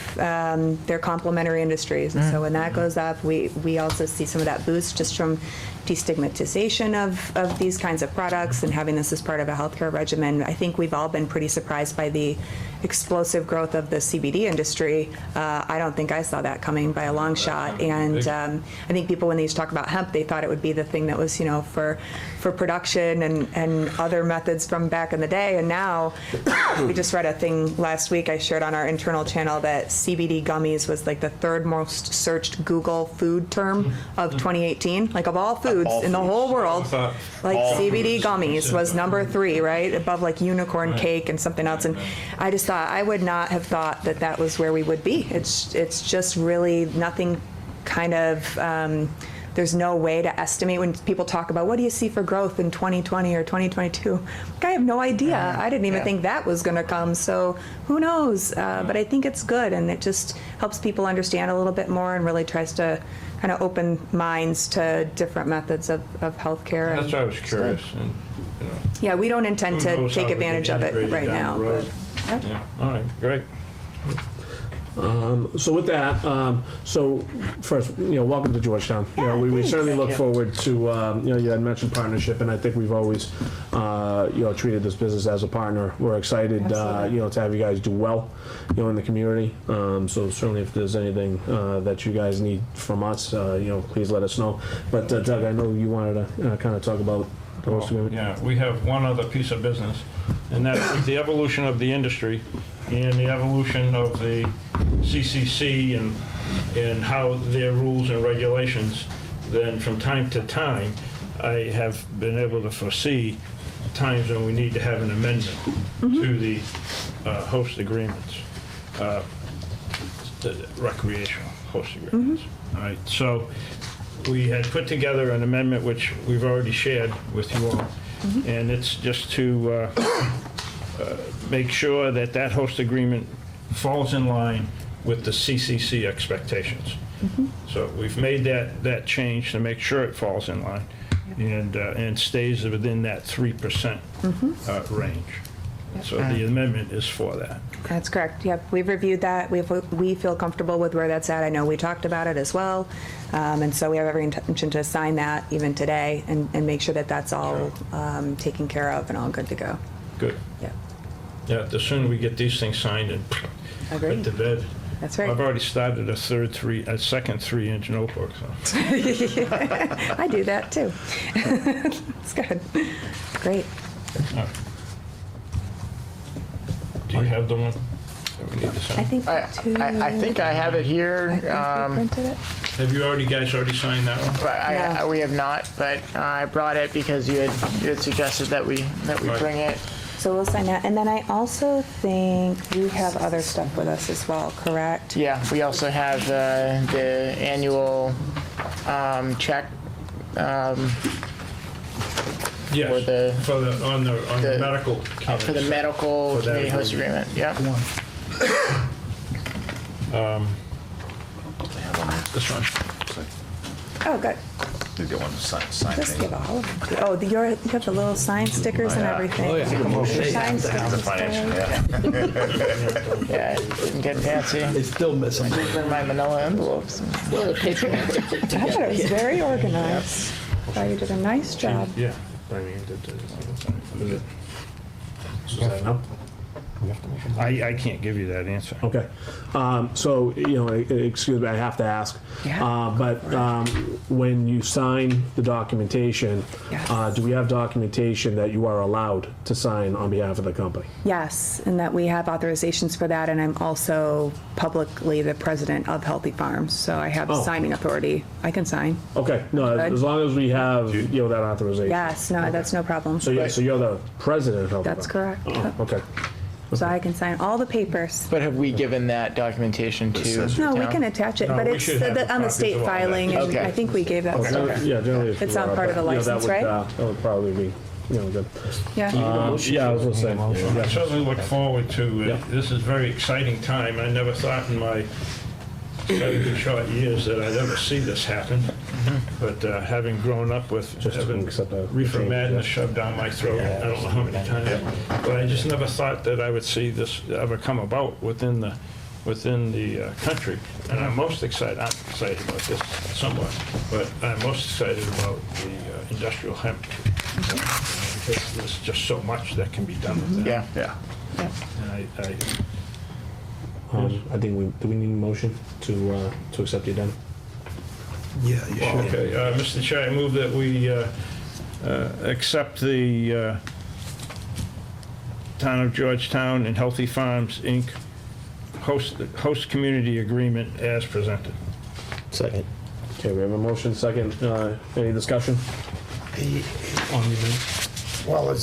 [SPEAKER 10] they're complementary industries, and so when that goes up, we also see some of that boost just from destigmatization of these kinds of products and having this as part of a healthcare regimen. I think we've all been pretty surprised by the explosive growth of the CBD industry. I don't think I saw that coming by a long shot. And I think people, when they used to talk about hemp, they thought it would be the thing that was, you know, for production and other methods from back in the day. And now, we just read a thing last week I shared on our internal channel that CBD gummies was like the third most searched Google food term of 2018. Like, of all foods in the whole world, like CBD gummies was number 3, right? Above like unicorn cake and something else. And I just thought, I would not have thought that that was where we would be. It's just really nothing kind of, there's no way to estimate when people talk about what do you see for growth in 2020 or 2022. I have no idea. I didn't even think that was going to come. So who knows? But I think it's good, and it just helps people understand a little bit more and really tries to kind of open minds to different methods of healthcare.
[SPEAKER 2] That's why I was curious. And, you know,
[SPEAKER 10] Yeah, we don't intend
[SPEAKER 2] who
[SPEAKER 10] to
[SPEAKER 2] knows
[SPEAKER 10] take
[SPEAKER 2] how we
[SPEAKER 10] advantage
[SPEAKER 2] can
[SPEAKER 10] of it
[SPEAKER 2] integrate
[SPEAKER 10] right
[SPEAKER 2] down
[SPEAKER 10] now.
[SPEAKER 2] the road.
[SPEAKER 10] But,
[SPEAKER 2] Yeah, all right, great.
[SPEAKER 1] So with that, so first, you know, welcome to Georgetown. You know, we certainly look forward to, you know, you had mentioned partnership, and I think we've always, you know, treated this business as a partner. We're excited, you know, to have you guys do well, you know, in the community. So certainly, if there's anything that you guys need from us, you know, please let us know. But Doug, I know you wanted to kind of talk about the host agreement.
[SPEAKER 2] Yeah, we have one other piece of business, and that's the evolution of the industry and the evolution of the CCC and how their rules and regulations. Then from time to time, I have been able to foresee times when we need to have an amendment to the host agreements, the recreational host agreements. All right, so we had put together an amendment which we've already shared with you all, and it's just to make sure that that host agreement falls in line with the CCC expectations. So we've made that change to make sure it falls in line and stays within that 3% range. So the amendment is for that.
[SPEAKER 10] That's correct. Yep, we've reviewed that. We feel comfortable with where that's at. I know we talked about it as well, and so we have every intention to sign that even today and make sure that that's all taken care of and all good to go.
[SPEAKER 2] Good.
[SPEAKER 10] Yeah.
[SPEAKER 2] Yeah, the sooner we get these things signed and put to bed.
[SPEAKER 10] That's right.
[SPEAKER 2] I've already started a second 3-inch notebook. So.
[SPEAKER 10] I do that too. It's good. Great.
[SPEAKER 2] Do you have the one that we need to sign?
[SPEAKER 10] I think
[SPEAKER 12] I think I have it here.
[SPEAKER 10] we printed it.
[SPEAKER 2] Have you guys already signed that one?
[SPEAKER 12] We have not, but I brought it because you had suggested that we bring it.
[SPEAKER 10] So we'll sign that. And then I also think we have other stuff with us as well, correct?
[SPEAKER 12] Yeah, we also have the annual check.
[SPEAKER 2] Yes, on the medical.
[SPEAKER 12] For the medical community host agreement, yeah.
[SPEAKER 11] This one.
[SPEAKER 10] Oh, good.
[SPEAKER 11] You get one signed.
[SPEAKER 10] Just give all of them. Oh, you have the little sign stickers and everything.
[SPEAKER 11] Oh, yeah.
[SPEAKER 10] Sign
[SPEAKER 11] It's a financial,
[SPEAKER 12] Yeah, didn't get fancy.
[SPEAKER 3] They still miss them.
[SPEAKER 12] In my manila envelopes.
[SPEAKER 10] I thought it was very organized. Thought you did a nice job.
[SPEAKER 2] Yeah.
[SPEAKER 1] Suzanne, no?
[SPEAKER 2] I can't give you that answer.
[SPEAKER 1] Okay. So, excuse me, I have to ask.
[SPEAKER 10] Yeah,
[SPEAKER 1] But when you sign the documentation,
[SPEAKER 10] Yes.
[SPEAKER 1] do we have documentation that you are allowed to sign on behalf of the company?
[SPEAKER 10] Yes, and that we have authorizations for that, and I'm also publicly the president of Healthy Farms, so I have signing authority. I can sign.
[SPEAKER 1] Okay, no,
[SPEAKER 10] Good.
[SPEAKER 1] as long as we have, that authorization.
[SPEAKER 10] Yes, no, that's no problem.
[SPEAKER 1] So you're the president of
[SPEAKER 10] That's correct.
[SPEAKER 1] Oh, okay.
[SPEAKER 10] So I can sign all the papers.
[SPEAKER 12] But have we given that documentation to?
[SPEAKER 10] No, we
[SPEAKER 12] town?
[SPEAKER 10] can attach it,
[SPEAKER 2] No,
[SPEAKER 10] but
[SPEAKER 2] we
[SPEAKER 10] it's
[SPEAKER 2] should have
[SPEAKER 10] on the
[SPEAKER 2] copies
[SPEAKER 10] state
[SPEAKER 2] of all that.
[SPEAKER 10] filing, and
[SPEAKER 12] Okay.
[SPEAKER 10] I think we gave that. Okay.
[SPEAKER 1] Yeah, generally. if
[SPEAKER 10] It's
[SPEAKER 1] you
[SPEAKER 10] on
[SPEAKER 1] are,
[SPEAKER 10] part of the
[SPEAKER 1] but, that
[SPEAKER 10] license,
[SPEAKER 1] would,
[SPEAKER 10] right?
[SPEAKER 1] That would probably be, good.
[SPEAKER 10] Yeah.
[SPEAKER 1] Yeah, I was gonna say.
[SPEAKER 2] I
[SPEAKER 1] yeah.
[SPEAKER 2] certainly look forward to
[SPEAKER 1] Yeah.
[SPEAKER 2] it. This is a very exciting time. I never thought in my 70 short years that I'd ever see this happen. But having grown up with
[SPEAKER 1] Just to
[SPEAKER 2] having
[SPEAKER 1] accept the
[SPEAKER 2] reefer
[SPEAKER 1] change,
[SPEAKER 2] madness
[SPEAKER 1] yeah.
[SPEAKER 2] shoved down my throat, I don't know how many times, but I just never thought that I would see this ever come about within the country. And I'm most excited about this somewhat, but I'm most excited about the industrial hemp. Because there's just so much that can be done with that.
[SPEAKER 12] Yeah.
[SPEAKER 2] And
[SPEAKER 1] I think do we need a motion to accept the addendum?
[SPEAKER 6] Yeah, you should.
[SPEAKER 2] Okay, Mr. Chair, I move that we accept the Town of Georgetown and Healthy Farms, Inc. host community agreement as presented.
[SPEAKER 7] Second.
[SPEAKER 1] Okay, we have a motion, second. Any discussion? On the amendment?
[SPEAKER 8] Well,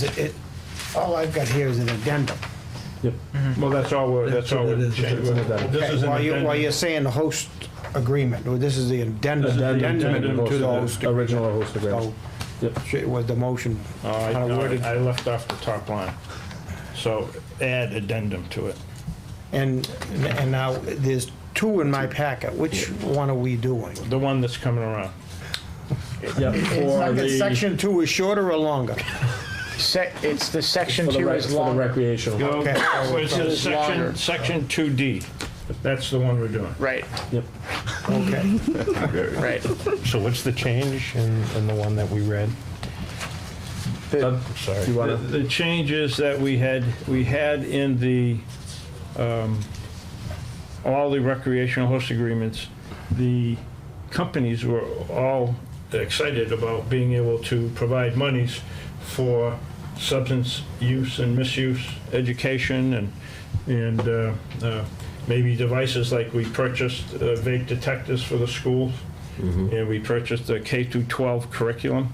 [SPEAKER 8] all I've got here is an addendum.
[SPEAKER 1] Yep.
[SPEAKER 2] Well, that's all we're changing.
[SPEAKER 1] addendum.
[SPEAKER 2] This is an
[SPEAKER 8] While
[SPEAKER 2] addendum.
[SPEAKER 8] you're saying the host agreement, or this is the addendum to the host.
[SPEAKER 1] Original host agreement.
[SPEAKER 8] So, was the motion
[SPEAKER 2] I
[SPEAKER 8] kind of worded?
[SPEAKER 2] left off the top line. So add addendum to it.
[SPEAKER 8] And now, there's two in my packet. Which one are we doing?
[SPEAKER 2] The one that's coming around.
[SPEAKER 1] Yep, for the,
[SPEAKER 8] Section 2 is shorter or longer?
[SPEAKER 12] It's the section
[SPEAKER 1] for the
[SPEAKER 12] 2
[SPEAKER 1] right,
[SPEAKER 12] is
[SPEAKER 1] for the
[SPEAKER 12] longer.
[SPEAKER 1] recreational.
[SPEAKER 8] Okay.
[SPEAKER 2] Well, it says
[SPEAKER 12] It's longer.
[SPEAKER 2] section 2D. That's the one we're doing.
[SPEAKER 12] Right,
[SPEAKER 1] Yep.
[SPEAKER 8] Okay.
[SPEAKER 12] right.
[SPEAKER 6] So what's the change in the one that we read?
[SPEAKER 1] Doug,
[SPEAKER 6] Sorry.
[SPEAKER 1] you wanna?
[SPEAKER 2] The changes that we had in the, all the recreational host agreements, the companies were all excited about being able to provide monies for substance use and misuse education and maybe devices like we purchased vape detectors for the schools, and we purchased a K-12 curriculum.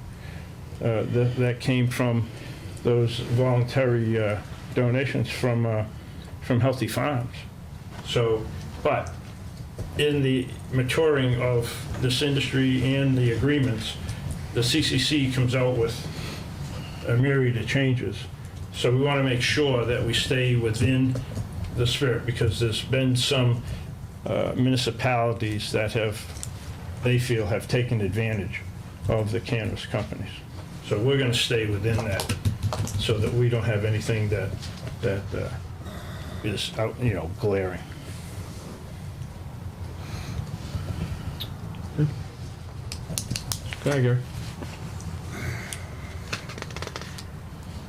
[SPEAKER 2] That came from those voluntary donations from Healthy Farms. So, but in the maturing of this industry and the agreements, the CCC comes out with a myriad of changes. So we want to make sure that we stay within the spirit, because there's been some municipalities that they feel have taken advantage of the cannabis companies. So we're going to stay within that, so that we don't have anything that is out, glaring.
[SPEAKER 1] Okay, Gary.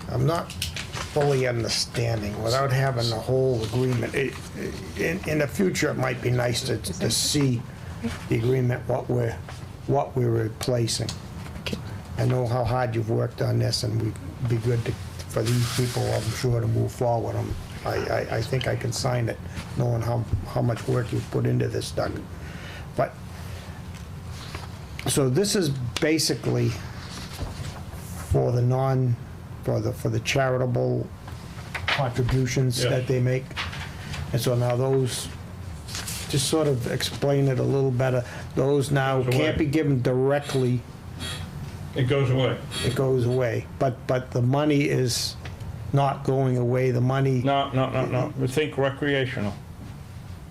[SPEAKER 8] I'm not fully understanding, without having the whole agreement. In the future, it might be nice to see the agreement, what we're replacing. I know how hard you've worked on this, and it'd be good for these people, I'm sure, to move forward. I think I can sign it, knowing how much work you've put into this, Doug. But, so this is basically for the charitable contributions
[SPEAKER 2] Yeah.
[SPEAKER 8] that they make. And so now those, just sort of explain it a little better, those now
[SPEAKER 2] Goes away.
[SPEAKER 8] can't be given directly,
[SPEAKER 2] It goes away.
[SPEAKER 8] it goes away. But the money is not going away, the money,
[SPEAKER 2] No. Think recreational.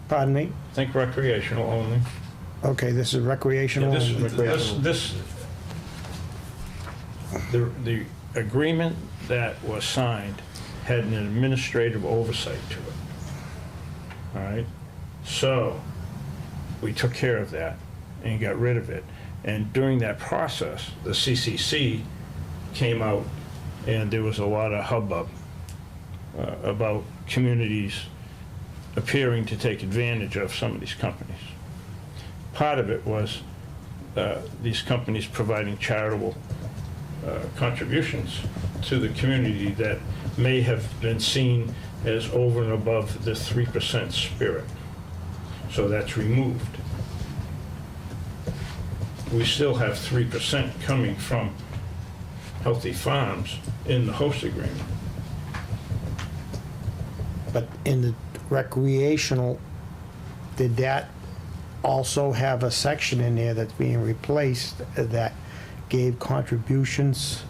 [SPEAKER 8] pardon me?
[SPEAKER 2] Think recreational only.
[SPEAKER 8] Okay, this is recreational?
[SPEAKER 2] The agreement that was signed had an administrative oversight to it. All right? So, we took care of that and got rid of it. And during that process, the CCC came out, and there was a lot of hubbub about communities appearing to take advantage of some of these companies. Part of it was these companies providing charitable contributions to the community that may have been seen as over and above the 3% spirit. So that's removed. We still have 3% coming from Healthy Farms in the host agreement.
[SPEAKER 8] But in the recreational, did that also have a section in there that's being replaced that gave contributions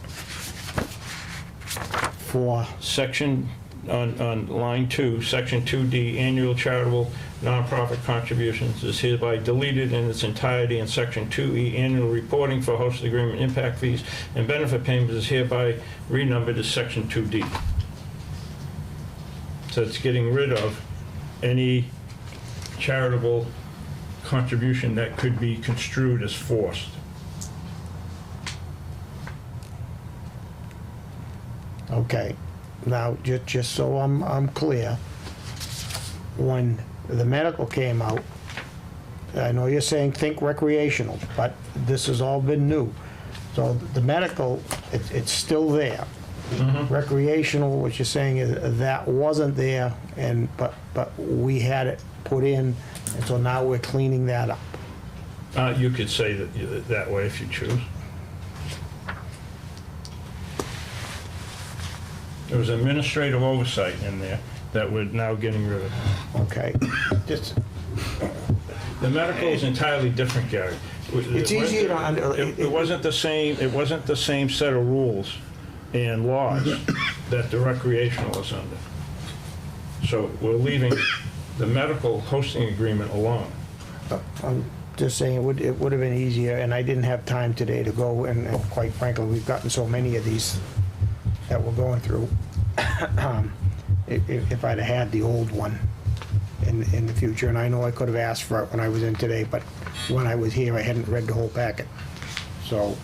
[SPEAKER 8] for?
[SPEAKER 2] Section, on line 2, section 2D, annual charitable nonprofit contributions is hereby deleted in its entirety, and section 2E, annual reporting for host agreement impact fees and benefit payments is hereby renumbered as section 2D. So it's getting rid of any charitable contribution that could be construed as forced.
[SPEAKER 8] Okay, now, just so I'm clear, when the medical came out, I know you're saying think recreational, but this has all been new. So the medical, it's still there. Recreational, what you're saying is that wasn't there, but we had it put in, and so now we're cleaning that up.
[SPEAKER 2] You could say that way if you choose. There was administrative oversight in there that we're now getting rid of.
[SPEAKER 8] Okay, just,
[SPEAKER 2] The medical is entirely different, Gary.
[SPEAKER 8] it's easier to,
[SPEAKER 2] It wasn't the same set of rules and laws that the recreational is under. So we're leaving the medical hosting agreement alone.
[SPEAKER 8] I'm just saying, it would have been easier, and I didn't have time today to go, and quite frankly, we've gotten so many of these that we're going through. If I'd have had the old one in the future, and I know I could have asked for it when I was in today, but when I was here, I hadn't read the whole packet. So,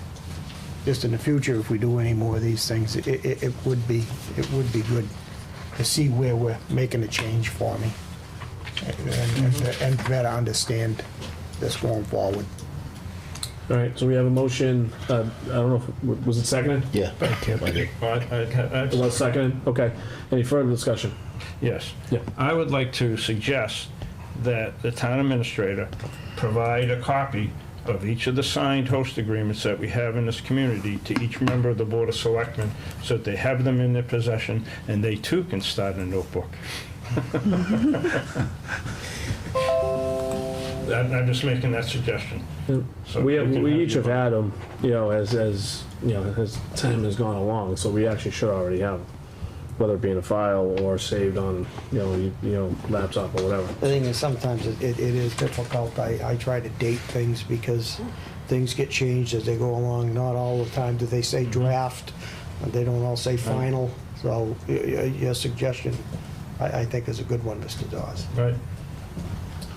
[SPEAKER 8] just in the future, if we do any more of these things, it would be good to see where we're making a change for me, and better understand this going forward.
[SPEAKER 1] All right, so we have a motion, I don't know, was it seconded?
[SPEAKER 7] Yeah.
[SPEAKER 1] It was seconded? Okay. Any further discussion?
[SPEAKER 2] Yes.
[SPEAKER 1] Yeah.
[SPEAKER 2] I would like to suggest that the town administrator provide a copy of each of the signed host agreements that we have in this community to each member of the Board of Selectmen, so that they have them in their possession, and they too can start a notebook. I'm just making that suggestion. So
[SPEAKER 1] We each have had them, as time has gone along, so we actually should already have them, whether it be in a file or saved on, laptop or whatever.
[SPEAKER 8] The thing is, sometimes it is difficult. I try to date things because things get changed as they go along. Not all the time do they say draft, they don't all say final. So your suggestion, I think, is a good one, Mr. Dawes.
[SPEAKER 2] Right.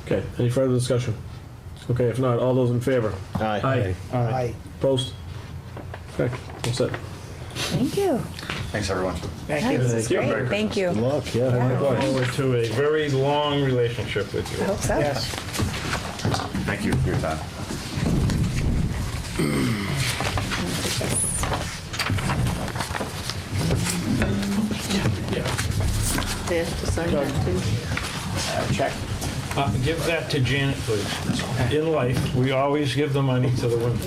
[SPEAKER 1] Okay, any further discussion? Okay, if not, all those in favor?
[SPEAKER 7] Aye.
[SPEAKER 8] Aye.
[SPEAKER 1] Opposed? Okay, all set.
[SPEAKER 10] Thank you.
[SPEAKER 11] Thanks, everyone.
[SPEAKER 10] Thank you. This is
[SPEAKER 1] Thank you.
[SPEAKER 10] great. Thank you.
[SPEAKER 7] Good luck, yeah.
[SPEAKER 2] Look forward to a very long relationship with you.
[SPEAKER 10] I hope so.
[SPEAKER 8] Yes.
[SPEAKER 11] Thank you for your time.
[SPEAKER 9] They have to sign that too.
[SPEAKER 8] Check.
[SPEAKER 2] Give that to Janet, please. In life, we always give the money to the women.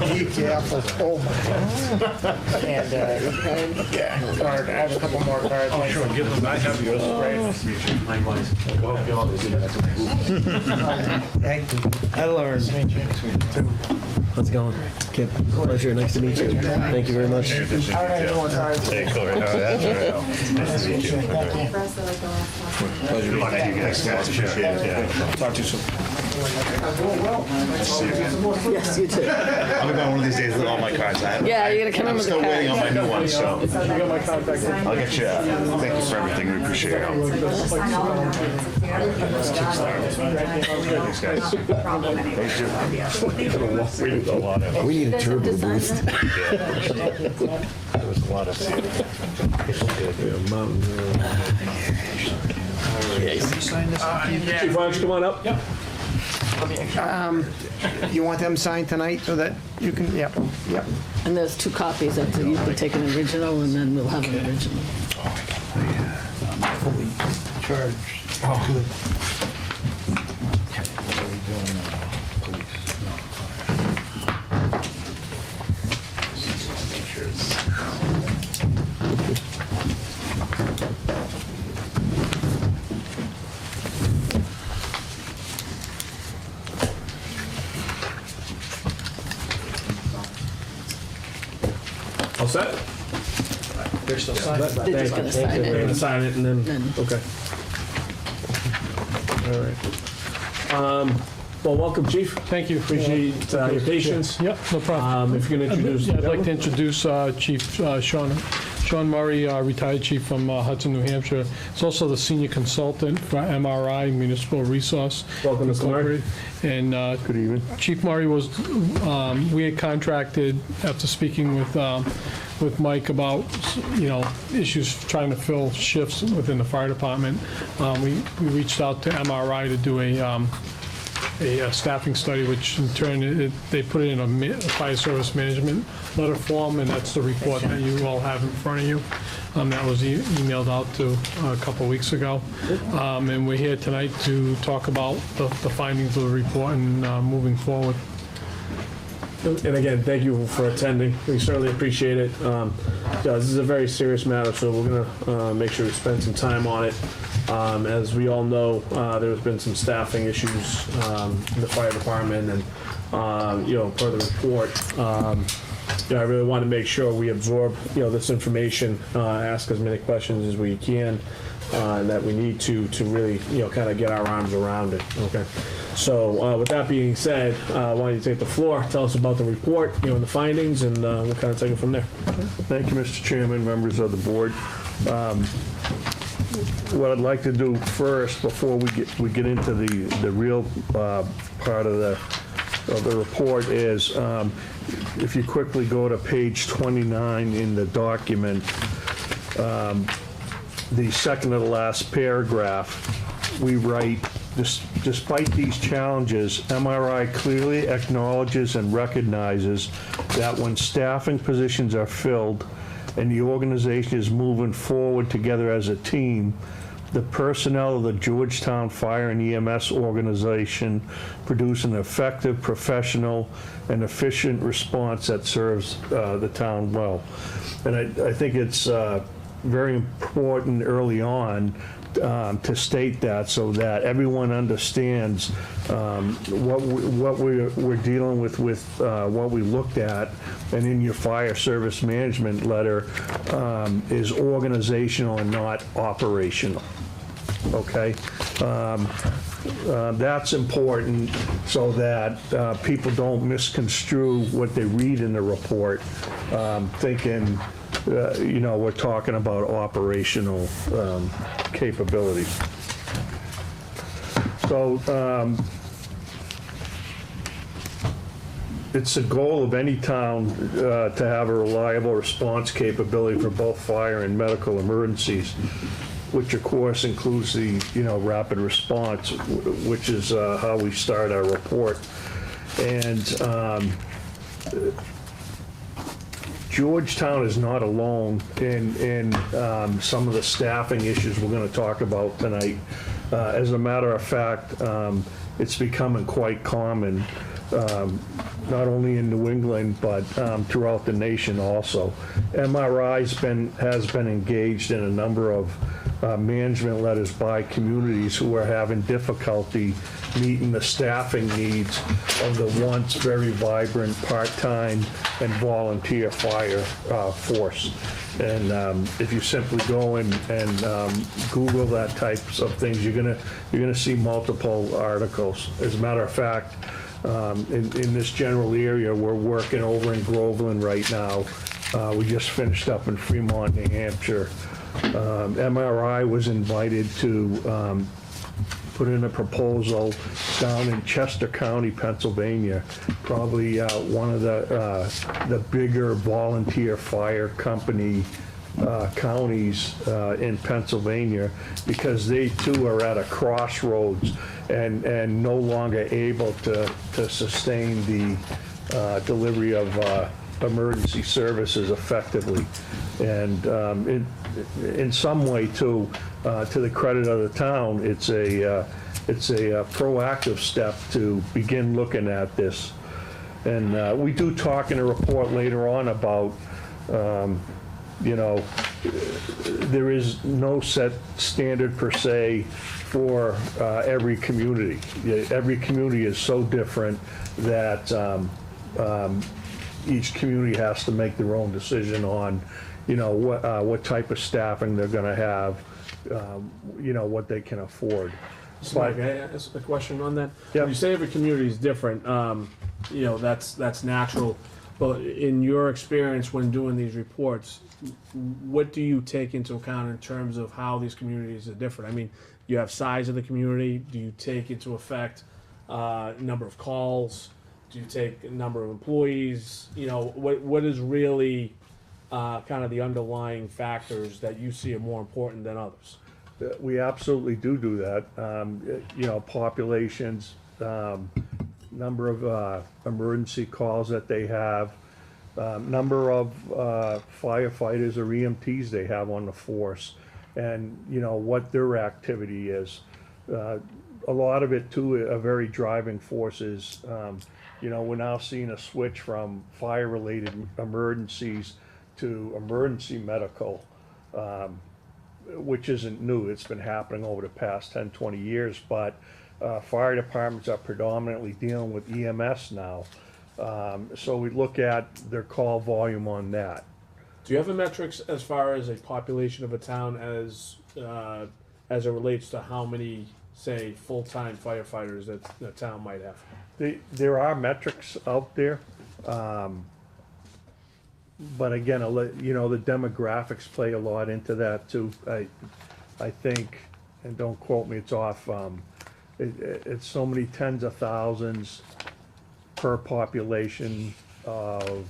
[SPEAKER 8] Be careful. Oh, my God.
[SPEAKER 12] And, yeah, card, I have a couple more cards.
[SPEAKER 2] Oh, sure, give them, I have yours.
[SPEAKER 8] Thank you.
[SPEAKER 7] I learned. How's it going? Kip, pleasure, nice to meet you. Thank you very much.
[SPEAKER 12] All right, everyone, all right.
[SPEAKER 11] Hey, Corey. Oh, that's all right. Nice to meet you.
[SPEAKER 12] Thank you.
[SPEAKER 11] Pleasure. Thank you guys. Appreciate it. Yeah.
[SPEAKER 3] Talk to you soon.
[SPEAKER 9] Yes, you too.
[SPEAKER 11] I'm gonna go one of these days with all my cards.
[SPEAKER 9] Yeah, you're gonna come in
[SPEAKER 11] I'm
[SPEAKER 9] with
[SPEAKER 11] still
[SPEAKER 9] the
[SPEAKER 11] waiting on
[SPEAKER 9] cards.
[SPEAKER 11] my new one, so
[SPEAKER 14] You got my contact info.
[SPEAKER 11] I'll get you. Thank you for everything. We appreciate your help. Thanks, guys.
[SPEAKER 7] We need a turbo boost.
[SPEAKER 6] There was a lot of.
[SPEAKER 1] Chief, why don't you come on up? Yep.
[SPEAKER 8] You want them signed tonight so that you can, yep.
[SPEAKER 9] And there's 2 copies, that you can take an original, and then we'll have an original.
[SPEAKER 1] All set?
[SPEAKER 9] They're just gonna sign
[SPEAKER 1] We're
[SPEAKER 9] it.
[SPEAKER 1] gonna sign it and then,
[SPEAKER 9] Then-
[SPEAKER 1] okay. All right. Well, welcome, Chief.
[SPEAKER 14] Thank you.
[SPEAKER 1] Appreciate your patience.
[SPEAKER 14] Yep, no problem.
[SPEAKER 1] If you can introduce.
[SPEAKER 14] Yeah, I'd like to introduce Chief Sean Murray, retired chief from Hudson, New Hampshire. He's also the senior consultant for MRI, Municipal Resource.
[SPEAKER 1] Welcome, Mr. Murray.
[SPEAKER 14] And good evening. Chief Murray was, we had contracted, after speaking with Mike about, issues trying to fill shifts within the fire department. We reached out to MRI to do a staffing study, which in turn, they put it in a fire service management letter form, and that's the report that you all have in front of you. That was emailed out to a couple weeks ago. And we're here tonight to talk about the findings of the report and moving forward.
[SPEAKER 1] And again, thank you for attending. We certainly appreciate it. This is a very serious matter, so we're gonna make sure we spend some time on it. As we all know, there's been some staffing issues in the fire department, and per the report, I really want to make sure we absorb this information, ask as many questions as we can, and that we need to really kind of get our arms around it. Okay. So with that being said, why don't you take the floor? Tell us about the report, and the findings, and we'll kind of take it from there.
[SPEAKER 15] Thank you, Mr. Chairman, members of the board. What I'd like to do first, before we get into the real part of the report, is if you quickly go to page 29 in the document, the second to the last paragraph, we write, despite these challenges, MRI clearly acknowledges and recognizes that when staffing positions are filled and the organization is moving forward together as a team, the personnel of the Georgetown Fire and EMS organization produce an effective, professional, and efficient response that serves the town well. And I think it's very important early on to state that, so that everyone understands what we're dealing with what we looked at, and in your fire service management letter is organizational and not operational. Okay, that's important, so that people don't misconstrue what they read in the report, thinking we're talking about operational capability. So it's the goal of any town to have a reliable response capability for both fire and medical emergencies, which of course includes the rapid response, which is how we start our report. And Georgetown is not alone in some of the staffing issues we're going to talk about tonight. As a matter of fact, it's becoming quite common, not only in New England, but throughout the nation also. MRI has been engaged in a number of management letters by communities who are having difficulty meeting the staffing needs of the once very vibrant part-time and volunteer fire force. And if you simply go and Google that types of things, you're gonna see multiple articles. As a matter of fact, in this general area, we're working over in Groveland right now. We just finished up in Fremont, New Hampshire. MRI was invited to put in a proposal down in Chester County, Pennsylvania, probably one of the bigger volunteer fire company counties in Pennsylvania, because they too are at a crossroads and no longer able to sustain the delivery of emergency services effectively. And in some way too, to the credit of the town, it's a proactive step to begin looking at this. And we do talk in a report later on about, you know, there is no set standard per se for every community. Every community is so different that each community has to make their own decision on, you know, what type of staffing they're going to have, you know, what they can afford.
[SPEAKER 1] Mike, can I ask a question on that?
[SPEAKER 15] Yep.
[SPEAKER 1] When you say every community is different, you know, that's natural. But in your experience when doing these reports, what do you take into account in terms of how these communities are different? I mean, you have size of the community. Do you take into effect number of calls? Do you take number of employees? You know, what is really kind of the underlying factors that you see are more important than others?
[SPEAKER 15] We absolutely do that. You know, populations, number of emergency calls that they have, number of firefighters or EMTs they have on the force, and, you know, what their activity is. A lot of it too, a very driving force is, you know, we're now seeing a switch from fire-related emergencies to emergency medical, which isn't new. It's been happening over the past 10, 20 years, but fire departments are predominantly dealing with EMS now. So we look at their call volume on that.
[SPEAKER 1] Do you have the metrics as far as a population of a town as it relates to how many, say, full-time firefighters that the town might have?
[SPEAKER 15] There are metrics out there, but again, you know, the demographics play a lot into that too. I think, and don't quote me, it's off. It's so many tens of thousands per population of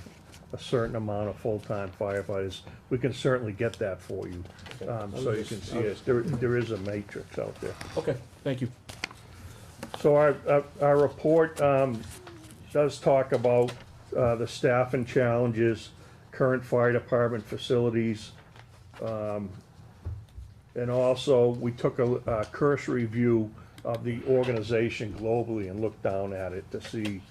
[SPEAKER 15] a certain amount of full-time firefighters. We can certainly get that for you, so you can see it. There is a matrix out there.
[SPEAKER 1] Okay, thank you.
[SPEAKER 15] So our report does talk about the staffing challenges, current fire department facilities, and also we took a cursory view of the organization globally and looked down at it to see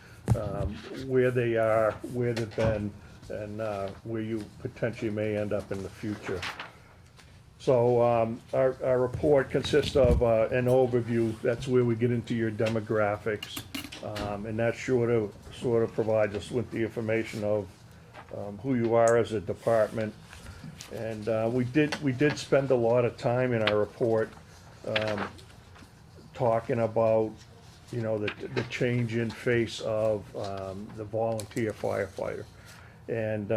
[SPEAKER 15] where they are, where they've been, and where you potentially may end up in the future. So our report consists of an overview. That's where we get into your demographics, and that sort of provides us with the information of who you are as a department. And we did spend a lot of time in our report talking about, you know, the change in face of the volunteer firefighter. And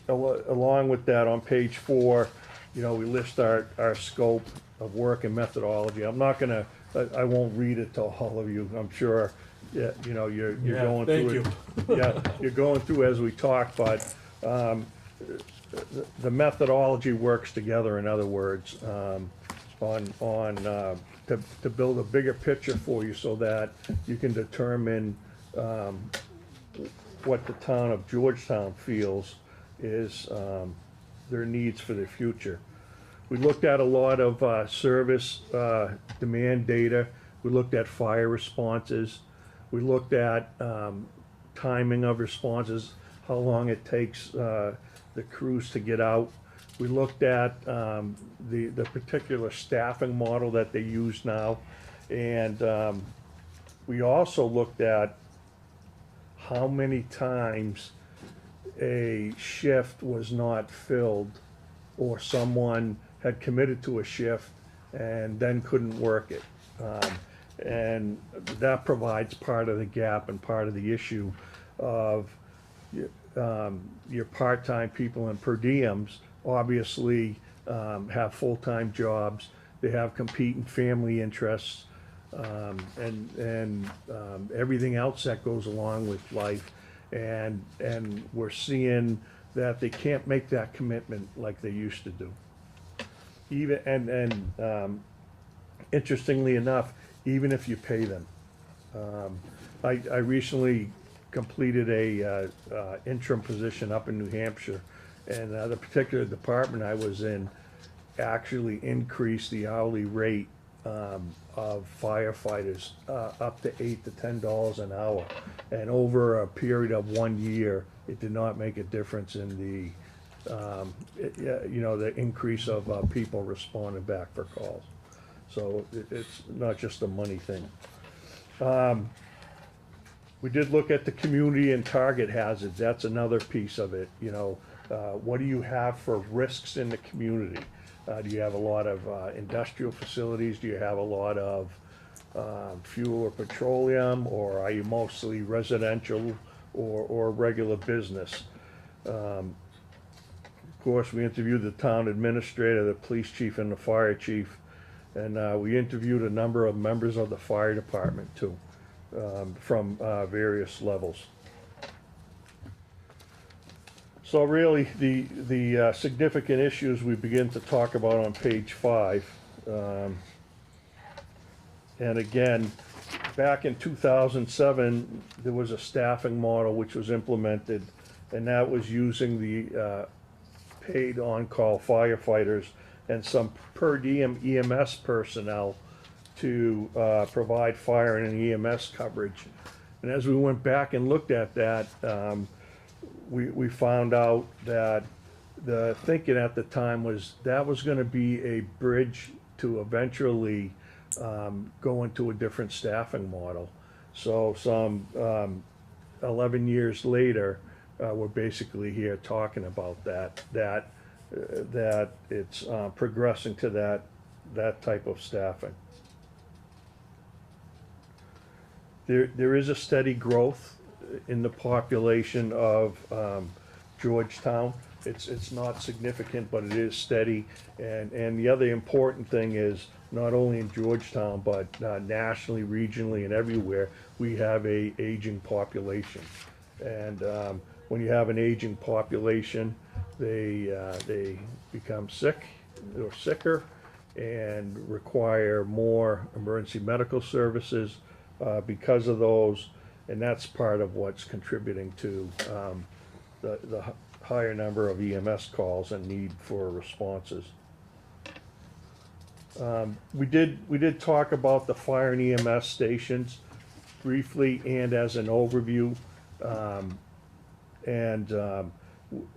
[SPEAKER 15] along with that, on page 4, you know, we list our scope of work and methodology. I'm not gonna, I won't read it to all of you. I'm sure, yeah, you know, you're going through it. Yeah, you're going through as we talk, but the methodology works together, in other words, to build a bigger picture for you so that you can determine what the town of Georgetown feels is their needs for the future. We looked at a lot of service demand data. We looked at fire responses. We looked at timing of responses, how long it takes the crews to get out. We looked at the particular staffing model that they use now, and we also looked at how many times a shift was not filled, or someone had committed to a shift and then couldn't work it. And that provides part of the gap and part of the issue of your part-time people and per diems obviously have full-time jobs. They have competing family interests, and everything else that goes along with life. And we're seeing that they can't make that commitment like they used to do. Interestingly enough, even if you pay them. I recently completed a interim position up in New Hampshire, and the particular department I was in actually increased the hourly rate of firefighters up to $8 to $10 an hour. And over a period of 1 year, it did not make a difference in the the increase of people responding back for calls. So it's not just a money thing. We did look at the community and target hazards. That's another piece of it. What do you have for risks in the community? Do you have a lot of industrial facilities? Do you have a lot of fuel or petroleum? Or are you mostly residential or regular business? Of course, we interviewed the town administrator, the police chief, and the fire chief. And we interviewed a number of members of the fire department too, from various levels. So really, the significant issues we begin to talk about on page 5. And again, back in 2007, there was a staffing model which was implemented, and that was using the paid on-call firefighters and some per diem EMS personnel to provide fire and EMS coverage. And as we went back and looked at that, we found out that the thinking at the time was that was going to be a bridge to eventually go into a different staffing model. So some 11 years later, we're basically here talking about that it's progressing to that type of staffing. There is a steady growth in the population of Georgetown. It's not significant, but it is steady. And the other important thing is not only in Georgetown, but nationally, regionally, and everywhere, we have a aging population. And when you have an aging population, they become sick or sicker and require more emergency medical services because of those. And that's part of what's contributing to the higher number of EMS calls and need for responses. We did talk about the fire and EMS stations briefly and as an overview.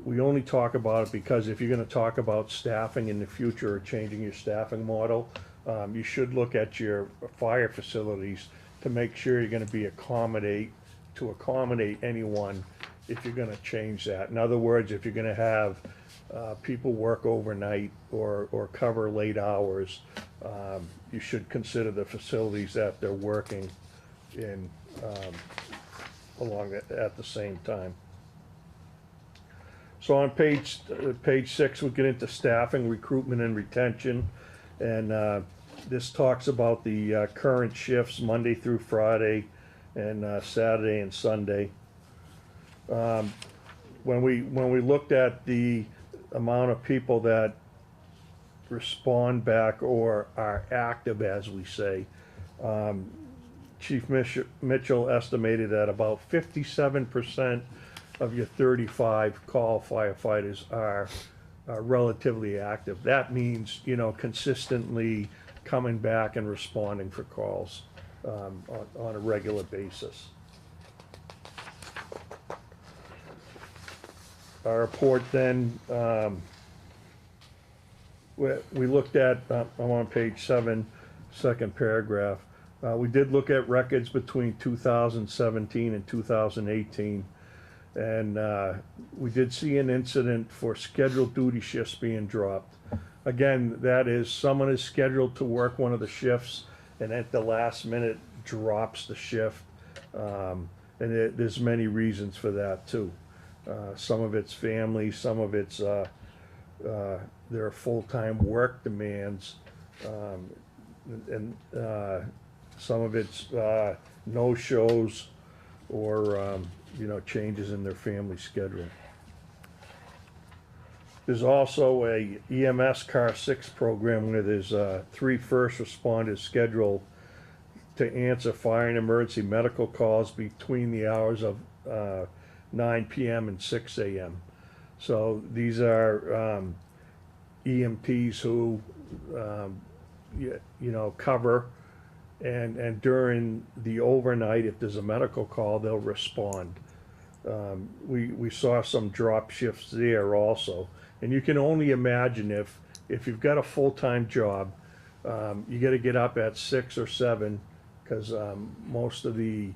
[SPEAKER 15] We only talk about it because if you're going to talk about staffing in the future or changing your staffing model, you should look at your fire facilities to make sure you're going to be accommodate anyone if you're going to change that. In other words, if you're going to have people work overnight or cover late hours, you should consider the facilities that they're working in along at the same time. So on page 6, we get into staffing, recruitment, and retention, and this talks about the current shifts, Monday through Friday, and Saturday and Sunday. When we looked at the amount of people that respond back or are active, as we say, Chief Mitchell estimated that about 57% of your 35 call firefighters are relatively active. That means, consistently coming back and responding for calls on a regular basis. Our report then we looked at, I'm on page 7, second paragraph. We did look at records between 2017 and 2018. And we did see an incident for scheduled duty shifts being dropped. Again, that is someone is scheduled to work one of the shifts and at the last minute drops the shift. And there's many reasons for that too. Some of it's family, some of it's there are full-time work demands, and some of it's no-shows or changes in their family schedule. There's also a EMS Car 6 program where there's 3 first responders scheduled to answer fire and emergency medical calls between the hours of 9 p.m. and 6 a.m. So these are EMTs who cover, and during the overnight, if there's a medical call, they'll respond. We saw some drop shifts there also, and you can only imagine if you've got a full-time job, you got to get up at 6 or 7 because most of the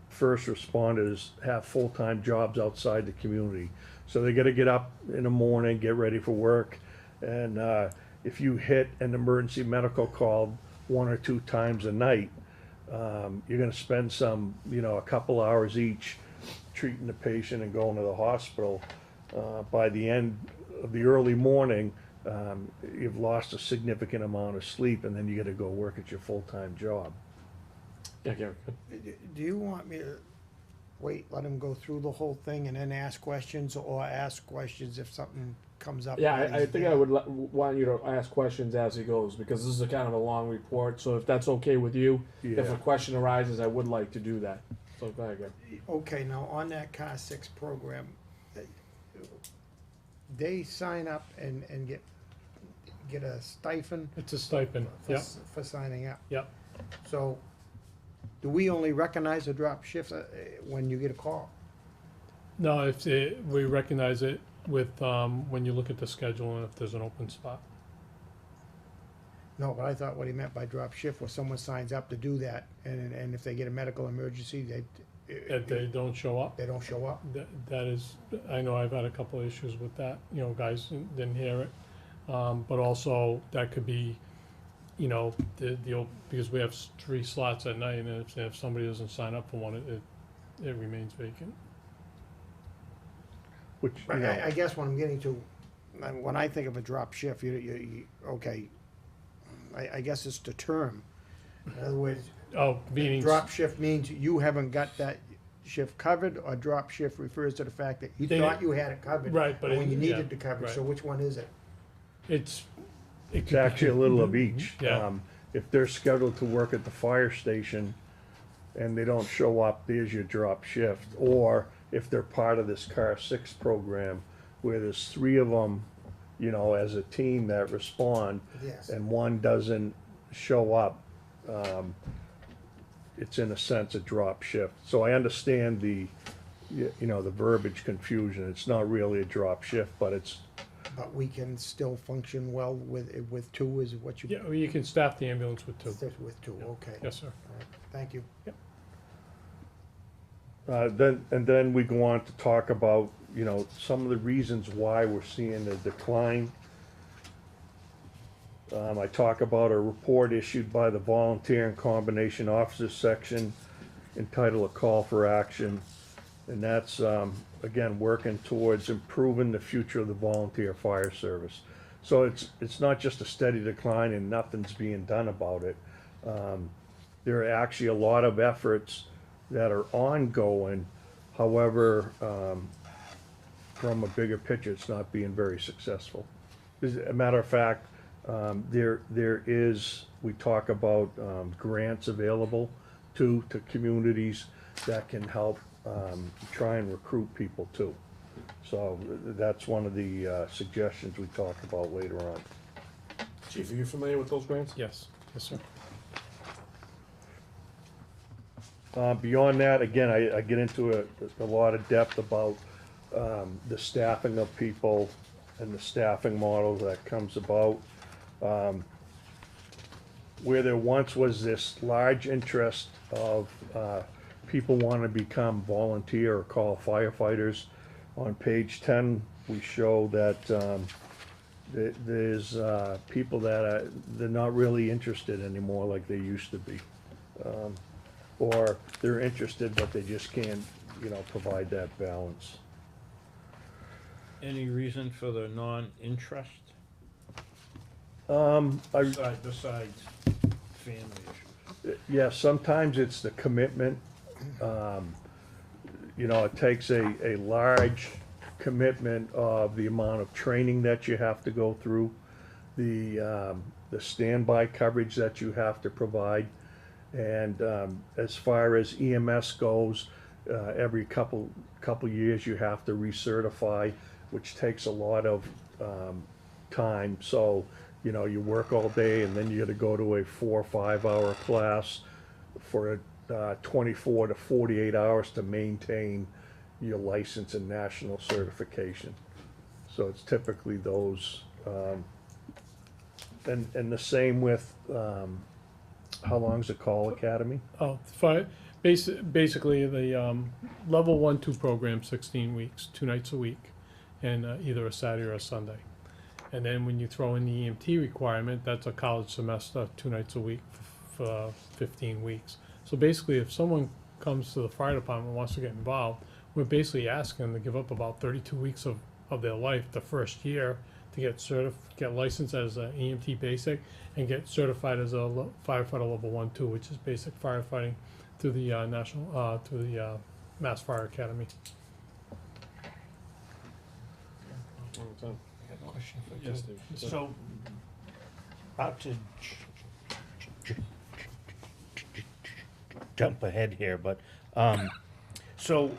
[SPEAKER 15] first responders have full-time jobs outside the community. So they got to get up in the morning, get ready for work, and if you hit an emergency medical call 1 or 2 times a night, you're going to spend a couple hours each treating the patient and going to the hospital. By the end of the early morning, you've lost a significant amount of sleep, and then you got to go work at your full-time job.
[SPEAKER 1] Yeah, Gary.
[SPEAKER 8] Do you want me to wait, let him go through the whole thing and then ask questions, or ask questions if something comes up?
[SPEAKER 1] Yeah, I think I would want you to ask questions as he goes, because this is a kind of a long report, so if that's okay with you, if a
[SPEAKER 15] Yeah.
[SPEAKER 1] question arises, I would like to do that. So go ahead, Gary.
[SPEAKER 8] Okay, now on that Car 6 program, they sign up and get a stipend
[SPEAKER 14] It's a stipend, yep,
[SPEAKER 8] for signing up.
[SPEAKER 14] yep.
[SPEAKER 8] So, do we only recognize a drop shift when you get a call?
[SPEAKER 14] No, we recognize it with, when you look at the schedule and if there's an open spot.
[SPEAKER 8] No, but I thought what he meant by drop shift was someone signs up to do that, and if they get a medical emergency,
[SPEAKER 14] If they don't show up,
[SPEAKER 8] they don't show up.
[SPEAKER 14] that is, I know I've had a couple of issues with that, guys didn't hear it. But also, that could be, because we have 3 slots at night, and if somebody doesn't sign up for one, it remains vacant.
[SPEAKER 15] Which,
[SPEAKER 8] But I guess what I'm getting to, when I think of a drop shift, okay, I guess it's the term. In other words,
[SPEAKER 14] Oh, meaning.
[SPEAKER 8] drop shift means you haven't got that shift covered, or drop shift refers to the fact that you
[SPEAKER 14] They-
[SPEAKER 8] thought you had it covered.
[SPEAKER 14] Right, but
[SPEAKER 8] when you
[SPEAKER 14] yeah,
[SPEAKER 8] needed to cover, so
[SPEAKER 14] right.
[SPEAKER 8] which one is it?
[SPEAKER 14] It's
[SPEAKER 15] actually a little of each.
[SPEAKER 14] Yeah.
[SPEAKER 15] If they're scheduled to work at the fire station and they don't show up, there's your drop shift. Or if they're part of this Car 6 program, where there's 3 of them, as a team that respond,
[SPEAKER 8] Yes.
[SPEAKER 15] and one doesn't show up, it's in a sense a drop shift. So I understand the verbiage confusion. It's not really a drop shift, but it's,
[SPEAKER 8] But we can still function well with 2, is what you?
[SPEAKER 14] Yeah, well, you can staff the ambulance with 2.
[SPEAKER 8] With 2, okay.
[SPEAKER 14] Yes, sir.
[SPEAKER 8] All right, thank you.
[SPEAKER 15] then we go on to talk about, some of the reasons why we're seeing a decline. I talk about a report issued by the Volunteer and Combination Officers section entitled A Call for Action. And that's, again, working towards improving the future of the volunteer fire service. So it's not just a steady decline and nothing's being done about it. There are actually a lot of efforts that are ongoing. However, from a bigger picture, it's not being very successful. As a matter of fact, there is, we talk about grants available to communities that can help try and recruit people too. So that's one of the suggestions we talk about later on.
[SPEAKER 1] Chief, are you familiar with those grants?
[SPEAKER 14] Yes, yes, sir.
[SPEAKER 15] Beyond that, again, I get into a lot of depth about the staffing of people, the staffing model that comes about. Where there once was this large interest of people want to become volunteer or call firefighters, on page 10, we show that there's people that they're not really interested anymore like they used to be. Or they're interested, but they just can't, provide that balance.
[SPEAKER 6] Any reason for the non-interest? Besides family issues?
[SPEAKER 15] Yeah, sometimes it's the commitment. It takes a large commitment of the amount of training that you have to go through, the standby coverage that you have to provide. And as far as EMS goes, every couple years you have to recertify, which takes a lot of time. So, you work all day and then you got to go to a 4 or 5 hour class for 24 to 48 hours to maintain your license and national certification. So it's typically those, and the same with, how long's the call academy?
[SPEAKER 14] Oh, basically the level 1-2 program, 16 weeks, 2 nights a week, and either a Saturday or a Sunday. And then when you throw in the EMT requirement, that's a college semester, 2 nights a week for 15 weeks. So basically, if someone comes to the fire department and wants to get involved, we're basically asking them to give up about 32 weeks of their life the first year to get licensed as an EMT basic and get certified as a firefighter level 1-2, which is basic firefighting through the Mass Fire Academy.
[SPEAKER 6] Question for
[SPEAKER 14] Yes,
[SPEAKER 6] Dave.
[SPEAKER 14] Dave.
[SPEAKER 6] So, about to jump ahead here, but, so,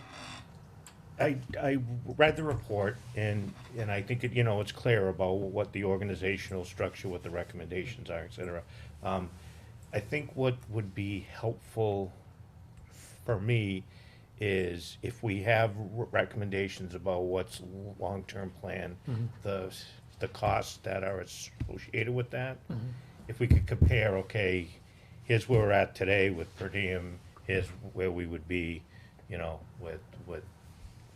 [SPEAKER 6] I read the report, and I think it's clear about what the organizational structure, what the recommendations are, et cetera. I think what would be helpful for me is if we have recommendations about what's long-term plan, the costs that are associated with that. If we could compare, okay, here's where we're at today with per diem, here's where we would be, with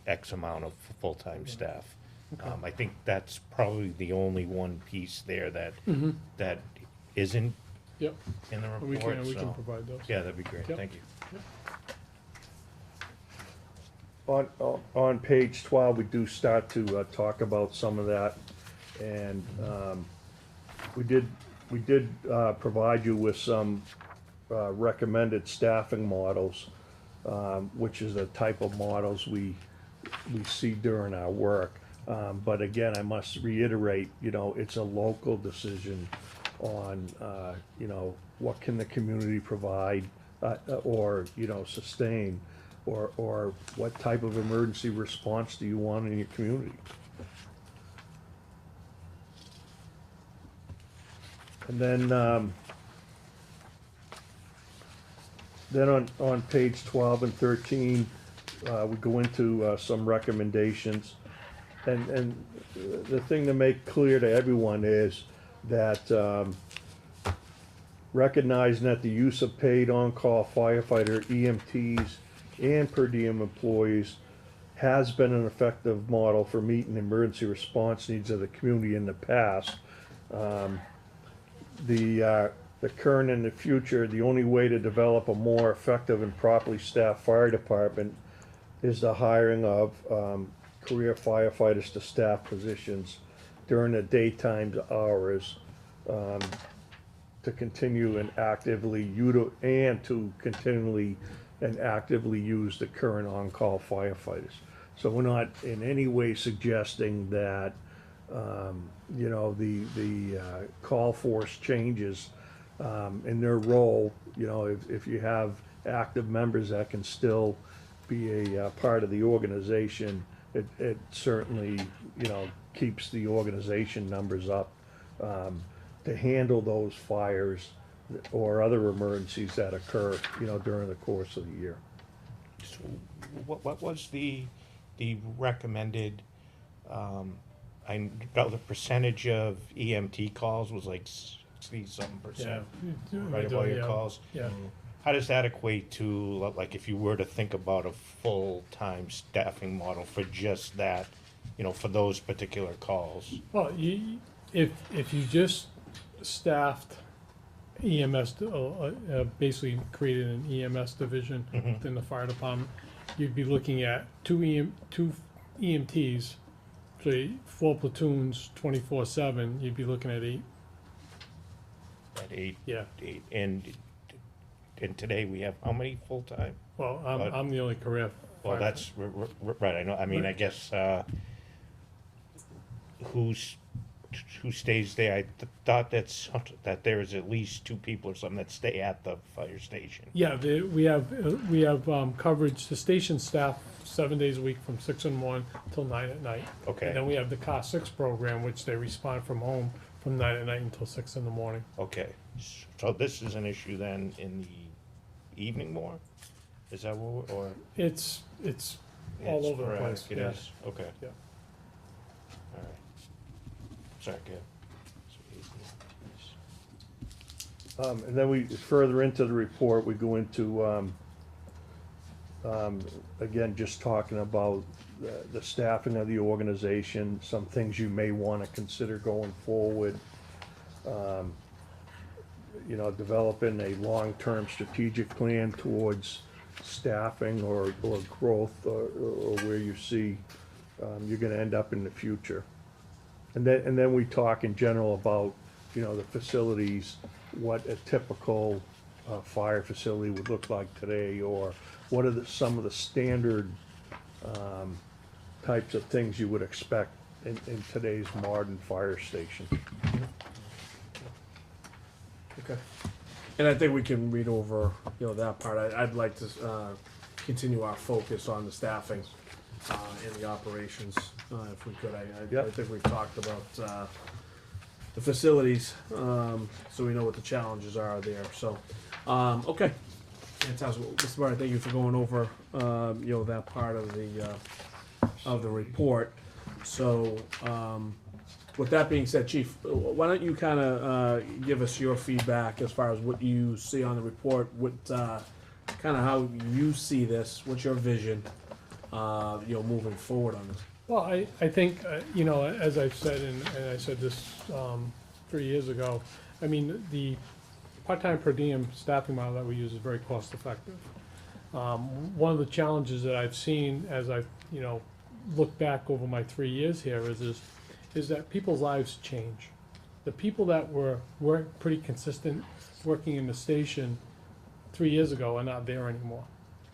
[SPEAKER 6] X amount of full-time staff. I think that's probably the only one piece there that isn't
[SPEAKER 14] Yep.
[SPEAKER 6] in the report.
[SPEAKER 14] We can
[SPEAKER 6] so-
[SPEAKER 14] provide those.
[SPEAKER 6] Yeah, that'd be great,
[SPEAKER 14] Yep.
[SPEAKER 6] thank you.
[SPEAKER 15] On page 12, we do start to talk about some of that, and we did provide you with some recommended staffing models, which is the type of models we see during our work. But again, I must reiterate, it's a local decision on, what can the community provide or, sustain, or what type of emergency response do you want in your community? And then on page 12 and 13, we go into some recommendations. And the thing to make clear to everyone is that recognizing that the use of paid on-call firefighter, EMTs, and per diem employees has been an effective model for meeting emergency response needs of the community in the past. The current and the future, the only way to develop a more effective and properly staffed fire department is the hiring of career firefighters to staff positions during the daytime hours, to continue and continually and actively use the current on-call firefighters. So we're not in any way suggesting that the call force changes in their role. If you have active members that can still be a part of the organization, it certainly keeps the organization numbers up to handle those fires or other emergencies that occur during the course of the year.
[SPEAKER 6] So what was the recommended I know the percentage of EMT calls was like 60-something%. Right, of all your calls?
[SPEAKER 14] Yeah.
[SPEAKER 6] How does that equate to, like, if you were to think about a full-time staffing model for just that, for those particular calls?
[SPEAKER 14] Well, if you just staffed EMS, basically created an EMS division within the fire department, you'd be looking at two EMTs, so 4 platoons, 24/7. You'd be looking at 8.
[SPEAKER 6] At 8?
[SPEAKER 14] Yeah.
[SPEAKER 6] 8. And today we have how many full-time?
[SPEAKER 14] Well, I'm the only career.
[SPEAKER 6] Well,
[SPEAKER 14] firefighter.
[SPEAKER 6] that's right. I know. I mean, I guess who stays there? I thought that there is at least 2 people or something that stay at the fire station.
[SPEAKER 14] Yeah, we have coverage. The station staff 7 days a week from 6 in the morning till 9 at night.
[SPEAKER 6] Okay.
[SPEAKER 14] And then we have the Car 6 program, which they respond from home from 9 at night until 6 in the morning.
[SPEAKER 6] Okay. So this is an issue then in the evening more? Is that what? Or
[SPEAKER 14] It's all over the
[SPEAKER 6] sporadic,
[SPEAKER 14] place.
[SPEAKER 6] It
[SPEAKER 14] yeah.
[SPEAKER 6] is. Okay.
[SPEAKER 14] Yeah.
[SPEAKER 6] All right. Sorry, go ahead.
[SPEAKER 15] And then we, further into the report, we go into, again, just talking about the staffing of the organization, some things you may want to consider going forward. Developing a long-term strategic plan towards staffing or growth or where you see you're going to end up in the future. And then we talk in general about, the facilities, what a typical fire facility would look like today, or what are some of the standard types of things you would expect in today's modern fire station.
[SPEAKER 1] Okay. And I think we can read over, that part. I'd like to continue our focus on the staffing and the operations, if we could. I think we've talked about the facilities, so we know what the challenges are there. So, okay. Fantastic. Well, Mr. Martin, thank you for going over, that part of the report. So, with that being said, Chief, why don't you kind of give us your feedback as far as what you see on the report, what kind of how you see this, what's your vision, moving forward on this?
[SPEAKER 14] Well, I think, as I've said, and I said this 3 years ago, I mean, the part-time per diem staffing model that we use is very cost-effective. One of the challenges that I've seen as I've, looked back over my 3 years here is that people's lives change. The people that were pretty consistent working in the station 3 years ago are not there anymore.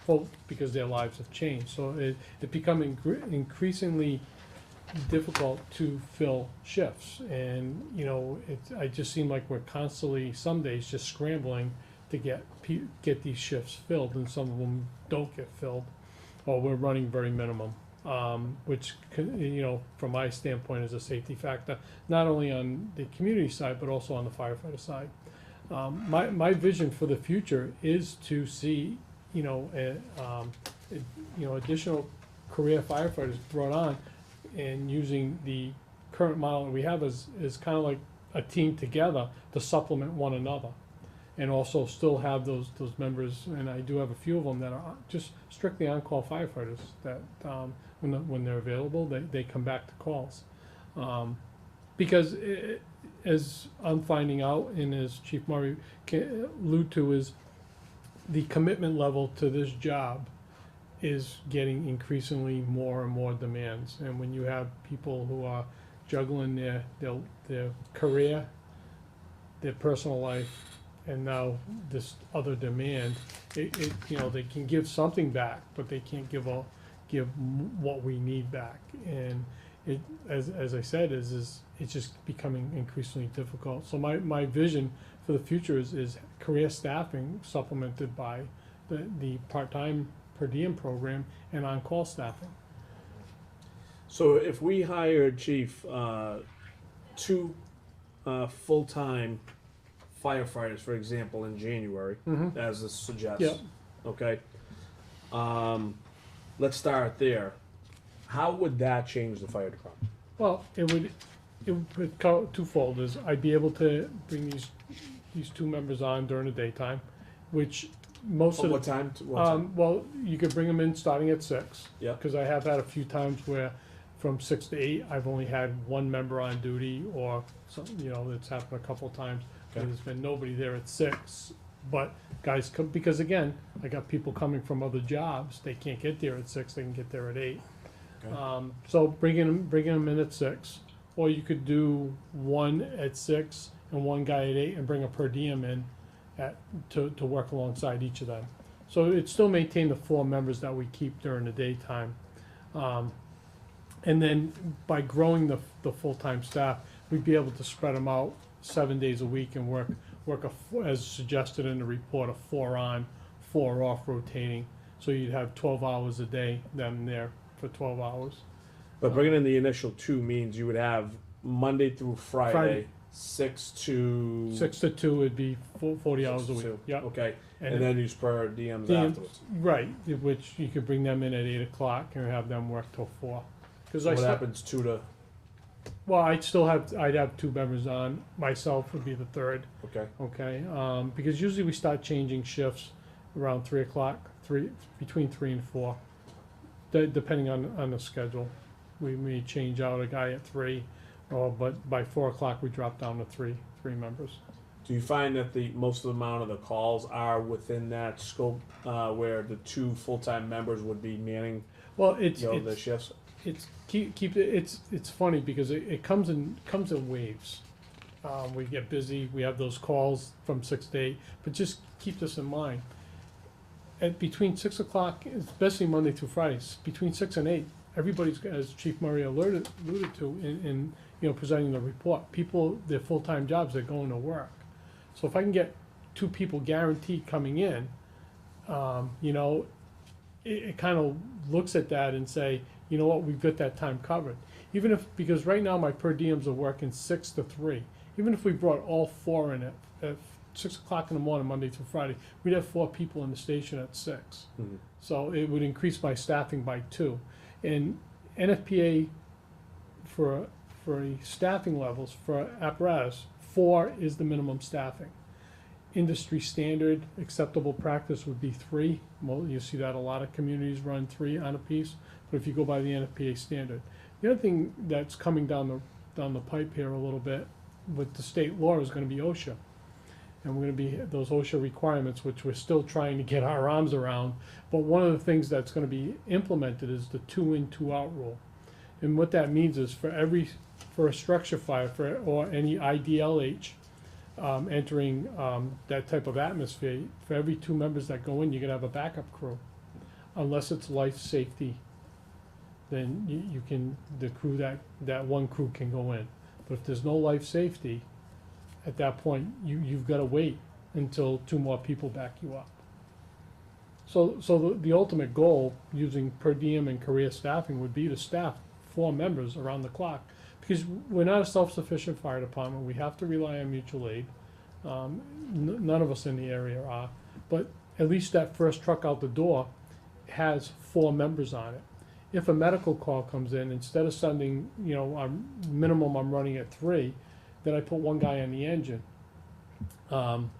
[SPEAKER 14] Well, because their lives have changed. So it become increasingly difficult to fill shifts. And, I just seem like we're constantly, some days, just scrambling to get these shifts filled, and some of them don't get filled, or we're running very minimum. Which, from my standpoint, is a safety factor, not only on the community side, but also on the firefighter side. My vision for the future is to see, additional career firefighters brought on, and using the current model that we have is kind of like a team together to supplement one another. And also still have those members, and I do have a few of them that are just strictly on-call firefighters that when they're available, they come back to calls. Because as I'm finding out, and as Chief Murray alluded to, is the commitment level to this job is getting increasingly more and more demands. And when you have people who are juggling their career, their personal life, and now this other demand, they can give something back, but they can't give what we need back. And it, as I said, is it's just becoming increasingly difficult. So my vision for the future is career staffing supplemented by the part-time per diem program and on-call staffing.
[SPEAKER 1] So if we hired, Chief, 2 full-time firefighters, for example, in January, as this suggests.
[SPEAKER 14] Yep.
[SPEAKER 1] Okay. Let's start there. How would that change the fire department?
[SPEAKER 14] Well, it would count twofold, is I'd be able to bring these two members on during the daytime, which most
[SPEAKER 1] From
[SPEAKER 14] of the.
[SPEAKER 1] what time to what time?
[SPEAKER 14] Well, you could bring them in starting at 6.
[SPEAKER 1] Yeah.
[SPEAKER 14] Because I have had a few times where from 6 to 8, I've only had one member on duty, or some, it's happened a couple of times. Where
[SPEAKER 1] Okay.
[SPEAKER 14] there's been nobody there at 6, but guys come, because again, I got people coming from other jobs, they can't get there at 6, they can get there at 8. So bringing them in at 6, or you could do one at 6 and one guy at 8 and bring a per diem in to work alongside each of them. So it still maintain the 4 members that we keep during the daytime. And then by growing the full-time staff, we'd be able to spread them out 7 days a week and work as suggested in the report, a 4 on, 4 off rotating. So you'd have 12 hours a day, them there for 12 hours.
[SPEAKER 1] But bringing in the initial 2 means you would have Monday through Friday,
[SPEAKER 14] Friday.
[SPEAKER 1] 6 to
[SPEAKER 14] 6 to 2 would be 40 hours a
[SPEAKER 1] 6 to
[SPEAKER 14] week.
[SPEAKER 1] 2.
[SPEAKER 14] Yeah.
[SPEAKER 1] Okay,
[SPEAKER 14] And
[SPEAKER 1] and then use per DMs
[SPEAKER 14] DMs,
[SPEAKER 1] afterwards.
[SPEAKER 14] right, which you could bring them in at 8 o'clock and have them work till 4. Because
[SPEAKER 1] So what happens 2 to?
[SPEAKER 14] Well, I'd have 2 members on. Myself would be the 3rd.
[SPEAKER 1] Okay.
[SPEAKER 14] Okay, because usually we start changing shifts around 3 o'clock, between 3 and 4, depending on the schedule. We may change out a guy at 3, but by 4 o'clock we drop down to three members.
[SPEAKER 1] Do you find that the most of the amount of the calls are within that scope where the 2 full-time members would be manning
[SPEAKER 14] Well,
[SPEAKER 1] the shifts?
[SPEAKER 14] It's funny because it comes in waves. We get busy. We have those calls from 6 to 8, but just keep this in mind. Between 6 o'clock, especially Monday through Fridays, between 6 and 8, everybody's, as Chief Murray alluded to in presenting the report, people, their full-time jobs, they're going to work. So if I can get 2 people guaranteed coming in, it kind of looks at that and say, you know what, we've got that time covered. Because right now my per diems are working 6 to 3. Even if we brought all 4 in at 6 o'clock in the morning, Monday through Friday, we'd have 4 people in the station at 6.
[SPEAKER 1] Mhm.
[SPEAKER 14] So it would increase my staffing by 2. And NFPA for staffing levels for apparatus, 4 is the minimum staffing. Industry standard acceptable practice would be 3. Well, you see that a lot of communities run 3 on a piece, but if you go by the NFPA standard. The other thing that's coming down the pipe here a little bit with the state law is going to be OSHA. And we're going to be those OSHA requirements, which we're still trying to get our arms around. But one of the things that's going to be implemented is the 2 in, 2 out rule. And what that means is for a structure fire or any IDLH entering that type of atmosphere, for every 2 members that go in, you're going to have a backup crew. Unless it's life safety, then you can, that one crew can go in. But if there's no life safety, at that point, you've got to wait until 2 more people back you up. So the ultimate goal, using per diem and career staffing, would be to staff 4 members around the clock. Because we're not a self-sufficient fire department, we have to rely on mutual aid. None of us in the area are, but at least that first truck out the door has 4 members on it. If a medical call comes in, instead of sending, minimum I'm running at 3, then I put 1 guy on the engine. And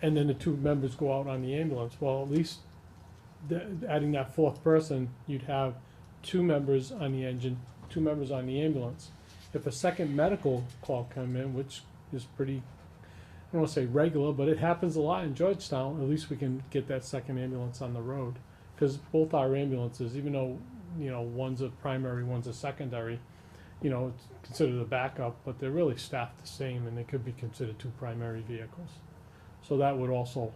[SPEAKER 14] then the 2 members go out on the ambulance. Well, at least adding that 4th person, you'd have 2 members on the engine, 2 members on the ambulance. If a second medical call come in, which is pretty, I don't want to say regular, but it happens a lot in Georgetown, at least we can get that second ambulance on the road. Because both our ambulances, even though, one's a primary, one's a secondary, it's considered a backup, but they're really staffed the same, and they could be considered 2 primary vehicles. So that would also,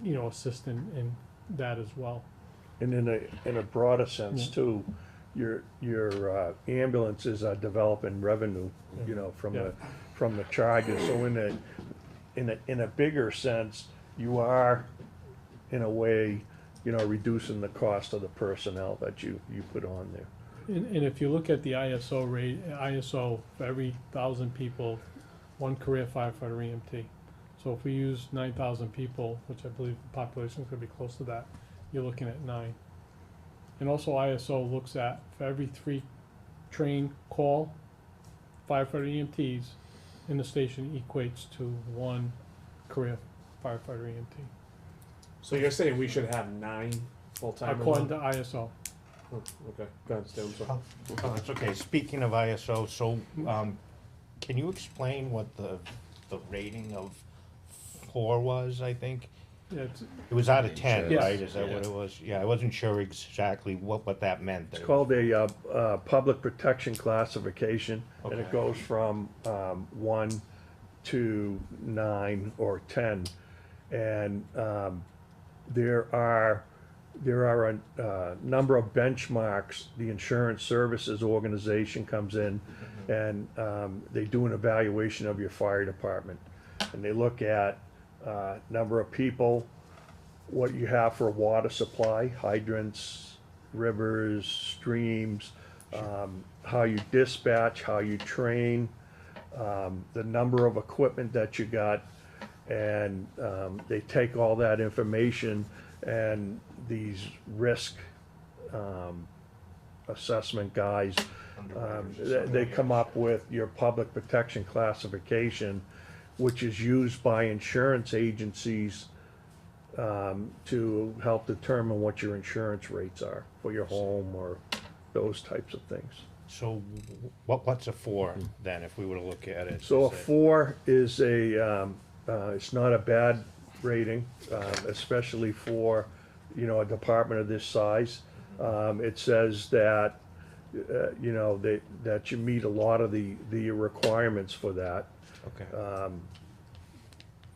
[SPEAKER 14] assist in that as well.
[SPEAKER 15] And in a broader sense too, your ambulances are developing revenue, from the charges. So in a bigger sense, you are, in a way, reducing the cost of the personnel that you put on there.
[SPEAKER 14] And if you look at the ISO rate, ISO for every 1,000 people, 1 career firefighter EMT. So if we use 9,000 people, which I believe the population is going to be close to that, you're looking at 9. And also ISO looks at, for every 3 train call, firefighter EMTs in the station equates to one career firefighter EMT,
[SPEAKER 1] So you're saying we should have 9 full-timers?
[SPEAKER 14] according to ISO.
[SPEAKER 1] Oh, okay, go ahead, Stan, I'm sorry.
[SPEAKER 6] Oh, that's okay. Speaking of ISO, so, can you explain what the rating of 4 was, I think?
[SPEAKER 14] Yeah,
[SPEAKER 6] It was out of 10,
[SPEAKER 14] Yes.
[SPEAKER 6] right? Is that what it was? Yeah, I wasn't sure exactly what that meant.
[SPEAKER 15] It's called a public protection classification, and it
[SPEAKER 6] Okay.
[SPEAKER 15] goes from 1 to 9 or 10. And there are a number of benchmarks. The Insurance Services Organization comes in, and they do an evaluation of your fire department. And they look at number of people, what you have for water supply, hydrants, rivers, streams, how you dispatch, how you train, the number of equipment that you got, and they take all that information and these risk assessment guys, they come up with your public protection classification, which is used by insurance agencies to help determine what your insurance rates are for your home or those types of things.
[SPEAKER 6] So what's a 4 then, if we were to look at it?
[SPEAKER 15] So a
[SPEAKER 6] say-
[SPEAKER 15] 4 is it's not a bad rating, especially for, a department of this size. It says that, that you meet a lot of the requirements for that.
[SPEAKER 6] Okay.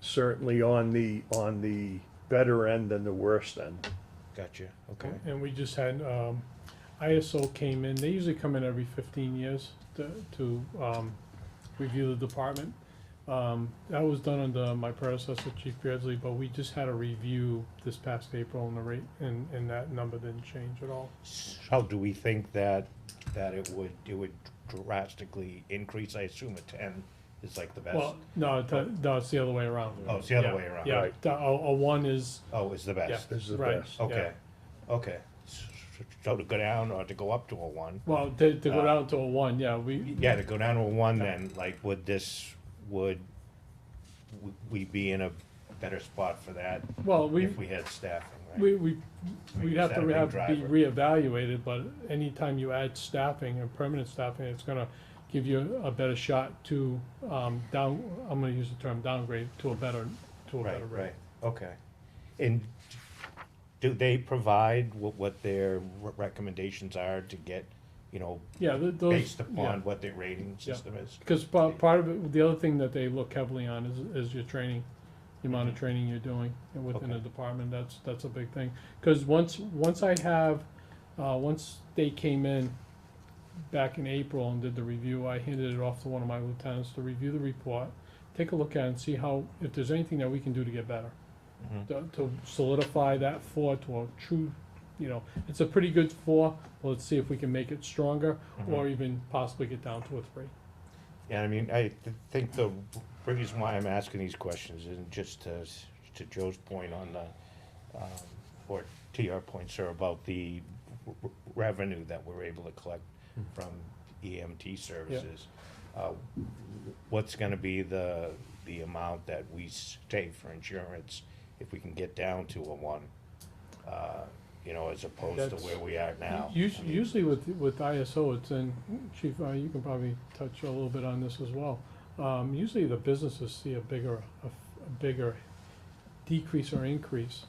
[SPEAKER 15] Certainly on the better end than the worst end.
[SPEAKER 6] Gotcha, okay.
[SPEAKER 14] And we just had, ISO came in, they usually come in every 15 years to review the department. That was done under my predecessor, Chief Beardsley, but we just had a review this past April and the rate, and that number didn't change at all.
[SPEAKER 6] So do we think that it would drastically increase? I assume a 10 is like the best.
[SPEAKER 14] Well, no, it's the other way around.
[SPEAKER 6] Oh, it's the other
[SPEAKER 14] Yeah,
[SPEAKER 6] way around.
[SPEAKER 14] Yeah,
[SPEAKER 15] Right.
[SPEAKER 14] A 1 is,
[SPEAKER 6] Oh, is the best?
[SPEAKER 14] yeah.
[SPEAKER 15] This is the
[SPEAKER 14] Right.
[SPEAKER 15] best.
[SPEAKER 6] Okay, okay. So to go down or to go up to a 1?
[SPEAKER 14] well, to go down to a 1, yeah,
[SPEAKER 6] Yeah, to go down to a 1 then, like, would we be in a better spot for that
[SPEAKER 14] well,
[SPEAKER 6] if we had staffing, right?
[SPEAKER 14] we'd have
[SPEAKER 6] Is that a
[SPEAKER 14] to
[SPEAKER 6] big
[SPEAKER 14] be
[SPEAKER 6] driver?
[SPEAKER 14] reevaluated, but anytime you add staffing and permanent staffing, it's gonna give you a better shot to, I'm gonna use the term downgrade to a better
[SPEAKER 6] Right,
[SPEAKER 14] rate.
[SPEAKER 6] right, okay. And do they provide what their recommendations are to get,
[SPEAKER 14] Yeah, those.
[SPEAKER 6] based upon
[SPEAKER 14] yeah.
[SPEAKER 6] what their rating system is?
[SPEAKER 14] Because part of it, the other thing that they look heavily on is your training, the amount of training you're doing within the
[SPEAKER 6] Okay.
[SPEAKER 14] department. That's a big thing. Because once they came in back in April and did the review, I handed it off to one of my lieutenants to review the report, take a look at it and see if there's anything that we can do to get better. To solidify that 4 to a true, it's a pretty good 4. Well, let's see if we can make it stronger or even possibly get down to a 3.
[SPEAKER 6] Yeah, I mean, I think the reason why I'm asking these questions is just to Joe's point on the, or to your point, sir, about the revenue that we're able to collect from EMT services. What's gonna be the amount that we save for insurance if we can get down to a 1? As opposed to
[SPEAKER 14] That's-
[SPEAKER 6] where we are now.
[SPEAKER 14] Usually with ISO, it's in, Chief, you can probably touch a little bit on this as well. Usually the businesses see a bigger decrease or increase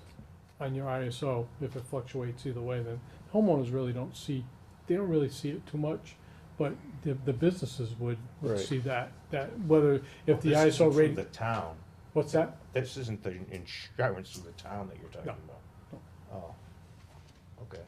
[SPEAKER 14] on your ISO if it fluctuates either way. Then homeowners really don't really see it too much, but the businesses would
[SPEAKER 15] Right.
[SPEAKER 14] see that whether if the
[SPEAKER 6] This
[SPEAKER 14] ISO
[SPEAKER 6] isn't from
[SPEAKER 14] rating.
[SPEAKER 6] the town.
[SPEAKER 14] What's that?
[SPEAKER 6] This isn't the insurance of the town that you're talking
[SPEAKER 14] No.
[SPEAKER 6] about? Oh, okay.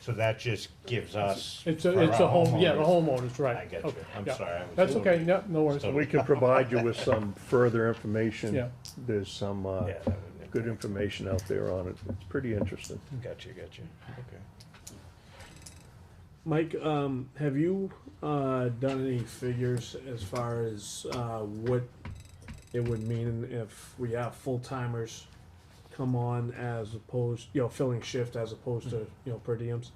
[SPEAKER 6] So that just gives us.
[SPEAKER 14] It's
[SPEAKER 6] for
[SPEAKER 14] a
[SPEAKER 6] our
[SPEAKER 14] home, yeah, the
[SPEAKER 6] homeowners-
[SPEAKER 14] homeowners, right.
[SPEAKER 6] I get
[SPEAKER 14] Okay,
[SPEAKER 6] you. I'm
[SPEAKER 14] yeah.
[SPEAKER 6] sorry. I was
[SPEAKER 14] That's
[SPEAKER 6] totally-
[SPEAKER 14] okay, yeah, no worries.
[SPEAKER 6] totally-
[SPEAKER 15] We can provide you with some further information.
[SPEAKER 14] Yeah.
[SPEAKER 15] There's some
[SPEAKER 6] Yeah, that would-
[SPEAKER 15] good information out there on it. It's pretty interesting.
[SPEAKER 6] Gotcha, okay.
[SPEAKER 1] Mike, have you done any figures as far as what it would mean if we have full-timers come on as opposed, filling shift as opposed to, per diems?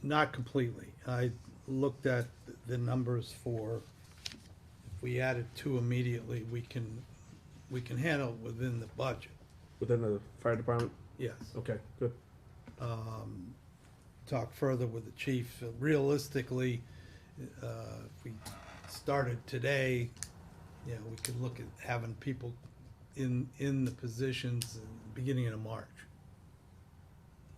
[SPEAKER 3] Not completely. I looked at the numbers for, if we added two immediately, we can handle it within the budget.
[SPEAKER 1] Within the fire department?
[SPEAKER 3] Yes.
[SPEAKER 1] Okay, good.
[SPEAKER 3] Talk further with the chief. Realistically, if we started today, we could look at having people in the positions in the beginning of March.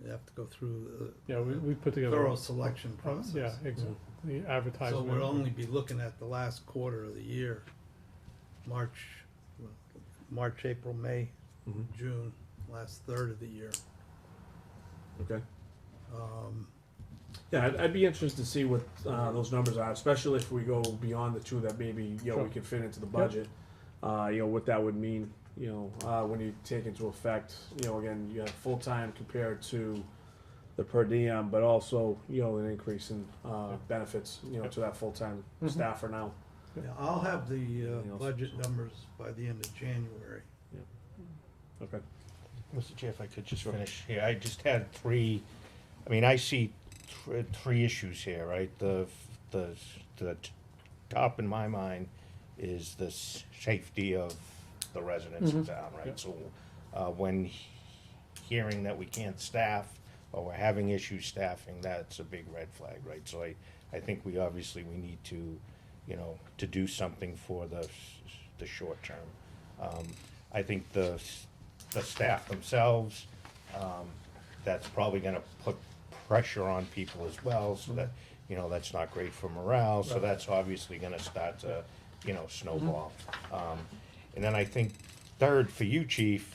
[SPEAKER 3] You have to go through
[SPEAKER 14] Yeah, we put together.
[SPEAKER 3] thorough selection process.
[SPEAKER 14] Yeah, exactly. The
[SPEAKER 3] So
[SPEAKER 14] advertisement.
[SPEAKER 3] we'll only be looking at the last quarter of the year, March, April, May, June, last third of the year.
[SPEAKER 1] Okay. Yeah, I'd be interested to see what those numbers are, especially if we go beyond the two that maybe we can fit into the budget. What that would mean. When you take into effect, again, you have full-time compared to the per diem, but also, an increase in benefits, to that full-time staffer now.
[SPEAKER 3] Yeah, I'll have the budget numbers by the end of January.
[SPEAKER 1] Okay.
[SPEAKER 6] Mr. Chair, if I could just finish here, I just had three, I see three issues here, right? The top in my mind is the safety of the residents of town, right? So when hearing that we can't staff or we're having issues staffing, that's a big red flag, right? So I think we need to, to do something for the short term. I think the staff themselves, that's probably gonna put pressure on people as well, so that, that's not great for morale, so that's obviously gonna start to, snowball. And then I think third, for you, chief,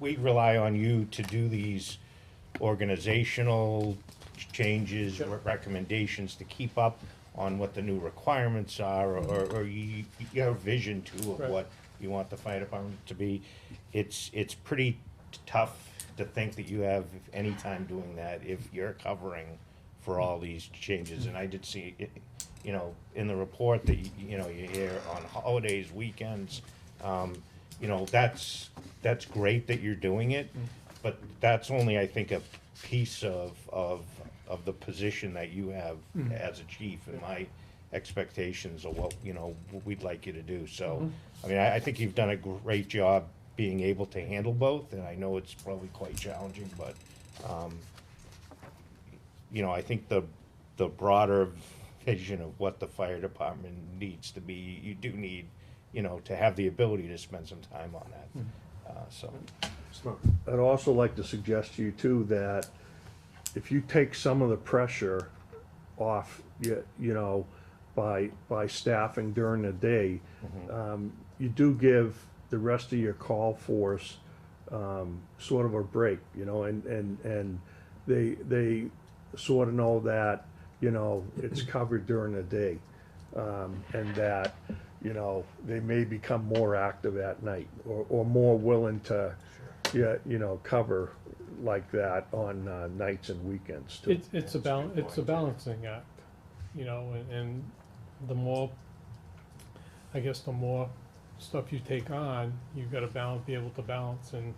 [SPEAKER 6] we rely on you to do these organizational changes, recommendations to keep up on what the new requirements are, or you have a vision too of what you want the fire department to be. It's pretty tough to think that you have any time doing that if you're covering for all these changes. And I did see it, in the report that you hear on holidays, weekends. That's great that you're doing it, but that's only, I think, a piece of the position that you have as a chief, and my expectations of what we'd like you to do. So, I think you've done a great job being able to handle both, and I know it's probably quite challenging, but I think the broader vision of what the fire department needs to be, you do need to have the ability to spend some time on that. So.
[SPEAKER 1] Smart.
[SPEAKER 15] I'd also like to suggest to you too that if you take some of the pressure off, by staffing during the day, you do give the rest of your call force sort of a break, and they sort of know that it's covered during the day, and that they may become more active at night or more willing to cover like that on nights and weekends too.
[SPEAKER 14] It's a balancing act, and the more, I guess, the more stuff you take on, you've got to be able to balance, and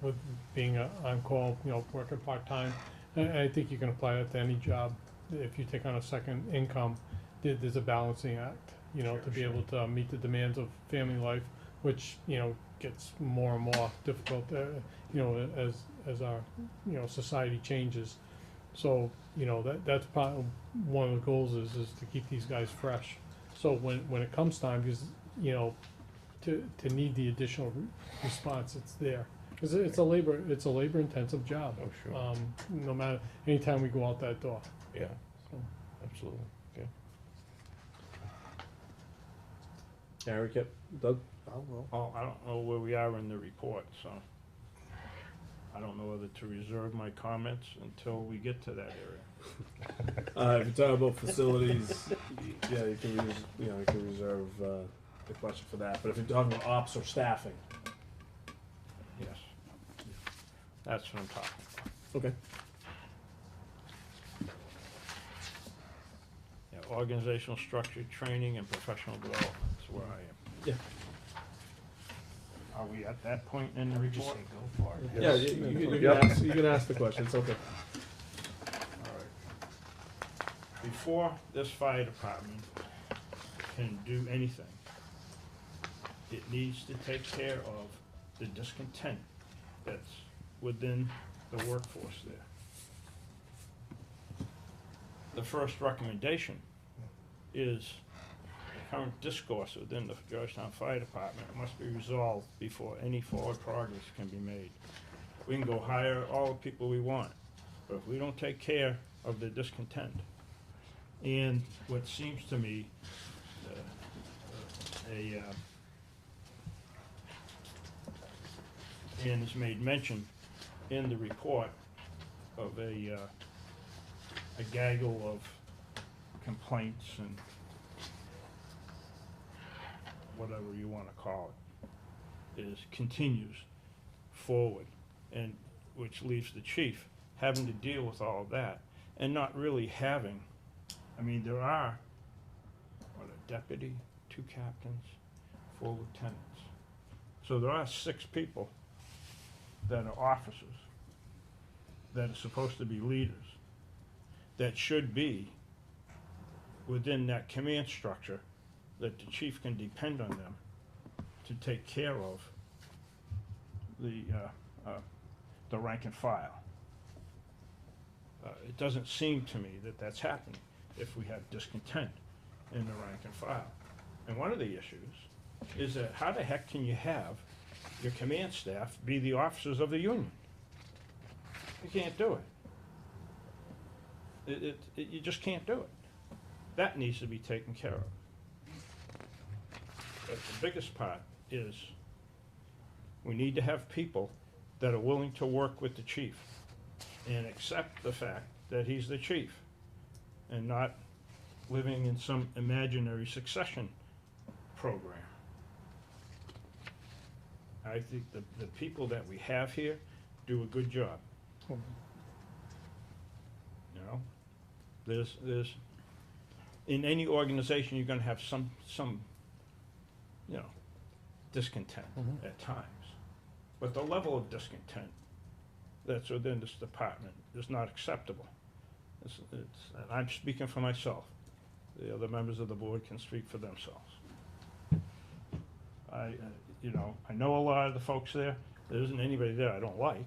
[SPEAKER 14] with being on call, working part-time, I think you can apply that to any job. If you take on a second income, there's a balancing act, to be able to meet the demands of family life, which, gets more and more difficult, as our, society changes. So, that's probably one of the goals is to keep these guys fresh. So when it comes time, because, to need the additional response, it's there. Because it's a labor intensive job.
[SPEAKER 6] Oh, sure.
[SPEAKER 14] No matter, anytime we go out that door.
[SPEAKER 6] Yeah,
[SPEAKER 14] So.
[SPEAKER 6] absolutely. Okay.
[SPEAKER 1] Eric, yep. Doug?
[SPEAKER 2] Oh, I don't know where we are in the report, so I don't know whether to reserve my comments until we get to that area.
[SPEAKER 1] If you're talking about facilities, yeah, you can reserve the question for that. But if you're talking about ops or staffing,
[SPEAKER 2] Yes. That's what I'm talking about.
[SPEAKER 1] okay.
[SPEAKER 2] Yeah, organizational structure, training, and professional development is where I am.
[SPEAKER 1] Yeah.
[SPEAKER 2] Are we at that point in the report?
[SPEAKER 6] Go for it.
[SPEAKER 1] Yeah, you can ask the question, it's okay.
[SPEAKER 2] All right. Before this fire department can do anything, it needs to take care of the discontent that's within the workforce there. The first recommendation is the current discourse within the Georgetown Fire Department must be resolved before any forward progress can be made. We can go hire all the people we want, but if we don't take care of the discontent, and what seems to me and is made mention in the report of a gaggle of complaints and whatever you want to call it, continues forward, and which leaves the chief having to deal with all of that and not really having, I mean, there are, what, a deputy, 2 captains, 4 lieutenants. So there are 6 people that are officers, that are supposed to be leaders, that should be within that command structure, that the chief can depend on them to take care of the rank and file. It doesn't seem to me that that's happening if we have discontent in the rank and file. And one of the issues is that how the heck can you have your command staff be the officers of the union? You can't do it. You just can't do it. That needs to be taken care of. But the biggest part is we need to have people that are willing to work with the chief and accept the fact that he's the chief and not living in some imaginary succession program. I think the people that we have here do a good job. You know, there's in any organization you're going to have some you know, discontent at times, but the level of discontent that's within this department is not acceptable. And I'm speaking for myself. The other members of the board can speak for themselves. You know, I know a lot of the folks there. There isn't anybody there I don't like.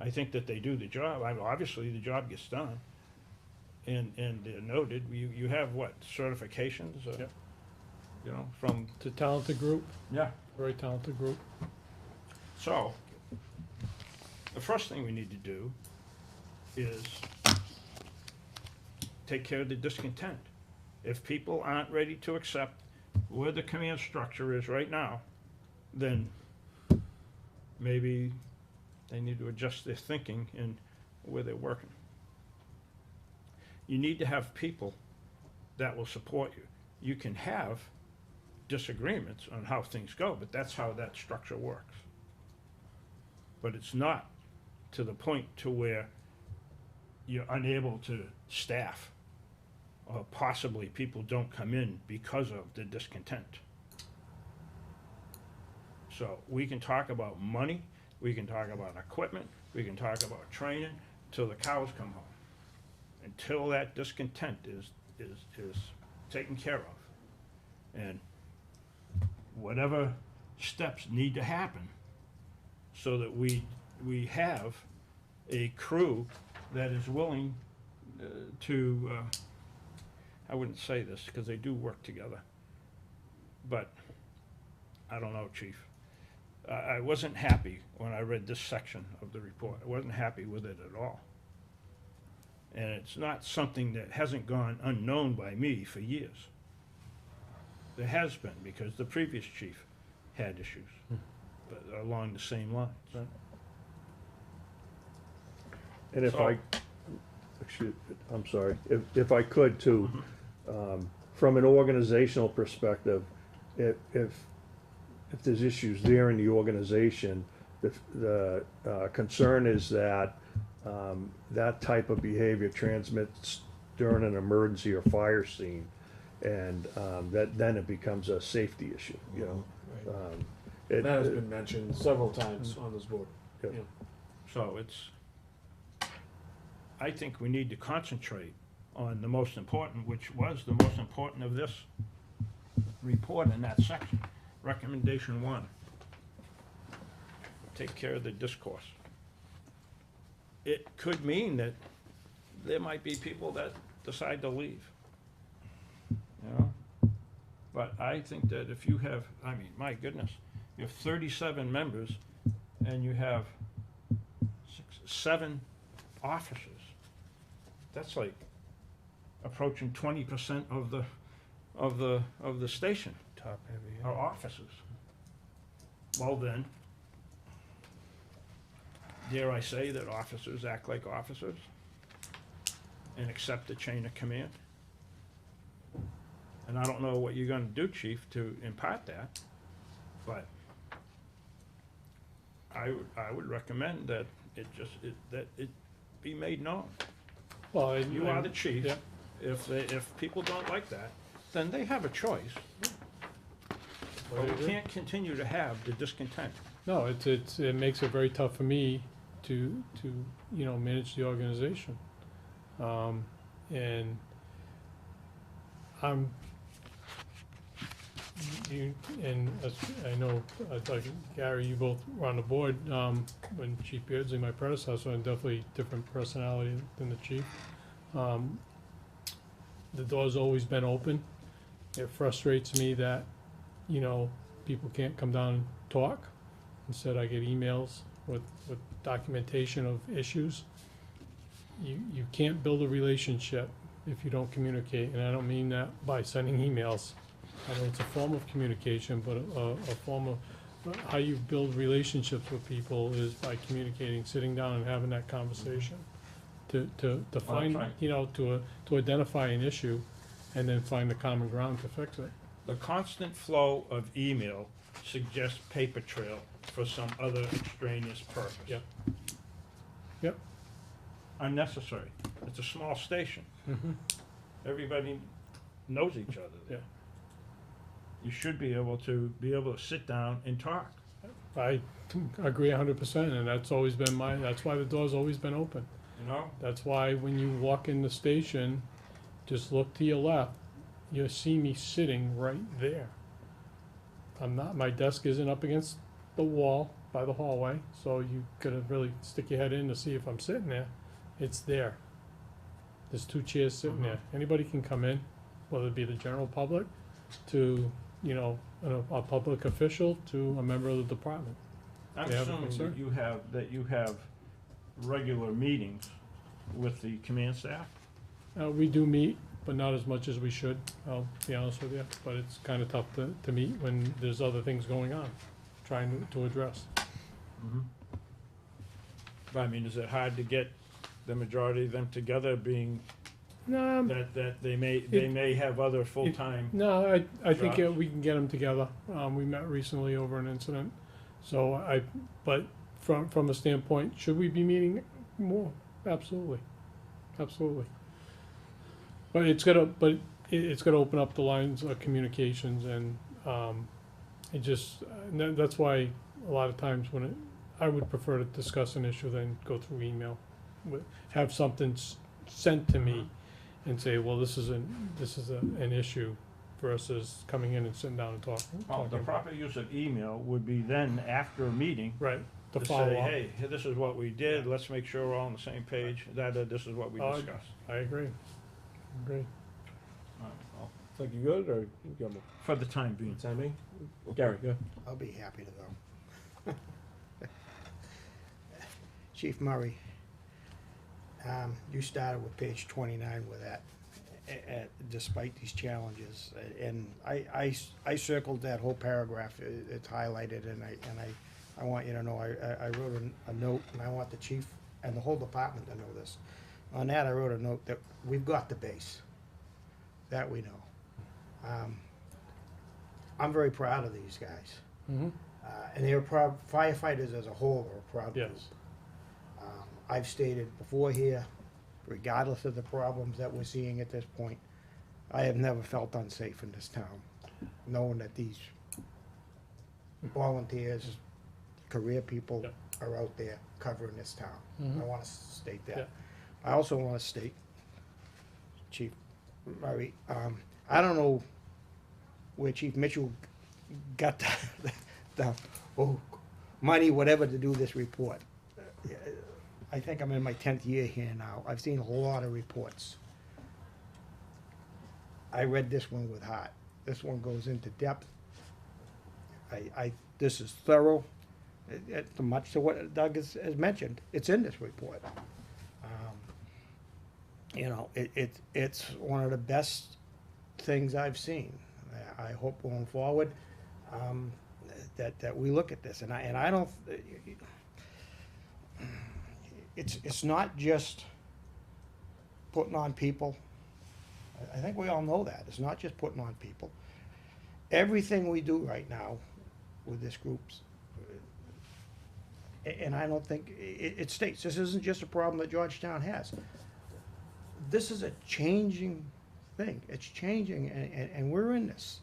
[SPEAKER 2] I think that they do the job. Obviously, the job gets done, and they're noted. You have what, certifications?
[SPEAKER 14] Yep.
[SPEAKER 2] You know, from
[SPEAKER 14] It's a talented group,
[SPEAKER 2] yeah.
[SPEAKER 14] very talented group.
[SPEAKER 2] So, the first thing we need to do is take care of the discontent. If people aren't ready to accept where the command structure is right now, then maybe they need to adjust their thinking in where they're working. You need to have people that will support you. You can have disagreements on how things go, but that's how that structure works. But it's not to the point to where you're unable to staff, or possibly people don't come in because of the discontent. So we can talk about money, we can talk about equipment, we can talk about training till the cows come home. Until that discontent is taken care of. And whatever steps need to happen so that we have a crew that is willing to, I wouldn't say this because they do work together, but I don't know, Chief. I wasn't happy when I read this section of the report. I wasn't happy with it at all. And it's not something that hasn't gone unknown by me for years. There has been, because the previous chief had issues but along the same lines.
[SPEAKER 15] And if I'm sorry, if I could too, from an organizational perspective, if there's issues there in the organization, the concern is that that type of behavior transmits during an emergency or fire scene, and that then it becomes a safety issue, you know. It-
[SPEAKER 1] That has been mentioned several times on this board.
[SPEAKER 15] Yeah.
[SPEAKER 1] Yeah.
[SPEAKER 2] So I think we need to concentrate on the most important, which was the most important of this report in that section. Recommendation 1. Take care of the discourse. It could mean that there might be people that decide to leave. You know? But I think that if you have, I mean, my goodness, you have 37 members and you have 7 officers. That's like approaching 20% of the station
[SPEAKER 6] Top heavy.
[SPEAKER 2] are officers. Well then, dare I say that officers act like officers and accept the chain of command? And I don't know what you're gonna do, chief, to impart that, but I would recommend that it be made known.
[SPEAKER 14] Well,
[SPEAKER 2] You are the chief.
[SPEAKER 14] Yeah.
[SPEAKER 2] If people don't like that, then they have a choice. But we can't continue to have the discontent.
[SPEAKER 14] No, it makes it very tough for me to manage the organization. And I'm, as I know, like Gary, you both were on the board, when Chief Beardsley, my predecessor, and definitely different personality than the chief. The door's always been open. It frustrates me that, people can't come down and talk. Instead, I get emails with documentation of issues. You can't build a relationship if you don't communicate, and I don't mean that by sending emails. I know it's a form of communication, but a form of how you build relationships with people is by communicating, sitting down and having that conversation. To find,
[SPEAKER 2] right.
[SPEAKER 14] To identify an issue and then find the common ground to fix it.
[SPEAKER 2] The constant flow of email suggests paper trail for some other extraneous purpose.
[SPEAKER 14] Yep. Yep.
[SPEAKER 2] Unnecessary. It's a small station. Everybody knows each other there.
[SPEAKER 14] Yeah.
[SPEAKER 2] You should be able to sit down and talk.
[SPEAKER 14] I agree 100%, and that's always been that's why the door's always been open.
[SPEAKER 2] You know?
[SPEAKER 14] That's why when you walk in the station, just look to your left, you'll see me sitting right there. My desk isn't up against the wall by the hallway, so you gotta really stick your head in to see if I'm sitting there. It's there. There's 2 chairs sitting there. Anybody can come in, whether it be the general public to, a public official to a member of the department.
[SPEAKER 2] I'm
[SPEAKER 14] They have a
[SPEAKER 2] assuming
[SPEAKER 14] concern.
[SPEAKER 2] that you have regular meetings with the command staff?
[SPEAKER 14] We do meet, but not as much as we should, I'll be honest with you. But it's kind of tough to meet when there's other things going on, trying to address.
[SPEAKER 2] But I mean, is it hard to get the majority of them together, being
[SPEAKER 14] No,
[SPEAKER 2] that they may have other full-time?
[SPEAKER 14] no, I think
[SPEAKER 2] jobs?
[SPEAKER 14] we can get them together. We met recently over an incident. So but from a standpoint, should we be meeting more? Absolutely. Absolutely. But it's gonna open up the lines of communications, and that's why a lot of times I would prefer to discuss an issue than go through email. Have something sent to me and say, well, this is an issue, versus coming in and sitting down and talking.
[SPEAKER 2] Well, the proper use of email would be then after a meeting.
[SPEAKER 14] Right, to
[SPEAKER 2] To
[SPEAKER 14] follow
[SPEAKER 2] say,
[SPEAKER 14] up.
[SPEAKER 2] hey, this is what we did, let's make sure we're all on the same page, this is what we discussed.
[SPEAKER 14] I agree. Agree.
[SPEAKER 2] All right, well,
[SPEAKER 1] Think you good, or you got more
[SPEAKER 2] for the time being.
[SPEAKER 1] timing? Gary, go.
[SPEAKER 8] I'll be happy to go. Chief Murray, you started with page 29 with that, despite these challenges. And I circled that whole paragraph. It's highlighted, and I want you to know, I wrote a note, and I want the chief and the whole department to know this. On that, I wrote a note that we've got the base. That we know. I'm very proud of these guys. And they're proud, firefighters as a whole are proud of
[SPEAKER 14] Yes.
[SPEAKER 8] I've stated before here, regardless of the problems that we're seeing at this point, I have never felt unsafe in this town, knowing that these volunteers, career people
[SPEAKER 14] Yep.
[SPEAKER 8] are out there covering this town. I want to state that.
[SPEAKER 14] Yeah.
[SPEAKER 8] I also want to state, Chief Murray, I don't know where Chief Mitchell got the money, whatever, to do this report. I think I'm in my 10th year here now. I've seen a lot of reports. I read this one with heart. This one goes into depth. This is thorough. Much to what Doug has mentioned, it's in this report. You know, it's one of the best things I've seen. I hope going forward that we look at this, and I don't. It's not just putting on people. I think we all know that. It's not just putting on people. Everything we do right now with this groups, and I don't think it states this isn't just a problem that Georgetown has. This is a changing thing. It's changing, and we're in this.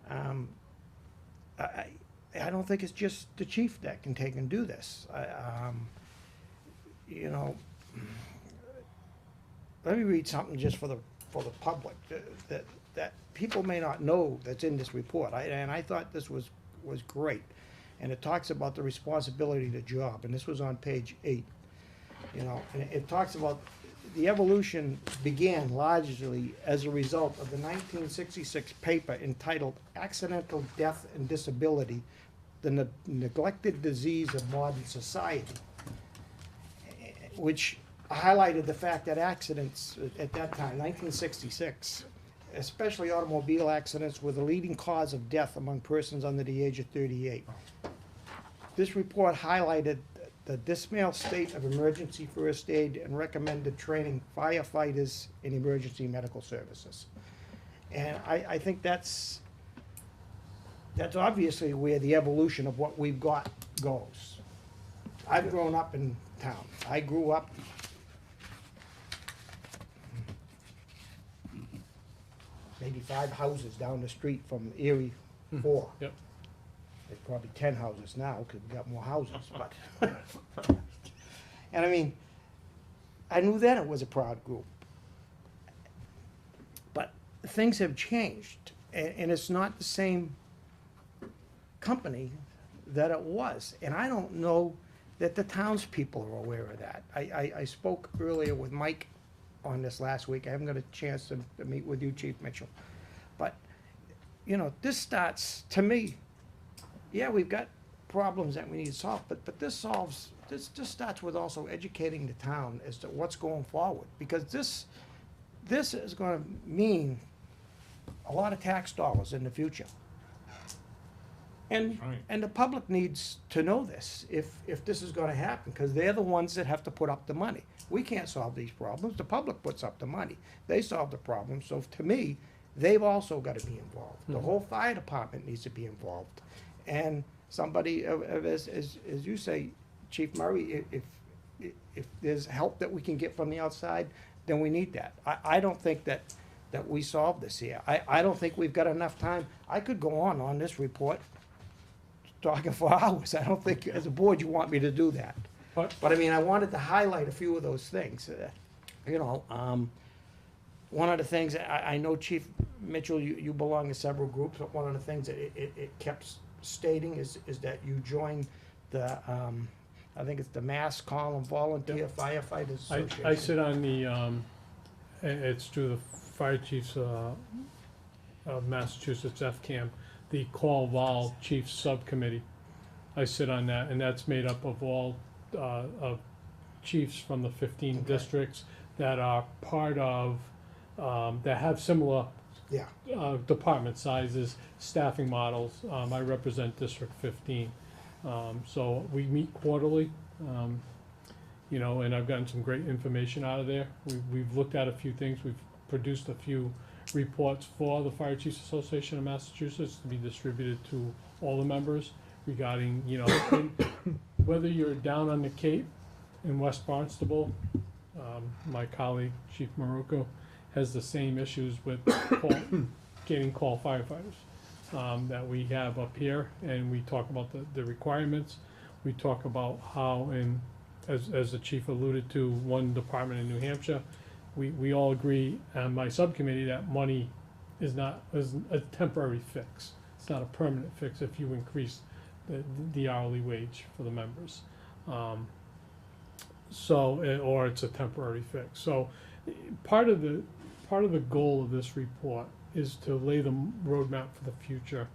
[SPEAKER 8] I don't think it's just the chief that can take and do this. You know, let me read something just for the public that people may not know that's in this report. And I thought this was great, and it talks about the responsibility of the job, and this was on page 8. You know, and it talks about the evolution began largely as a result of the 1966 paper entitled "Accidental Death and Disability: The Neglected Disease of Modern Society," which highlighted the fact that accidents at that time, 1966, especially automobile accidents, were the leading cause of death among persons under the age of 38. This report highlighted the dismal state of emergency first aid and recommended training firefighters in emergency medical services. And I think that's obviously where the evolution of what we've got goes. I've grown up in town. I grew up maybe 5 houses down the street from Erie 4.
[SPEAKER 14] Yep.
[SPEAKER 8] There's probably 10 houses now, because we got more houses, but. And I mean, I knew then it was a proud group. But things have changed, and it's not the same company that it was. And I don't know that the townspeople are aware of that. I spoke earlier with Mike on this last week. I haven't got a chance to meet with you, Chief Mitchell. But, you know, this starts, to me, yeah, we've got problems that we need to solve, but this starts with also educating the town as to what's going forward, because this is going to mean a lot of tax dollars in the future. And the public needs to know this if this is going to happen, because they're the ones that have to put up the money. We can't solve these problems. The public puts up the money. They solve the problem. So to me, they've also got to be involved. The whole fire department needs to be involved. And somebody, as you say, Chief Murray, if there's help that we can get from the outside, then we need that. I don't think that we solve this here. I don't think we've got enough time. I could go on this report talking for hours. I don't think as a board you want me to do that. But I mean, I wanted to highlight a few of those things. You know, one of the things, I know Chief Mitchell, you belong to several groups, but one of the things that it kept stating is that you joined the, I think it's the Mass Column Volunteer Firefighters Association.
[SPEAKER 14] I sit on the, it's through the Fire Chiefs of Massachusetts, FCAM, the Call Vol Chiefs Subcommittee. I sit on that, and that's made up of all of chiefs from the 15 districts that are part of, that have similar department sizes, staffing models. I represent District 15. So we meet quarterly, you know, and I've gotten some great information out of there. We've looked at a few things. We've produced a few reports for the Fire Chiefs Association of Massachusetts to be distributed to all the members regarding, you know, whether you're down on the Cape in West Barnstable, my colleague, Chief Maruko, has the same issues with getting call firefighters. that we have up here, and we talk about the requirements. We talk about how, and as the chief alluded to, one department in New Hampshire, we all agree on my subcommittee that money is a temporary fix. It's not a permanent fix if you increase the hourly wage for the members. Or it's a temporary fix. So part of the goal of this report is to lay the roadmap for the future,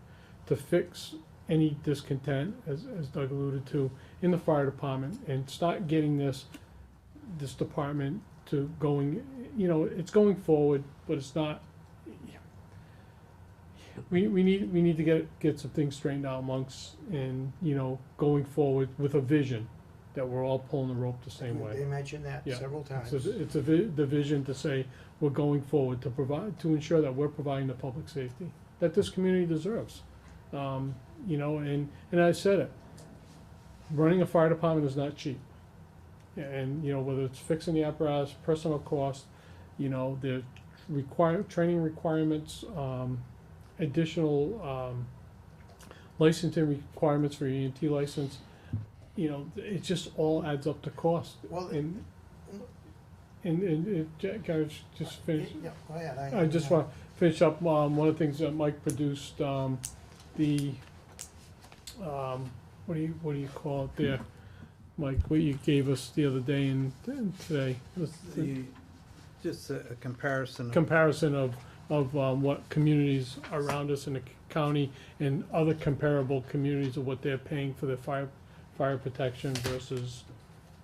[SPEAKER 14] to fix any discontent, as Doug alluded to, in the fire department, and start getting this department to going, it's going forward, but it's not. We need to get some things straightened out amongst, and going forward with a vision that we're all pulling the rope the same way.
[SPEAKER 8] They mentioned that
[SPEAKER 14] Yeah.
[SPEAKER 8] several times.
[SPEAKER 14] It's the vision to say we're going forward to ensure that we're providing the public safety that this community deserves. And I said it. Running a fire department is not cheap, and whether it's fixing the apparatus, personal cost, the training requirements, additional licensing requirements for your EMT license. It just all adds up to cost.
[SPEAKER 8] Well,
[SPEAKER 14] and Jack, I was just finish.
[SPEAKER 8] Yeah, go ahead.
[SPEAKER 14] I just want to finish up. One of the things that Mike produced, what do you call it there, Mike? What you gave us the other day and today was
[SPEAKER 13] Just a comparison.
[SPEAKER 14] comparison of what communities around us in the county and other comparable communities of what they're paying for their fire protection versus,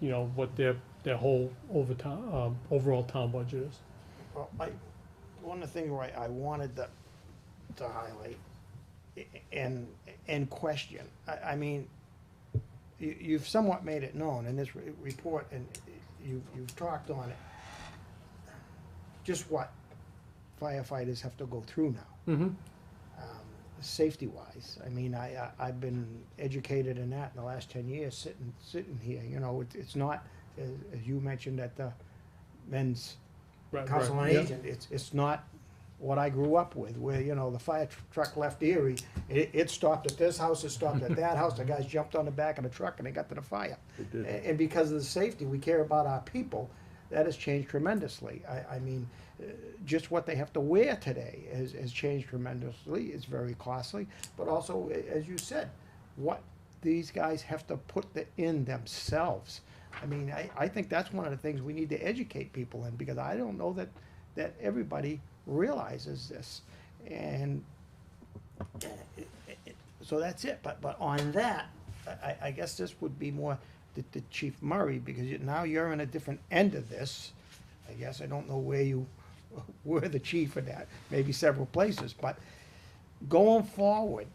[SPEAKER 14] what their whole overall town budget is.
[SPEAKER 8] Well, one of the things where I wanted to highlight and question, I mean, you've somewhat made it known in this report, and you've talked on it, just what firefighters have to go through now.
[SPEAKER 14] Mm-hmm.
[SPEAKER 8] Safety-wise, I mean, I've been educated in that in the last 10 years, sitting here, it's not, as you mentioned at the men's council on
[SPEAKER 14] yeah.
[SPEAKER 8] aging, it's not what I grew up with, where, the fire truck left Erie, it stopped at this house, it stopped at that house, the guys jumped on the back of the truck and they got to the fire. And because of the safety, we care about our people, that has changed tremendously. I mean, just what they have to wear today has changed tremendously. It's very costly, but also, as you said, what these guys have to put in themselves. I mean, I think that's one of the things we need to educate people in, because I don't know that everybody realizes this. And so that's it. But on that, I guess this would be more the Chief Murray, because now you're in a different end of this. I guess I don't know where you were the chief of that, maybe several places, but going forward,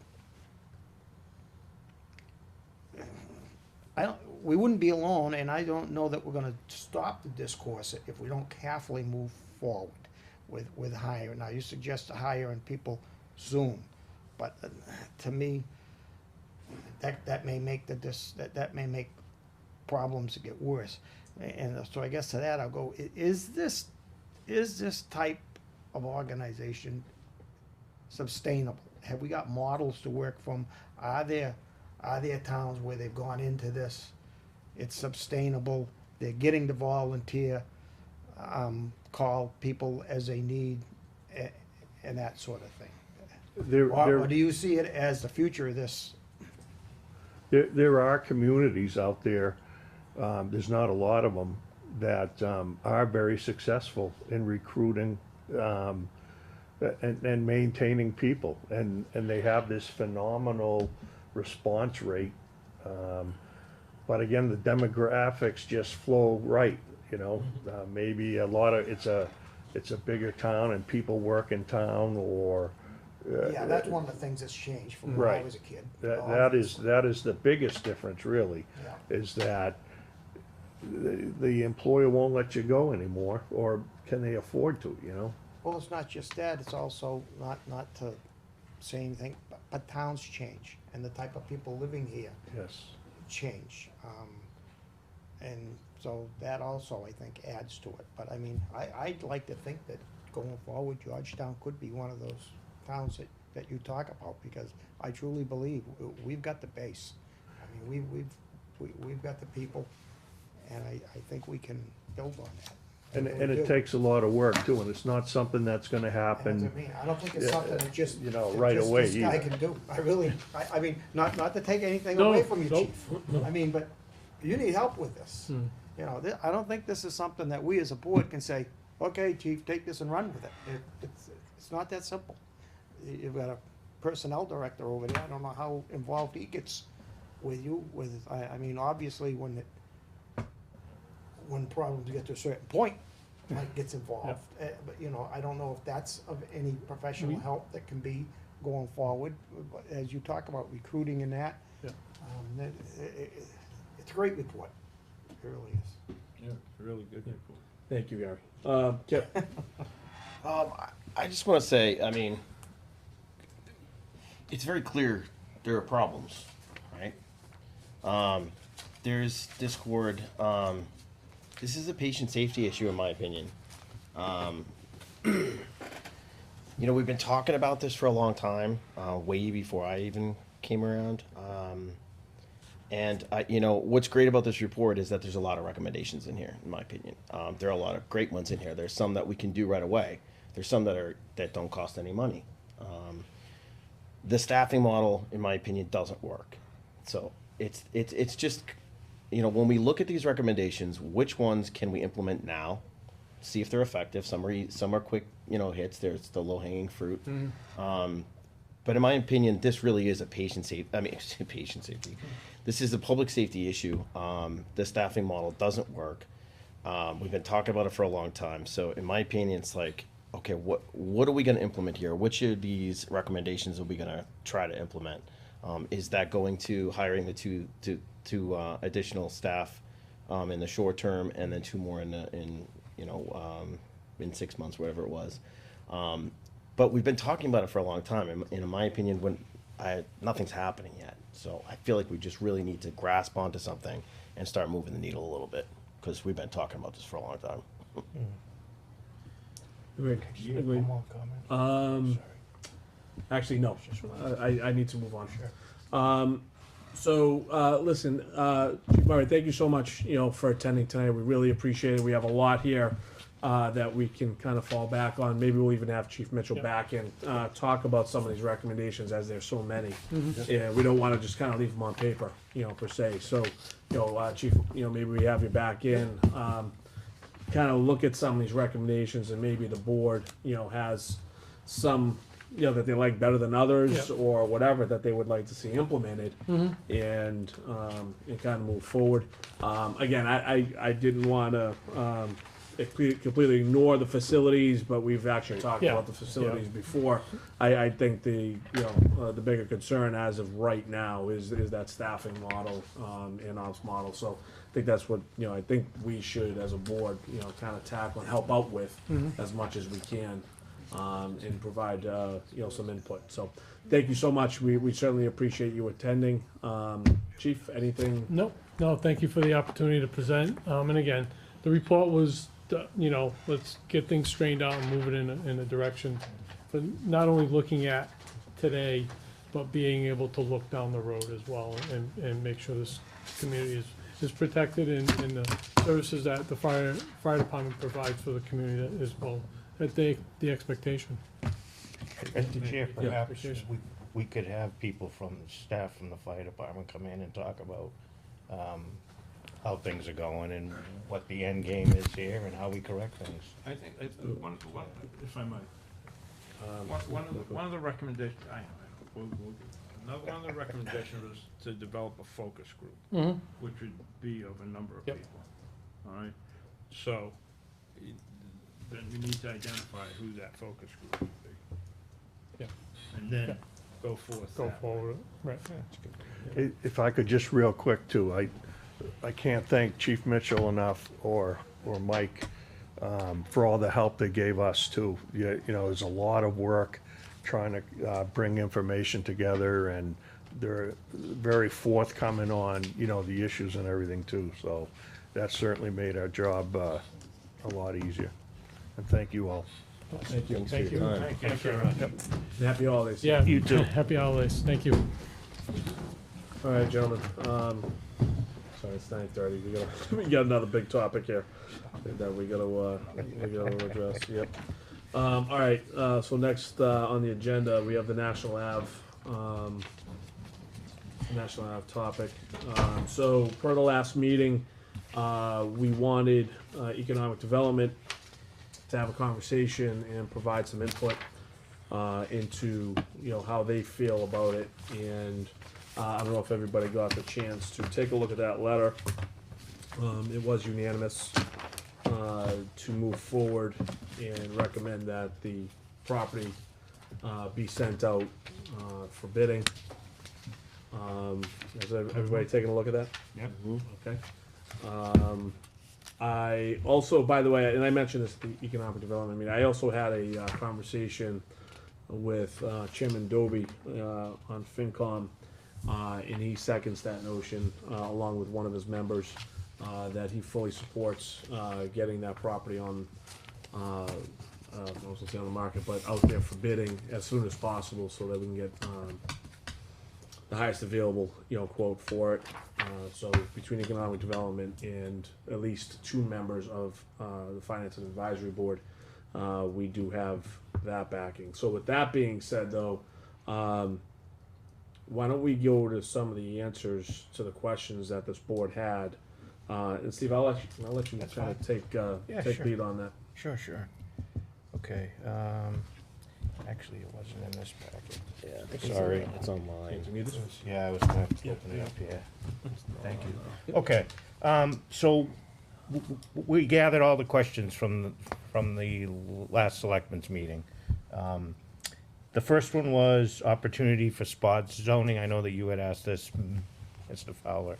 [SPEAKER 8] we wouldn't be alone, and I don't know that we're gonna stop the discourse if we don't carefully move forward with hiring. Now, you suggest hiring people soon, but to me, that may make that may make problems get worse. And so I guess to that I'll go, is this type of organization sustainable? Have we got models to work from? Are there towns where they've gone into this, it's sustainable, they're getting the volunteer call people as they need, and that sort of thing? Or do you see it as the future of this?
[SPEAKER 15] There are communities out there, there's not a lot of them, that are very successful in recruiting and maintaining people. And they have this phenomenal response rate. But again, the demographics just flow right, maybe a lot of, it's a bigger town and people work in town, or
[SPEAKER 8] Yeah, that's one of the things that's changed from when I was a kid.
[SPEAKER 15] That is the biggest difference, really,
[SPEAKER 8] Yeah.
[SPEAKER 15] is that the employer won't let you go anymore, or can they afford to,
[SPEAKER 8] Well, it's not just that, it's also not to say anything, but towns change, and the type of people living here
[SPEAKER 15] Yes.
[SPEAKER 8] change. And so that also, I think, adds to it. But I mean, I'd like to think that going forward, Georgetown could be one of those towns that that you talk about, because I truly believe we've got the base. I mean, we've got the people, and I think we can build on that. I
[SPEAKER 15] And
[SPEAKER 8] really
[SPEAKER 15] it
[SPEAKER 8] do.
[SPEAKER 15] takes a lot of work too, and it's not something that's gonna
[SPEAKER 8] And that's
[SPEAKER 15] happen.
[SPEAKER 8] what I mean, I don't think it's something that just,
[SPEAKER 15] You know,
[SPEAKER 8] that
[SPEAKER 15] right
[SPEAKER 8] just
[SPEAKER 15] away
[SPEAKER 8] this guy
[SPEAKER 15] either.
[SPEAKER 8] can do. I mean, not to take anything
[SPEAKER 14] No,
[SPEAKER 8] away from you,
[SPEAKER 14] nope,
[SPEAKER 8] chief.
[SPEAKER 14] no.
[SPEAKER 8] I mean, but you need help with this. You know, I don't think this is something that we as a board can say, okay, chief, take this and run with it. It's not that simple. You've got a personnel director over there, I don't know how involved he gets with you, I mean, obviously, when problems get to a certain point, Mike gets involved. But, you know, I don't know if that's of any professional help that can be going forward. But as you talk about recruiting and that,
[SPEAKER 14] Yeah.
[SPEAKER 8] it's a great report. It really is.
[SPEAKER 15] Yeah, really good.
[SPEAKER 1] Thank you, Gary. Kip?
[SPEAKER 7] I just want to say, I mean, it's very clear there are problems, right? There's discord. This is a patient safety issue, in my opinion. You know, we've been talking about this for a long time, way before I even came around. And you know, what's great about this report is that there's a lot of recommendations in here, in my opinion. There are a lot of great ones in here. There's some that we can do right away. There's some that don't cost any money. The staffing model, in my opinion, doesn't work. So it's just, you know, when we look at these recommendations, which ones can we implement now? See if they're effective. Some are quick, you know, hits. There's the low hanging fruit. But in my opinion, this really is a patient safety. I mean, patient safety. This is a public safety issue. The staffing model doesn't work. We've been talking about it for a long time. So in my opinion, it's like, okay, what are we going to implement here? Which of these recommendations are we going to try to implement? Is that going to hiring the two additional staff in the short term, and then 2 more in 6 months, whatever it was? But we've been talking about it for a long time, and in my opinion, nothing's happening yet. So I feel like we just really need to grasp onto something and start moving the needle a little bit, because we've been talking about this for a long time.
[SPEAKER 1] Agreed. Agreed. Actually, no. I need to move on. Listen, Chief Murray, thank you so much, you know, for attending tonight. We really appreciate it. We have a lot here that we can kind of fall back on. Maybe we'll even have Chief Mitchell back and talk about some of these recommendations, as there's so many. Yeah, we don't want to just kind of leave them on paper, you know, per se. So, you know, Chief, you know, maybe we have you back in, kind of look at some of these recommendations, and maybe the board, you know, has some, you know, that they like better than others, or whatever that they would like to see implemented, and kind of move forward. Again, I didn't want to completely ignore the facilities, but we've actually talked about the facilities before. I think the bigger concern as of right now is that staffing model, and ops model. So I think that's what, you know, I think we should, as a board, you know, kind of tackle and help out with as much as we can. And provide some input. So thank you so much. We certainly appreciate you attending. Chief, anything?
[SPEAKER 14] No, thank you for the opportunity to present. And again, the report was, let's get things straightened out and move it in a direction for not only looking at today, but being able to look down the road as well, and make sure this community is protected, and the services that the fire department provides for the community as well. At the expectation.
[SPEAKER 6] Mr. Chair, perhaps we could have people from the staff from the fire department come in and talk about how things are going and what the end game is here and how we correct things.
[SPEAKER 2] I think, one, if I might, one of the recommendations, one of the recommendations was to develop a focus group, which would be of a number of people, all right? So, then we need to identify who that focus group would be.
[SPEAKER 14] Yeah.
[SPEAKER 2] And then go forth.
[SPEAKER 14] Go
[SPEAKER 2] that way.
[SPEAKER 14] forward, right.
[SPEAKER 15] If I could just real quick too, I can't thank Chief Mitchell enough, or Mike, for all the help they gave us too. You know, there's a lot of work trying to bring information together, and they're very forthcoming on, you know, the issues and everything too. So that certainly made our job a lot easier. And thank you all.
[SPEAKER 1] Thank you.
[SPEAKER 7] Thanks for your time.
[SPEAKER 2] Thank you very much.
[SPEAKER 1] Happy holidays.
[SPEAKER 14] Yeah.
[SPEAKER 6] You too.
[SPEAKER 14] Happy holidays. Thank you.
[SPEAKER 1] All right, gentlemen. Sorry, it's 9:30. We got another big topic here that we gotta address. Yep. All right. So next on the agenda, we have the National Ave. National Ave topic. So per the last meeting, we wanted economic development to have a conversation and provide some input into how they feel about it. And I don't know if everybody got the chance to take a look at that letter. It was unanimous to move forward and recommend that the property be sent out for bidding. Has everybody taken a look at that?
[SPEAKER 2] Yep.
[SPEAKER 1] Okay. I also, by the way, and I mentioned this at the economic development meeting, I also had a conversation with Chairman Doby on FinCom, and he seconds that notion along with one of his members that he fully supports getting that property on, I was gonna say on the market, but out there for bidding as soon as possible so that we can get the highest available, quote for it. So between economic development and at least two members of the Finance and Advisory Board, we do have that backing. So with that being said, though, why don't we go to some of the answers to the questions that this board had? And Steve, I'll let you kind of take
[SPEAKER 6] sure.
[SPEAKER 1] lead on that.
[SPEAKER 6] Sure. Okay, actually, it wasn't in this packet.
[SPEAKER 7] Yeah, I think
[SPEAKER 6] Sorry.
[SPEAKER 7] it's online.
[SPEAKER 1] Can you do this?
[SPEAKER 6] Yeah, I was gonna open it up here. Thank you. Okay, so we gathered all the questions from the last selectmen's meeting. The first one was opportunity for spot zoning. I know that you had asked this, Mr. Fowler.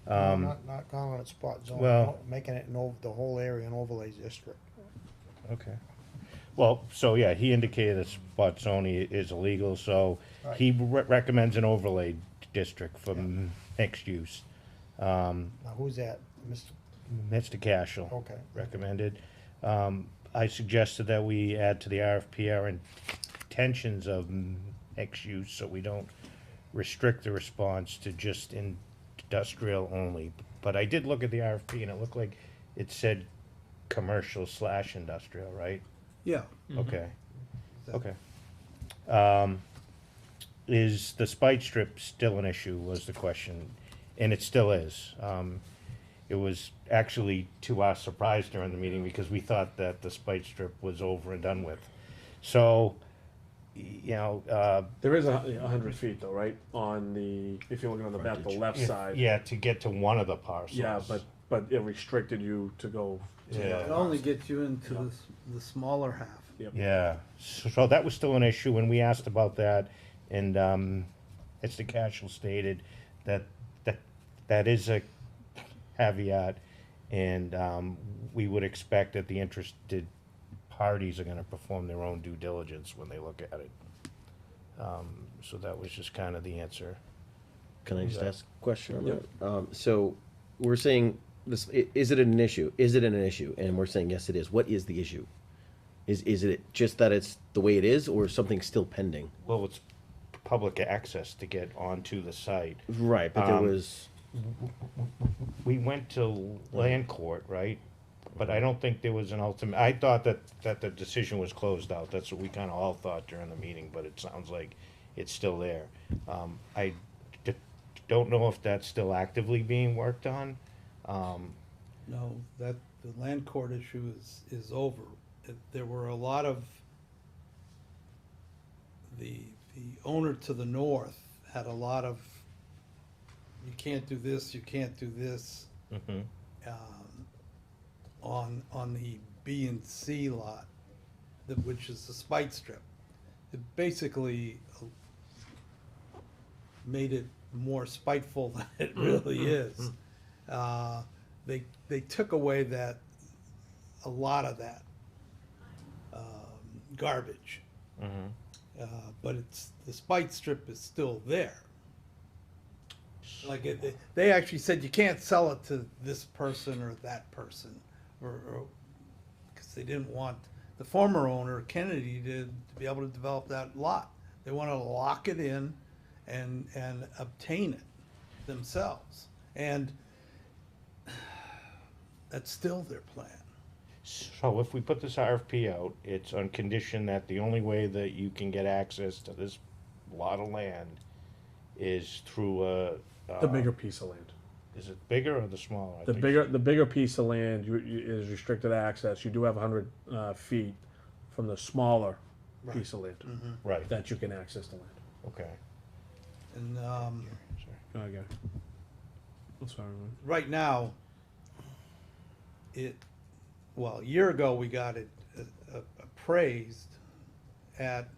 [SPEAKER 8] Not calling it spot zone,
[SPEAKER 6] well-
[SPEAKER 8] making it the whole area an overlay district.
[SPEAKER 6] Okay. Well, so yeah, he indicated that spot zoning is illegal, so he recommends an overlay district for mixed use.
[SPEAKER 8] Now, who's that?
[SPEAKER 6] Mr. Cashel.
[SPEAKER 8] Okay.
[SPEAKER 6] Recommended. I suggested that we add to the RFP our intentions of mixed use, so we don't restrict the response to just industrial only. But I did look at the RFP, and it looked like it said commercial/industrial, right?
[SPEAKER 3] Yeah.
[SPEAKER 6] Okay. Okay. Is the spite strip still an issue, was the question, and it still is. It was actually to our surprise during the meeting because we thought that the spite strip was over and done with. So,
[SPEAKER 1] There is 100 feet though, right? On the, if you're looking on the map, the left side.
[SPEAKER 6] yeah, to get to one of the parcels.
[SPEAKER 1] Yeah, but it restricted you to go.
[SPEAKER 6] Yeah.
[SPEAKER 3] It only gets you into the smaller half.
[SPEAKER 6] Yeah, so that was still an issue, and we asked about that, and Mr. Cashel stated that is a caveat, and we would expect that the interested parties are gonna perform their own due diligence when they look at it. So that was just kind of the answer.
[SPEAKER 7] Can I just ask a question on that? So we're saying this, is it an issue? Is it an issue? And we're saying, yes, it is. What is the issue? Is it just that it's the way it is, or something still pending?
[SPEAKER 6] Well, it's public access to get onto the site.
[SPEAKER 7] Right, but there was,
[SPEAKER 6] We went to land court, right? But I don't think there was an ultimate, I thought that the decision was closed out. That's what we kind of all thought during the meeting, but it sounds like it's still there. I don't know if that's still actively being worked on.
[SPEAKER 3] No, the land court issue is over. There were a lot of, the owner to the north had a lot of, you can't do this, you can't do this, on the B and C lot, which is the spite strip. It basically made it more spiteful than it really is. They took away a lot of that garbage. But the spite strip is still there. Like they actually said you can't sell it to this person or that person, or because they didn't want the former owner, Kennedy, to be able to develop that lot. They want to lock it in and obtain it themselves. And that's still their plan.
[SPEAKER 6] So if we put this RFP out, it's on condition that the only way that you can get access to this lot of land is through a.
[SPEAKER 1] The bigger piece of land.
[SPEAKER 6] Is it bigger or the smaller? I
[SPEAKER 1] The
[SPEAKER 6] think
[SPEAKER 1] bigger piece of land is restricted access. You do have 100 feet from the smaller piece of land
[SPEAKER 6] Right,
[SPEAKER 1] that you can access the land.
[SPEAKER 6] okay.
[SPEAKER 3] And
[SPEAKER 1] Okay. I'm sorry, man.
[SPEAKER 3] right now, a year ago, we got it appraised at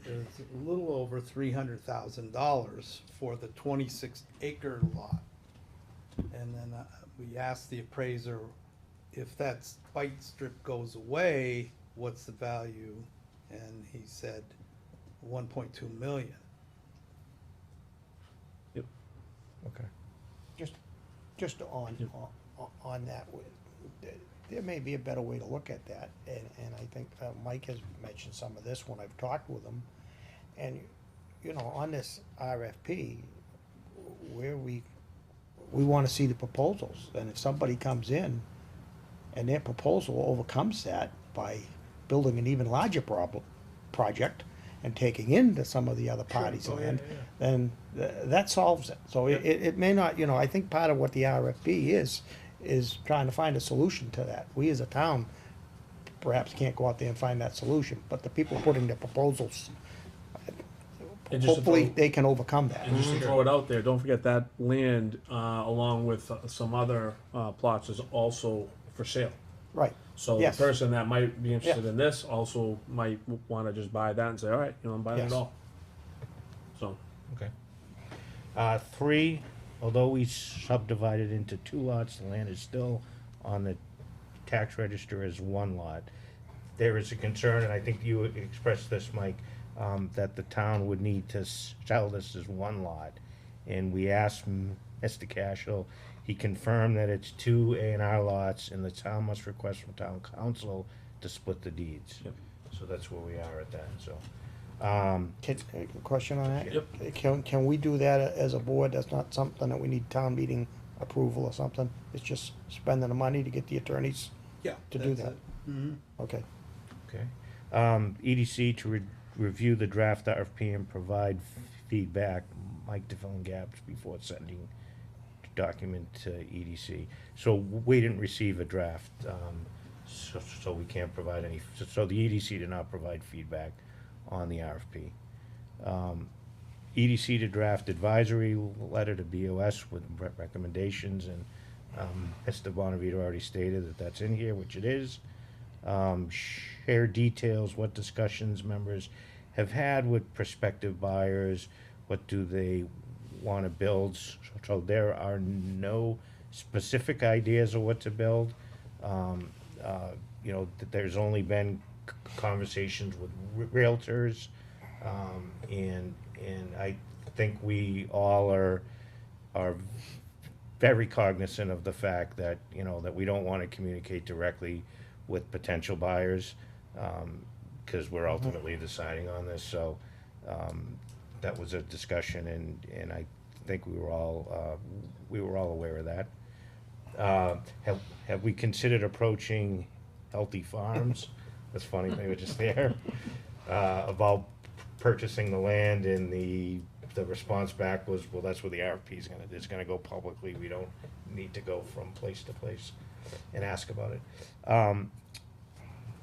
[SPEAKER 3] a little over $300,000 for the 26-acre lot. And then we asked the appraiser, if that bite strip goes away, what's the value? And he said 1.2 million.
[SPEAKER 1] Yep.
[SPEAKER 6] Okay.
[SPEAKER 8] Just on that, there may be a better way to look at that, and I think Mike has mentioned some of this when I've talked with him. And, you know, on this RFP, where we want to see the proposals, and if somebody comes in and their proposal overcomes that by building an even larger project and taking in some of the other parties' land, then that solves it. So it may not, you know, I think part of what the RFP is trying to find a solution to that. We as a town perhaps can't go out there and find that solution, but the people putting the proposals,
[SPEAKER 1] And just to
[SPEAKER 8] hopefully
[SPEAKER 1] throw-
[SPEAKER 8] they can overcome that.
[SPEAKER 1] And just to throw it out there, don't forget that land, along with some other plots, is also for sale.
[SPEAKER 8] Right.
[SPEAKER 1] So
[SPEAKER 8] Yes.
[SPEAKER 1] the person that might be interested
[SPEAKER 8] Yeah.
[SPEAKER 1] in this also might want to just buy that and say, all right, you know, I'm buying
[SPEAKER 8] Yes.
[SPEAKER 1] it all. So,
[SPEAKER 6] Okay. 3, although we subdivided into 2 lots, the land is still on the tax register as 1 lot. There is a concern, and I think you expressed this, Mike, that the town would need to sell this as 1 lot. And we asked Mr. Cashel, he confirmed that it's 2 A&R lots, and the town must request from town council to split the deeds.
[SPEAKER 1] Yep.
[SPEAKER 6] So that's where we are at that, so.
[SPEAKER 8] A question on that?
[SPEAKER 1] Yep.
[SPEAKER 8] Can we do that as a board? That's not something that we need town meeting approval or something? It's just spending the money to get the attorneys
[SPEAKER 3] Yeah.
[SPEAKER 8] to do
[SPEAKER 3] that's
[SPEAKER 8] that?
[SPEAKER 3] it. Mhm.
[SPEAKER 8] Okay.
[SPEAKER 6] Okay. EDC to review the draft RFP and provide feedback, Mike to fill in gaps before sending document to EDC. So we didn't receive a draft, so we can't provide any, so the EDC did not provide feedback on the RFP. EDC to draft advisory letter to BOS with recommendations, and Mr. Bonavito already stated that that's in here, which it is. Share details, what discussions members have had with prospective buyers, what do they want to build. So there are no specific ideas of what to build. You know, there's only been conversations with realtors, and I think we all are very cognizant of the fact that, you know, that we don't want to communicate directly with potential buyers, because we're ultimately deciding on this. So that was a discussion, and I think we were all aware of that. Have we considered approaching Healthy Farms? That's funny, they were just there, about purchasing the land, and the response back was, well, that's where the RFP is it's gonna go publicly. We don't need to go from place to place and ask about it.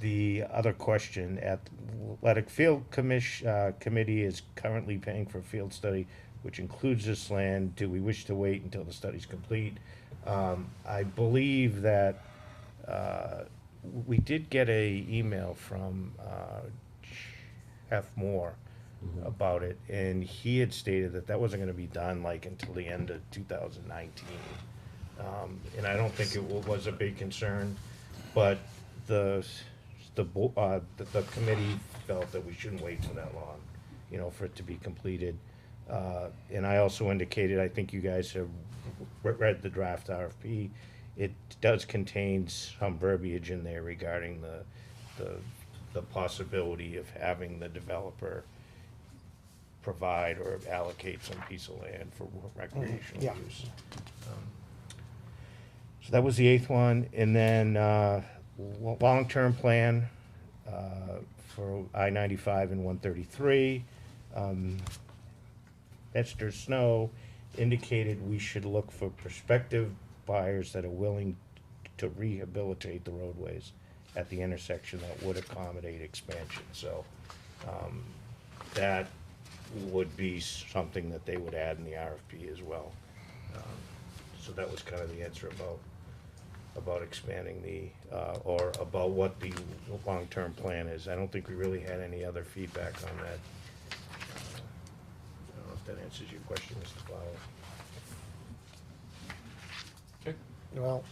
[SPEAKER 6] The other question, Athletic Field Committee is currently paying for a field study, which includes this land. Do we wish to wait until the study's complete? I believe that we did get a email from Jeff Moore about it, and he had stated that that wasn't going to be done like until the end of 2019. And I don't think it was a big concern, but the committee felt that we shouldn't wait for that long, you know, for it to be completed. And I also indicated, I think you guys have read the draft RFP. It does contain some verbiage in there regarding the the possibility of having the developer provide or allocate some piece of land for recreational
[SPEAKER 8] Yeah.
[SPEAKER 6] use. So that was the eighth one, and then long-term plan for I-95 and 133. Esther Snow indicated we should look for prospective buyers that are willing to rehabilitate the roadways at the intersection that would accommodate expansion. So that would be something that they would add in the RFP as well. So that was kind of the answer about expanding the, or about what the long-term plan is. I don't think we really had any other feedback on that. I don't know if that answers your question, Mr. Flower.
[SPEAKER 1] Okay.
[SPEAKER 8] Well,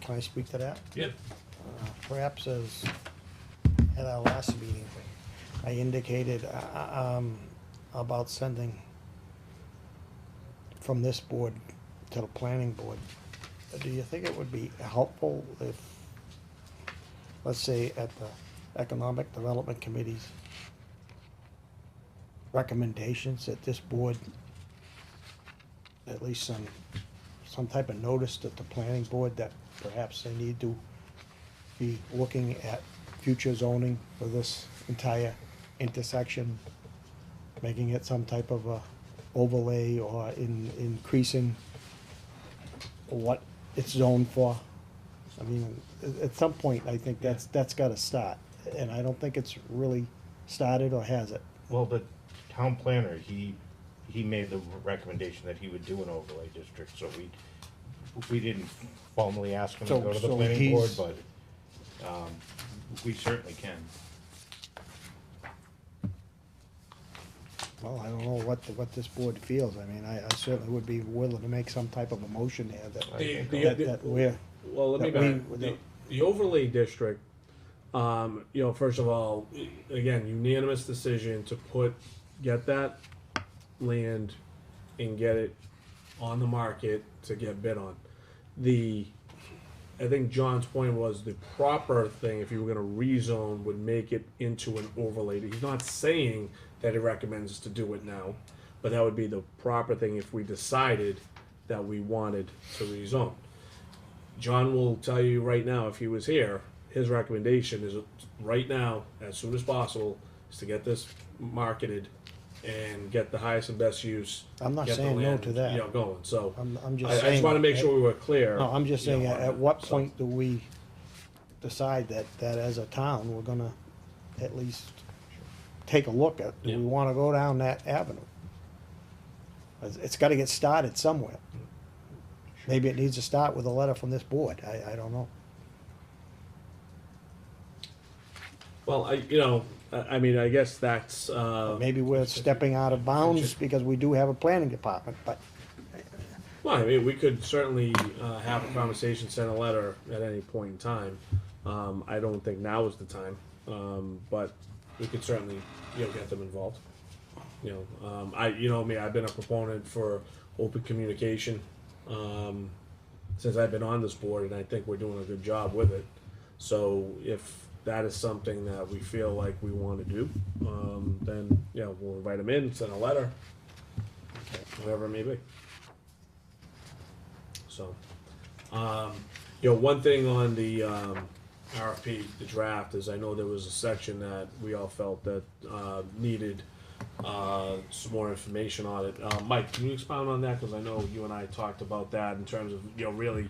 [SPEAKER 8] can I speak to that?
[SPEAKER 1] Yeah.
[SPEAKER 8] Perhaps as at our last meeting, I indicated about sending from this board to the planning board. Do you think it would be helpful if, let's say, at the Economic Development Committee's recommendations, that this board, at least some type of notice to the planning board that perhaps they need to be looking at future zoning for this entire intersection, making it some type of a overlay or increasing what it's zoned for? I mean, at some point, I think that's gotta start, and I don't think it's really started, or has it?
[SPEAKER 6] Well, the town planner, he made the recommendation that he would do an overlay district, so we didn't formally ask him to go to the
[SPEAKER 8] So
[SPEAKER 6] planning board,
[SPEAKER 8] he's-
[SPEAKER 6] but we certainly can.
[SPEAKER 8] Well, I don't know what this board feels. I mean, I certainly would be willing to make some type of a motion there that we're.
[SPEAKER 1] Well, let me
[SPEAKER 8] that we-
[SPEAKER 1] back. The overlay district, first of all, again, unanimous decision to get that land and get it on the market to get bid on. I think John's point was the proper thing, if you were gonna rezone, would make it into an overlay. He's not saying that he recommends us to do it now, but that would be the proper thing if we decided that we wanted to rezone. John will tell you right now, if he was here, his recommendation is right now, as soon as possible, is to get this marketed and get the highest and best use.
[SPEAKER 8] I'm not
[SPEAKER 1] get the
[SPEAKER 8] saying no
[SPEAKER 1] land,
[SPEAKER 8] to that.
[SPEAKER 1] Going, so.
[SPEAKER 8] I'm just
[SPEAKER 1] I
[SPEAKER 8] saying.
[SPEAKER 1] just wanna make sure we were clear.
[SPEAKER 8] No, I'm just saying,
[SPEAKER 1] on
[SPEAKER 8] at
[SPEAKER 1] that.
[SPEAKER 8] what
[SPEAKER 1] So-
[SPEAKER 8] point do we decide that as a town, we're gonna at least take a look at, do we wanna go down that avenue? It's gotta get started somewhere. Maybe it needs to start with a letter from this board, I don't know.
[SPEAKER 1] Well, I mean, I guess that's,
[SPEAKER 8] Maybe we're stepping out of bounds because we do have a planning department, but
[SPEAKER 1] well, I mean, we could certainly have a conversation, send a letter at any point in time. I don't think now is the time, but we could certainly, get them involved. I've been a proponent for open communication since I've been on this board, and I think we're doing a good job with it. So if that is something that we feel like we want to do, then we'll invite them in, send a letter, whatever it may be. So, one thing on the RFP, the draft, is I know there was a section that we all felt that needed some more information on it. Mike, can you expound on that? Because I know you and I talked about that in terms of, really,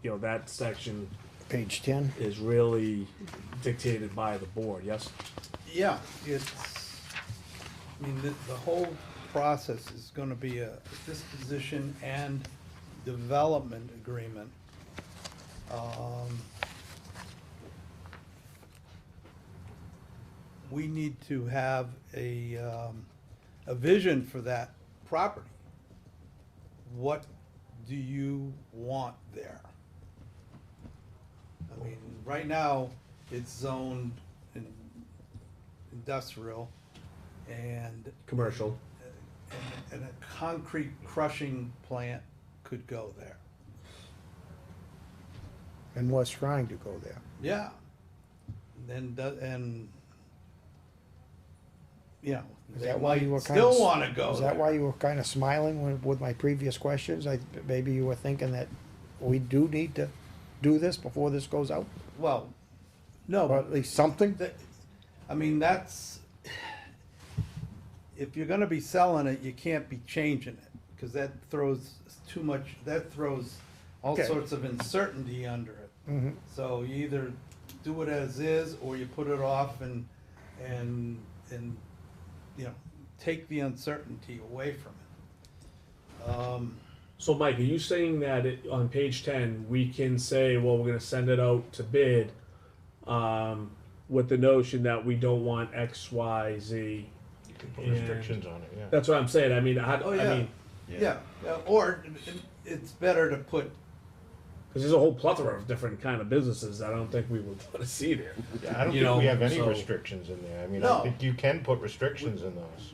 [SPEAKER 1] that section
[SPEAKER 8] page 10,
[SPEAKER 1] is really dictated by the board, yes?
[SPEAKER 16] Yeah, the whole process is gonna be a disposition and development agreement. We need to have a vision for that property. What do you want there? I mean, right now, it's zoned in industrial and.
[SPEAKER 1] Commercial.
[SPEAKER 16] And a concrete crushing plant could go there.
[SPEAKER 8] and was trying to go there.
[SPEAKER 16] Yeah. and, you know,
[SPEAKER 8] Is
[SPEAKER 16] they
[SPEAKER 8] that why you were
[SPEAKER 16] might
[SPEAKER 8] kind of?
[SPEAKER 16] still wanna go
[SPEAKER 8] Is that why
[SPEAKER 16] there.
[SPEAKER 8] you were kind of smiling with my previous questions? Maybe you were thinking that we do need to do this before this goes out?
[SPEAKER 16] Well, no,
[SPEAKER 8] Or at least something?
[SPEAKER 16] I mean, that's, if you're gonna be selling it, you can't be changing it, because that throws too much, that throws all
[SPEAKER 8] Okay.
[SPEAKER 16] sorts of uncertainty under it.
[SPEAKER 8] Mhm.
[SPEAKER 16] So you either do it as is, or you put it off and, you know, take the uncertainty away from it.
[SPEAKER 1] So Mike, are you saying that on page 10, we can say, well, we're gonna send it out to bid, with the notion that we don't want X, Y, Z?
[SPEAKER 6] Put
[SPEAKER 1] And
[SPEAKER 6] restrictions on it, yeah.
[SPEAKER 1] That's what I'm saying, I mean,
[SPEAKER 16] Oh,
[SPEAKER 1] I
[SPEAKER 16] yeah.
[SPEAKER 1] mean,
[SPEAKER 16] Yeah, or it's better to put,
[SPEAKER 1] because there's a whole plethora of different kind of businesses I don't think we would want to see there.
[SPEAKER 6] I don't
[SPEAKER 1] You
[SPEAKER 6] think we
[SPEAKER 1] know,
[SPEAKER 6] have any
[SPEAKER 1] so-
[SPEAKER 6] restrictions in there. I mean,
[SPEAKER 16] No.
[SPEAKER 6] I think you can put restrictions in those.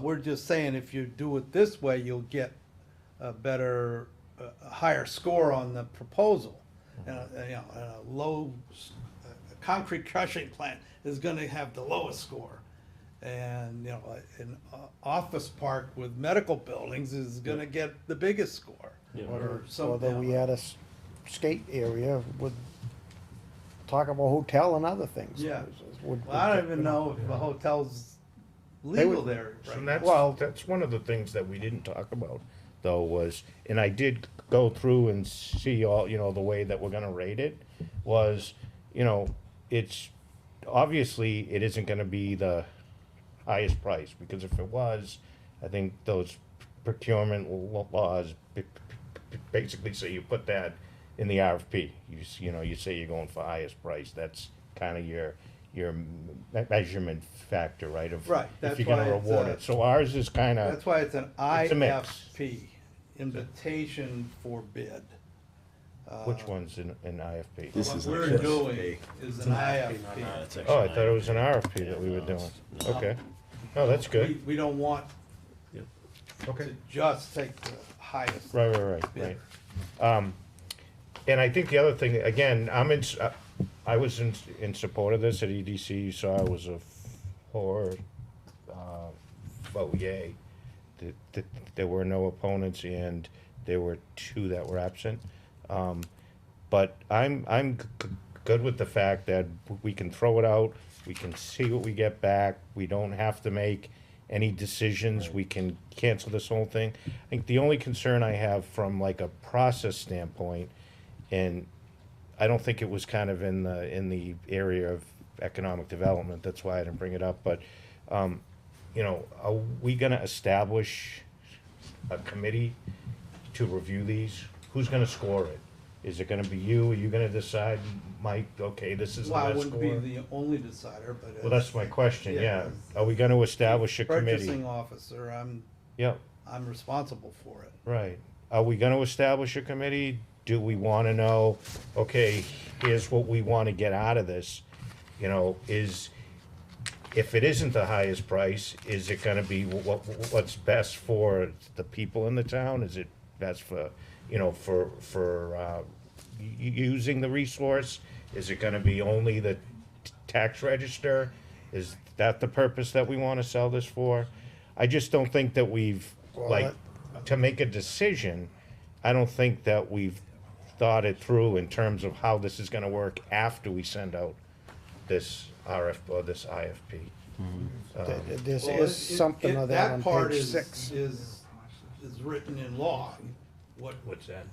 [SPEAKER 16] we're just saying if you do it this way, you'll get a better, a higher score on the proposal. And, you know, a concrete crushing plant is gonna have the lowest score. And, you know, an office park with medical buildings is gonna get the biggest score. Or some,
[SPEAKER 8] Or that
[SPEAKER 16] you
[SPEAKER 8] we
[SPEAKER 16] know.
[SPEAKER 8] had a skate area with, talk about hotel and other things.
[SPEAKER 16] Yeah.
[SPEAKER 8] Would-
[SPEAKER 16] Well, I don't even know if the hotel's legal there
[SPEAKER 6] So
[SPEAKER 16] right
[SPEAKER 6] that's,
[SPEAKER 16] now.
[SPEAKER 6] that's one of the things that we didn't talk about, though, was, and I did go through and see all, you know, the way that we're gonna rate it, was, you know, it's, obviously, it isn't gonna be the highest price, because if it was, I think those procurement laws basically say you put that in the RFP. You know, you say you're going for highest price, that's kind of your measurement factor, right? Of
[SPEAKER 16] Right,
[SPEAKER 6] if
[SPEAKER 16] that's
[SPEAKER 6] you're gonna
[SPEAKER 16] why it's
[SPEAKER 6] reward
[SPEAKER 16] a-
[SPEAKER 6] it. So ours is kind of,
[SPEAKER 16] That's why it's an
[SPEAKER 6] It's a mix.
[SPEAKER 16] IFP, invitation for bid.
[SPEAKER 6] which one's in IFP?
[SPEAKER 16] What we're doing is an IFP.
[SPEAKER 6] Oh, I thought it was an RFP that we were doing. Okay. Oh, that's good.
[SPEAKER 16] We don't want
[SPEAKER 6] Okay.
[SPEAKER 16] to just take the highest.
[SPEAKER 6] Right.
[SPEAKER 16] bid.
[SPEAKER 6] And I think the other thing, again, I was in support of this at EDC. You saw I was a vote yay. There were no opponents and there were 2 that were absent. But I'm good with the fact that we can throw it out, we can see what we get back, we don't have to make any decisions, we can cancel this whole thing. I think the only concern I have from like a process standpoint, and I don't think it was kind of in the area of economic development, that's why I didn't bring it up, but, you know, are we gonna establish a committee to review these? Who's gonna score it? Is it gonna be you? Are you gonna decide, Mike, okay, this is the
[SPEAKER 16] Well, I
[SPEAKER 6] best
[SPEAKER 16] wouldn't be
[SPEAKER 6] score?
[SPEAKER 16] the only decider, but.
[SPEAKER 6] Well, that's my question, yeah. Are we gonna establish a
[SPEAKER 16] Purchasing
[SPEAKER 6] committee?
[SPEAKER 16] officer,
[SPEAKER 6] Yep,
[SPEAKER 16] I'm responsible for it.
[SPEAKER 6] right. Are we gonna establish a committee? Do we wanna know, okay, here's what we wanna get out of this? You know, if it isn't the highest price, is it gonna be what's best for the people in the town? Is it best for, you know, for using the resource? Is it gonna be only the tax register? Is that the purpose that we wanna sell this for? I just don't think that we've, like, to make a decision, I don't think that we've thought it through in terms of how this is gonna work after we send out this or this IFP.
[SPEAKER 8] This
[SPEAKER 16] Well,
[SPEAKER 8] is something of that on
[SPEAKER 16] part
[SPEAKER 8] page
[SPEAKER 16] is-
[SPEAKER 8] 6.
[SPEAKER 16] Is written in law,
[SPEAKER 6] What's that?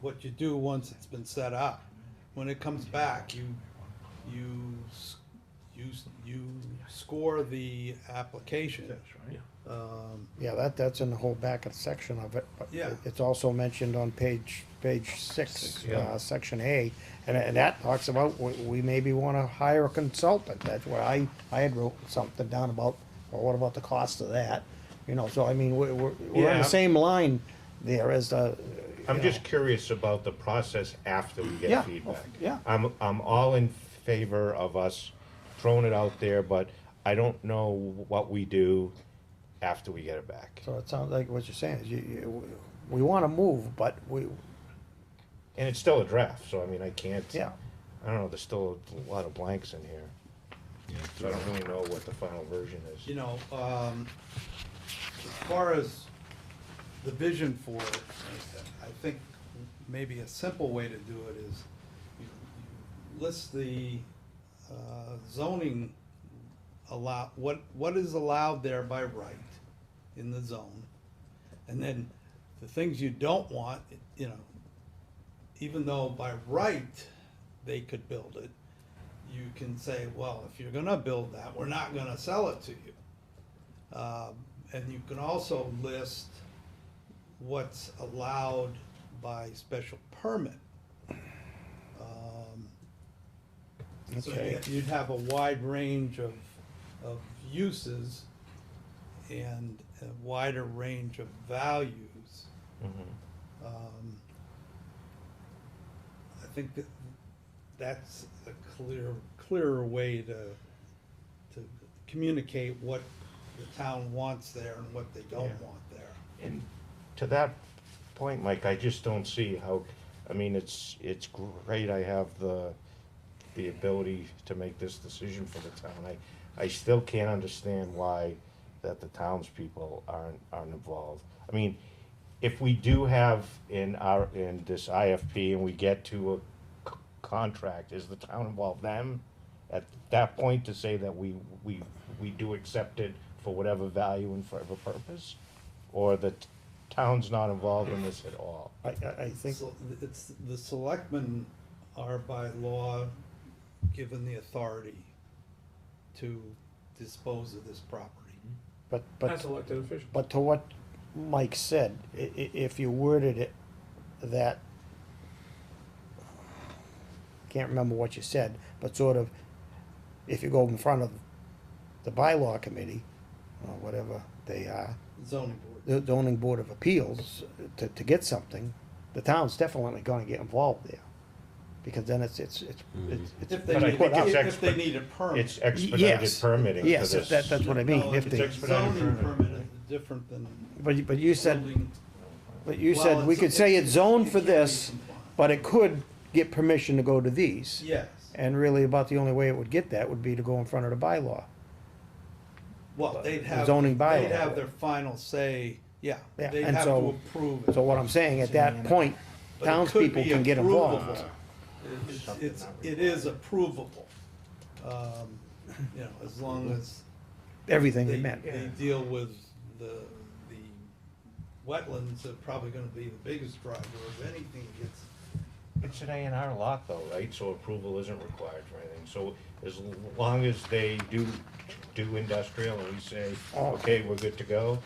[SPEAKER 16] what you do once it's been set up. When it comes back, you score the application.
[SPEAKER 8] Yeah, that's in the whole back of the section of it, but
[SPEAKER 16] Yeah.
[SPEAKER 8] it's also mentioned on page 6,
[SPEAKER 6] Yeah.
[SPEAKER 8] section A, and that talks about we maybe wanna hire a consultant. That's where I had wrote something down about, well, what about the cost of that? You know, so I mean, we're on
[SPEAKER 6] Yeah.
[SPEAKER 8] the same line there as the.
[SPEAKER 6] I'm just curious about the process after we
[SPEAKER 8] Yeah,
[SPEAKER 6] get feedback.
[SPEAKER 8] yeah.
[SPEAKER 6] I'm all in favor of us throwing it out there, but I don't know what we do after we get it back.
[SPEAKER 8] So it sounds like what you're saying is we wanna move, but
[SPEAKER 6] And it's still a draft, so I mean, I can't.
[SPEAKER 8] Yeah.
[SPEAKER 6] I don't know, there's still a lot of blanks in here. so I don't really know what the final version is.
[SPEAKER 16] You know, as far as the vision for it, I think maybe a simple way to do it is you list the zoning what is allowed there by right in the zone. And then the things you don't want, you know, even though by right they could build it, you can say, well, if you're gonna build that, we're not gonna sell it to you. And you can also list what's allowed by special permit. So
[SPEAKER 8] Okay.
[SPEAKER 16] you'd have a wide range of uses and a wider range of values. I think that's a clearer way to communicate what the town wants there and what they don't want there.
[SPEAKER 6] And to that point, Mike, I just don't see how, I mean, it's great I have the ability to make this decision for the town. I still can't understand why that the townspeople aren't involved. I mean, if we do have in this IFP and we get to a contract, is the town involved then at that point to say that we do accept it for whatever value and for whatever purpose? Or the town's not involved in this at all?
[SPEAKER 8] I think,
[SPEAKER 16] So it's, the selectmen are by law given the authority to dispose of this property.
[SPEAKER 8] but,
[SPEAKER 1] As elected official.
[SPEAKER 8] but to what Mike said, if you worded it that, can't remember what you said, but sort of, if you go in front of the bylaw committee, or whatever they are,
[SPEAKER 16] Zoning board.
[SPEAKER 8] the zoning board of appeals, to get something, the town's definitely gonna get involved there. Because then it's
[SPEAKER 16] If
[SPEAKER 8] put
[SPEAKER 16] they
[SPEAKER 8] up.
[SPEAKER 16] need, if they need a permit.
[SPEAKER 6] It's expedited
[SPEAKER 8] Yes.
[SPEAKER 6] permitting for
[SPEAKER 8] Yes,
[SPEAKER 6] this.
[SPEAKER 8] that's what I mean.
[SPEAKER 16] No,
[SPEAKER 8] If
[SPEAKER 16] it's
[SPEAKER 8] they,
[SPEAKER 6] expedited
[SPEAKER 16] zoning
[SPEAKER 6] permit.
[SPEAKER 16] permit is different than
[SPEAKER 8] but you said,
[SPEAKER 16] building.
[SPEAKER 8] but you
[SPEAKER 16] Well,
[SPEAKER 8] said, we
[SPEAKER 16] it's-
[SPEAKER 8] could say it's zoned
[SPEAKER 16] you
[SPEAKER 8] for
[SPEAKER 16] can't be
[SPEAKER 8] this,
[SPEAKER 16] compliant.
[SPEAKER 8] but it could get permission to go to these.
[SPEAKER 16] Yes.
[SPEAKER 8] And really about the only way it would get that would be to go in front of the bylaw.
[SPEAKER 16] Well, they'd
[SPEAKER 8] the
[SPEAKER 16] have,
[SPEAKER 8] zoning bylaw.
[SPEAKER 16] they'd have their final say, yeah,
[SPEAKER 8] Yeah,
[SPEAKER 16] they'd
[SPEAKER 8] and
[SPEAKER 16] have to
[SPEAKER 8] so-
[SPEAKER 16] approve it.
[SPEAKER 8] So what I'm saying, at that point,
[SPEAKER 16] But it could
[SPEAKER 8] townspeople
[SPEAKER 16] be
[SPEAKER 8] can get
[SPEAKER 16] approvable.
[SPEAKER 8] involved.
[SPEAKER 16] It is approvable. You know, as long as
[SPEAKER 8] Everything
[SPEAKER 16] they,
[SPEAKER 8] they meant.
[SPEAKER 16] they deal with the wetlands are probably gonna be the biggest driver of anything that gets.
[SPEAKER 6] It's an A&R lot though, right? So approval isn't required for anything. So as long as they do industrial and we say, okay, we're good to go,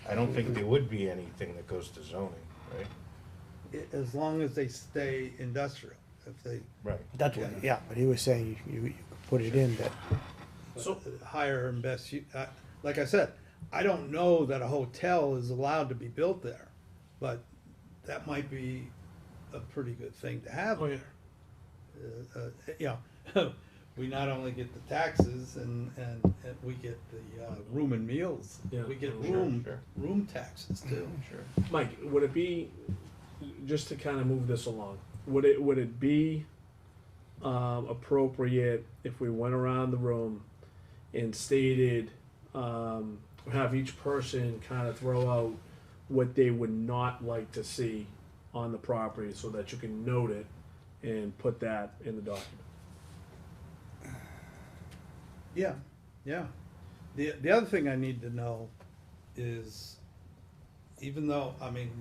[SPEAKER 6] I don't think there would be anything that goes to zoning, right?
[SPEAKER 16] As long as they stay industrial, if they.
[SPEAKER 6] Right.
[SPEAKER 8] That's what, yeah, but he was saying you could put it in that,
[SPEAKER 16] So higher and best, like I said, I don't know that a hotel is allowed to be built there, but that might be a pretty good thing to have
[SPEAKER 1] Oh, yeah.
[SPEAKER 16] there. You know, we not only get the taxes and we get the room and meals,
[SPEAKER 1] Yeah,
[SPEAKER 16] we get
[SPEAKER 1] sure,
[SPEAKER 16] room taxes too.
[SPEAKER 1] Sure. Mike, would it be, just to kind of move this along, would it be appropriate if we went around the room and stated, have each person kind of throw out what they would not like to see on the property so that you can note it and put that in the document?
[SPEAKER 16] Yeah, yeah. The other thing I need to know is, even though, I mean,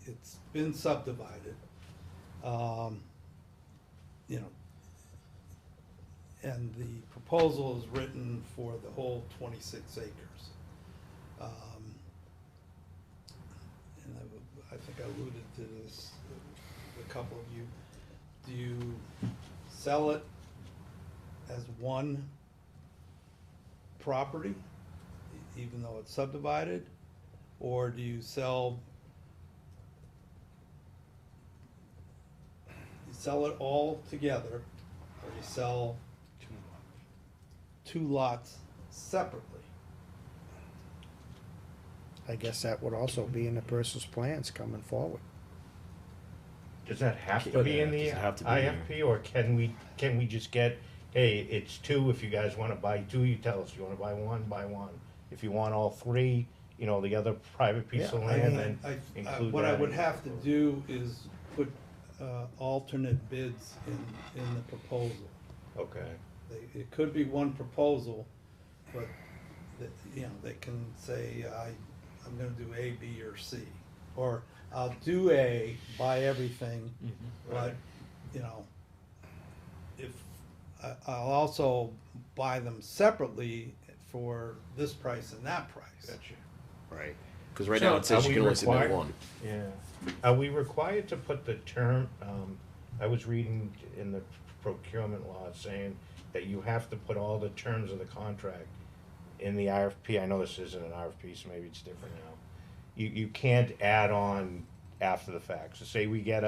[SPEAKER 16] it's been subdivided, you know, and the proposal is written for the whole 26 acres. And I think I alluded to this, a couple of you. Do you sell it as one property, even though it's subdivided? Or do you sell it all together, or you sell two lots separately?
[SPEAKER 8] I guess that would also be in the person's plans coming forward.
[SPEAKER 6] Does that have to be in the
[SPEAKER 5] Does it have to be?
[SPEAKER 6] IFP or can we just get hey, it's two, if you guys wanna buy two, you tell us, you wanna buy one, buy one. If you want all three, you know, the other private piece of
[SPEAKER 16] Yeah, I
[SPEAKER 6] land,
[SPEAKER 16] mean,
[SPEAKER 6] then include that.
[SPEAKER 16] what I would
[SPEAKER 6] in.
[SPEAKER 16] have to do is put alternate bids in the proposal.
[SPEAKER 6] Okay.
[SPEAKER 16] It could be one proposal, but, you know, they can say, I'm gonna do A, B, or C. Or I'll do A, buy everything, but, you know, if, I'll also buy them separately for this price and that price.
[SPEAKER 6] Gotcha.
[SPEAKER 7] Right. Because right now it says
[SPEAKER 6] Are
[SPEAKER 7] you
[SPEAKER 6] we
[SPEAKER 7] can only submit
[SPEAKER 6] required-
[SPEAKER 7] one.
[SPEAKER 6] Yeah. Are we required to put the term, I was reading in the procurement law saying that you have to put all the terms of the contract in the RFP. I know this isn't an RFP, so maybe it's different now. You can't add on after the fact. So say we get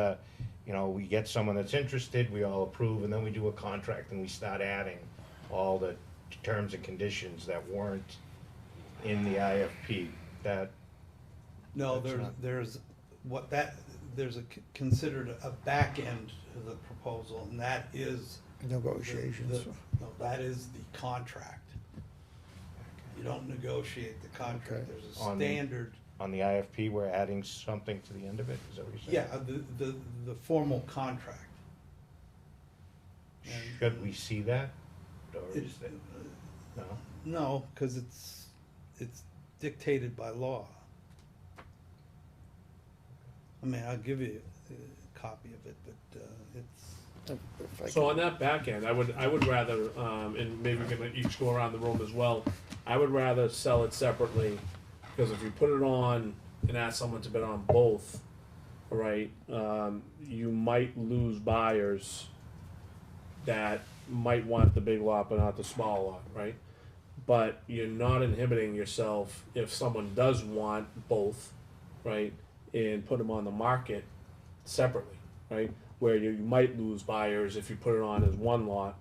[SPEAKER 6] we get someone that's interested, we all approve, and then we do a contract and we start adding all the terms and conditions that weren't in the IFP. That
[SPEAKER 16] No,
[SPEAKER 6] That's not-
[SPEAKER 16] there's considered a back end to the proposal, and that is.
[SPEAKER 8] Negotiations.
[SPEAKER 16] No, that is the contract. You don't negotiate the contract,
[SPEAKER 8] Okay.
[SPEAKER 16] there's a
[SPEAKER 6] On-
[SPEAKER 16] standard,
[SPEAKER 6] on the IFP, we're adding something to the end of it. Is that what you're saying?
[SPEAKER 16] yeah, the formal contract. And-
[SPEAKER 6] Should we see that? Or
[SPEAKER 16] It-
[SPEAKER 6] is that, no?
[SPEAKER 16] No, because it's dictated by law. I mean, I'll give you a copy of it, but it's.
[SPEAKER 1] So on that back end, I would rather, and maybe we can each go around the room as well, I would rather sell it separately, because if you put it on and ask someone to bid on both, right, you might lose buyers that might want the big lot but not the small lot, right? But you're not inhibiting yourself if someone does want both, right, and put them on the market separately, right? Where you might lose buyers if you put it on as one lot,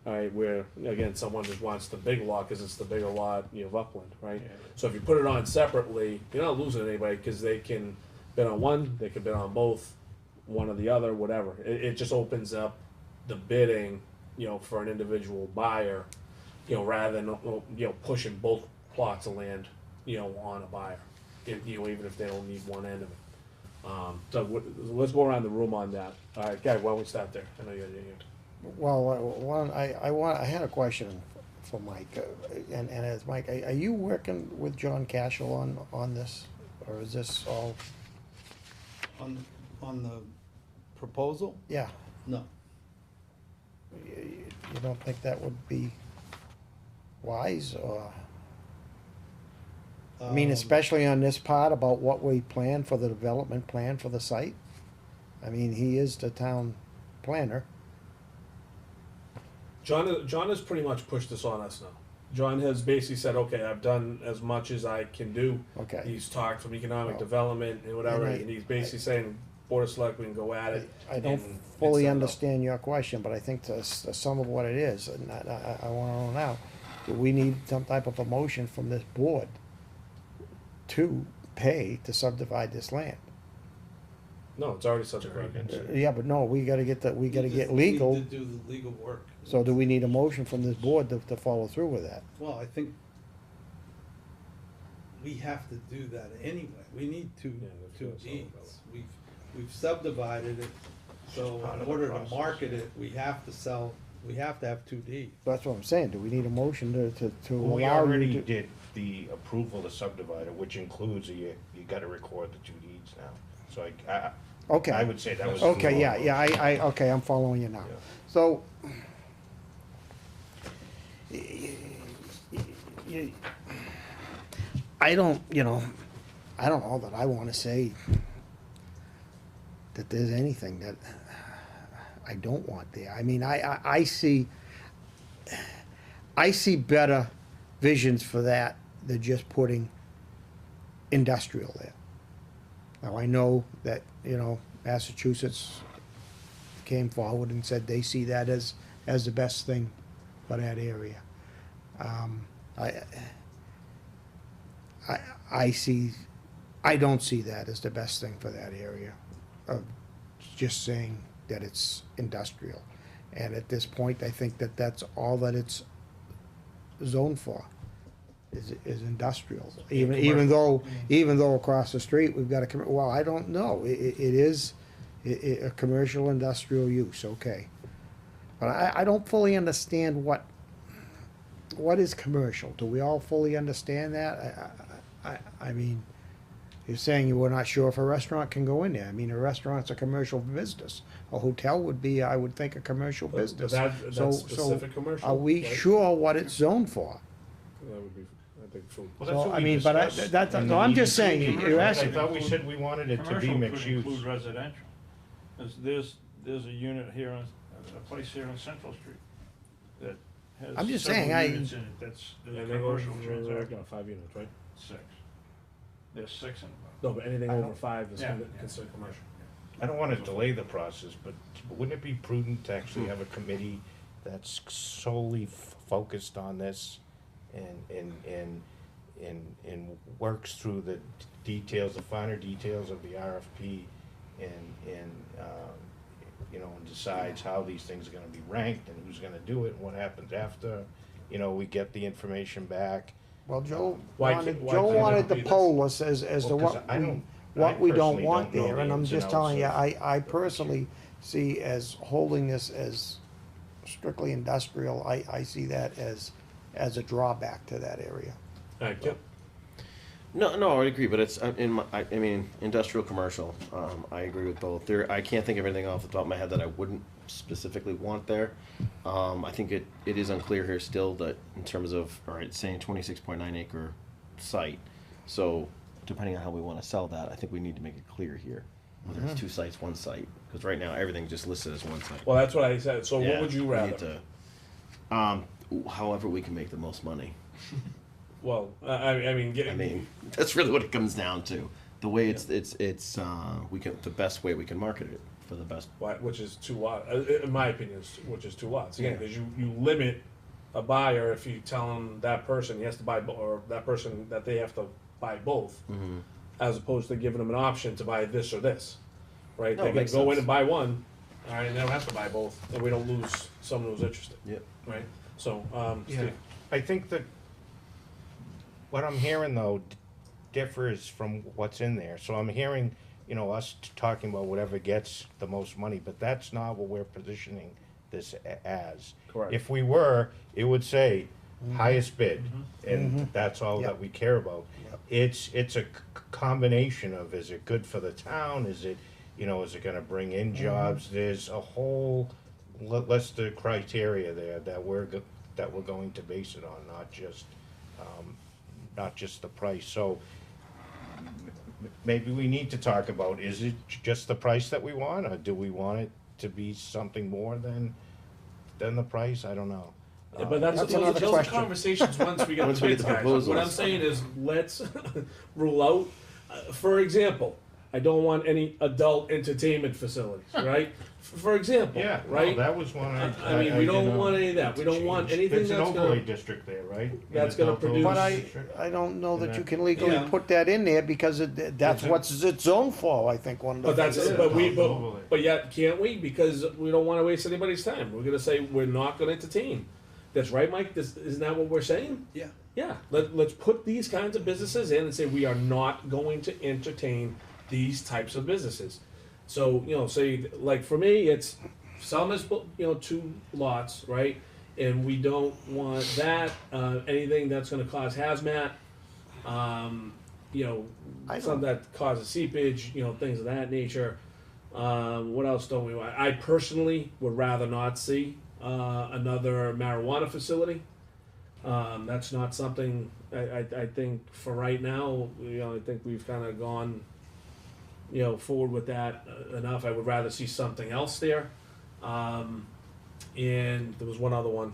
[SPEAKER 1] right? Where, again, someone just wants the big lot because it's the bigger lot, you have upland, right? So if you put it on separately, you're not losing anybody because they can bid on one, they can bid on both, one or the other, whatever. It just opens up the bidding, for an individual buyer, rather than, pushing both plots of land, on a buyer, even if they don't need one end of it. So let's go around the room on that. All right, Guy, why don't we start there? I know you had your hand.
[SPEAKER 8] Well, I had a question for Mike, and as Mike, are you working with John Cashel on this, or is this all?
[SPEAKER 16] On the proposal?
[SPEAKER 8] Yeah,
[SPEAKER 16] No.
[SPEAKER 8] you don't think that would be wise, or? I mean, especially on this part about what we plan for the development plan for the site. I mean, he is the town planner.
[SPEAKER 1] John has pretty much pushed this on us now. John has basically said, okay, I've done as much as I can do.
[SPEAKER 8] Okay.
[SPEAKER 1] He's talked from economic
[SPEAKER 8] Well,
[SPEAKER 1] development and whatever,
[SPEAKER 8] and
[SPEAKER 1] and he's basically saying, Board of Selectmen, go at it.
[SPEAKER 8] I don't
[SPEAKER 1] and
[SPEAKER 8] fully
[SPEAKER 1] set it up.
[SPEAKER 8] understand your question, but I think the sum of what it is, and I wanna know now, do we need some type of a motion from this board to pay to subdivide this land?
[SPEAKER 1] No, it's already such a great.
[SPEAKER 8] Yeah, but no, we gotta get legal,
[SPEAKER 16] Need to do the legal work.
[SPEAKER 8] so do we need a motion from this board to follow through with that?
[SPEAKER 16] Well, I think we have to do that anyway. We need two deeds. We've subdivided it, so in order to market it, we have to have two deeds.
[SPEAKER 8] That's what I'm saying, do we need a motion to
[SPEAKER 6] Well, we
[SPEAKER 8] allow you
[SPEAKER 6] already
[SPEAKER 8] to?
[SPEAKER 6] did the approval to subdivide it, which includes you gotta record the two deeds now. So
[SPEAKER 8] Okay.
[SPEAKER 6] I would say that was.
[SPEAKER 8] Okay, yeah, okay, I'm following you now.
[SPEAKER 6] Yeah.
[SPEAKER 8] So, I don't know that I wanna say that there's anything that I don't want there. I mean, I see better visions for that than just putting industrial there. Now, I know that, Massachusetts came forward and said they see that as the best thing for that area. I don't see that as the best thing for that area, of just saying that it's industrial. And at this point, I think that that's all that it's zoned for, is industrial. Even though across the street, we've got well, I don't know, it is a commercial industrial use, okay. But I don't fully understand what is commercial. Do we all fully understand that? I mean, you're saying you were not sure if a restaurant can go in there. I mean, a restaurant's a commercial business. A hotel would be, I would think, a commercial business.
[SPEAKER 1] That's specific commercial,
[SPEAKER 8] are we
[SPEAKER 1] right?
[SPEAKER 8] sure what it's zoned for?
[SPEAKER 1] That would be, I think, food.
[SPEAKER 6] Well, that's
[SPEAKER 8] So,
[SPEAKER 6] what
[SPEAKER 8] I
[SPEAKER 6] we
[SPEAKER 8] mean, but I-
[SPEAKER 6] discussed
[SPEAKER 8] that's-
[SPEAKER 6] in
[SPEAKER 8] no,
[SPEAKER 6] the
[SPEAKER 8] I'm just saying,
[SPEAKER 6] meeting.
[SPEAKER 8] you're
[SPEAKER 6] I
[SPEAKER 8] asking-
[SPEAKER 6] thought we said we wanted it to be
[SPEAKER 2] Commercial
[SPEAKER 6] mixed
[SPEAKER 2] could
[SPEAKER 6] use.
[SPEAKER 2] include residential. There's a unit here, a place here on Central Street that has
[SPEAKER 8] I'm just
[SPEAKER 2] several
[SPEAKER 8] saying,
[SPEAKER 2] units in it, that's
[SPEAKER 1] And
[SPEAKER 2] a
[SPEAKER 1] they go
[SPEAKER 2] commercial transaction.
[SPEAKER 1] 5 units, right?
[SPEAKER 2] 6. There's 6 in it.
[SPEAKER 1] No, but anything
[SPEAKER 6] I
[SPEAKER 1] over
[SPEAKER 6] don't-
[SPEAKER 1] 5 is
[SPEAKER 2] Yeah.
[SPEAKER 1] considered commercial.
[SPEAKER 6] I don't want to delay the process, but wouldn't it be prudent to actually have a committee that's solely focused on this and works through the details, the finer details of the RFP and you know, and decides how these things are gonna be ranked and who's gonna do it and what happens after, you know, we get the information back.
[SPEAKER 8] Well, Joe
[SPEAKER 1] Why
[SPEAKER 8] wanted,
[SPEAKER 1] can't- why
[SPEAKER 8] Joe
[SPEAKER 1] can't it
[SPEAKER 8] wanted
[SPEAKER 1] be
[SPEAKER 8] to
[SPEAKER 1] this?
[SPEAKER 8] poll us as to
[SPEAKER 6] Well, 'cause
[SPEAKER 8] what
[SPEAKER 6] I
[SPEAKER 8] we,
[SPEAKER 6] don't-
[SPEAKER 8] what
[SPEAKER 6] I
[SPEAKER 8] we don't
[SPEAKER 6] personally
[SPEAKER 8] want
[SPEAKER 6] don't know
[SPEAKER 8] there,
[SPEAKER 6] the
[SPEAKER 8] and I'm
[SPEAKER 6] ins
[SPEAKER 8] just
[SPEAKER 6] and
[SPEAKER 8] telling you,
[SPEAKER 6] outs
[SPEAKER 8] I personally see as holding this as strictly industrial, I see that as a drawback to that area.
[SPEAKER 1] Thank you.
[SPEAKER 7] No, I would agree, but it's, I mean, industrial, commercial, I agree with both. I can't think of anything off the top of my head that I wouldn't specifically want there. I think it is unclear here still that in terms of, all right, it's saying 26.9 acre site. So depending on how we wanna sell that, I think we need to make it clear here, whether it's 2 sites, 1 site, because right now, everything's just listed as 1 site.
[SPEAKER 1] Well, that's what I said. So
[SPEAKER 7] Yeah,
[SPEAKER 1] what would you
[SPEAKER 7] we need
[SPEAKER 1] rather?
[SPEAKER 7] to, however we can make the most money.
[SPEAKER 1] Well, I mean,
[SPEAKER 7] I mean, that's really what it comes down to. The way it's we can, the best way we can market it for the best.
[SPEAKER 1] which is 2 lots, in my opinion, which is 2 lots. Again, because you limit a buyer if you tell him that person he has to buy, or that person that they have to buy both, as opposed to giving them an option to buy this or this, right?
[SPEAKER 7] No,
[SPEAKER 1] They
[SPEAKER 7] it
[SPEAKER 1] can
[SPEAKER 7] makes
[SPEAKER 1] go in
[SPEAKER 7] sense.
[SPEAKER 1] and buy one, all right, and they don't have to buy both, and we don't lose someone who's interested.
[SPEAKER 7] Yep.
[SPEAKER 1] Right? So,
[SPEAKER 6] Yeah,
[SPEAKER 1] Steve?
[SPEAKER 6] I think that what I'm hearing though differs from what's in there. So I'm hearing, you know, us talking about whatever gets the most money, but that's not what we're positioning this as.
[SPEAKER 1] Correct.
[SPEAKER 6] If we were, it would say highest bid, and that's all
[SPEAKER 8] Yep.
[SPEAKER 6] that we care about. It's a combination of, is it good for the town? Is it, you know, is it gonna bring in jobs? There's a whole list of criteria there that we're going to base it on, not just the price. So maybe we need to talk about, is it just the price that we want, or do we want it to be something more than the price? I don't know.
[SPEAKER 1] Yeah, but that's
[SPEAKER 8] another
[SPEAKER 1] those
[SPEAKER 8] question.
[SPEAKER 1] conversations once we get
[SPEAKER 7] Once
[SPEAKER 1] the
[SPEAKER 7] we get
[SPEAKER 1] bids,
[SPEAKER 7] the
[SPEAKER 1] guys.
[SPEAKER 7] proposals.
[SPEAKER 1] What I'm saying is, let's rule out, for example, I don't want any adult entertainment facilities, right? For example,
[SPEAKER 6] Yeah,
[SPEAKER 1] right?
[SPEAKER 6] no, that was one
[SPEAKER 1] I mean, we don't want any of that. We don't want anything
[SPEAKER 6] There's an
[SPEAKER 1] that's
[SPEAKER 6] overlay
[SPEAKER 1] gonna,
[SPEAKER 6] district there, right?
[SPEAKER 1] that's gonna
[SPEAKER 6] Adult
[SPEAKER 1] produce-
[SPEAKER 8] But
[SPEAKER 6] overlay district?
[SPEAKER 8] I don't know that
[SPEAKER 6] Yeah.
[SPEAKER 8] you can legally
[SPEAKER 1] Yeah.
[SPEAKER 8] put that in there because that's what's it's zoned for, I think, one of the
[SPEAKER 1] but that's,
[SPEAKER 8] things.
[SPEAKER 1] but but yet, can't we? Because we don't wanna waste anybody's time. We're gonna say, we're not gonna entertain. That's right, Mike? Isn't that what we're saying?
[SPEAKER 16] Yeah.
[SPEAKER 1] Yeah, let's put these kinds of businesses in and say, we are not going to entertain these types of businesses. So, you know, say, like, for me, it's, some is, 2 lots, right? And we don't want that, anything that's gonna cause hazmat, you know,
[SPEAKER 8] I
[SPEAKER 1] some that causes seepage, things of that nature. What else don't we want? I personally would rather not see, another marijuana facility. That's not something, I think for right now, I think we've kind of gone, forward with that enough. I would rather see something else there. And there was one other one.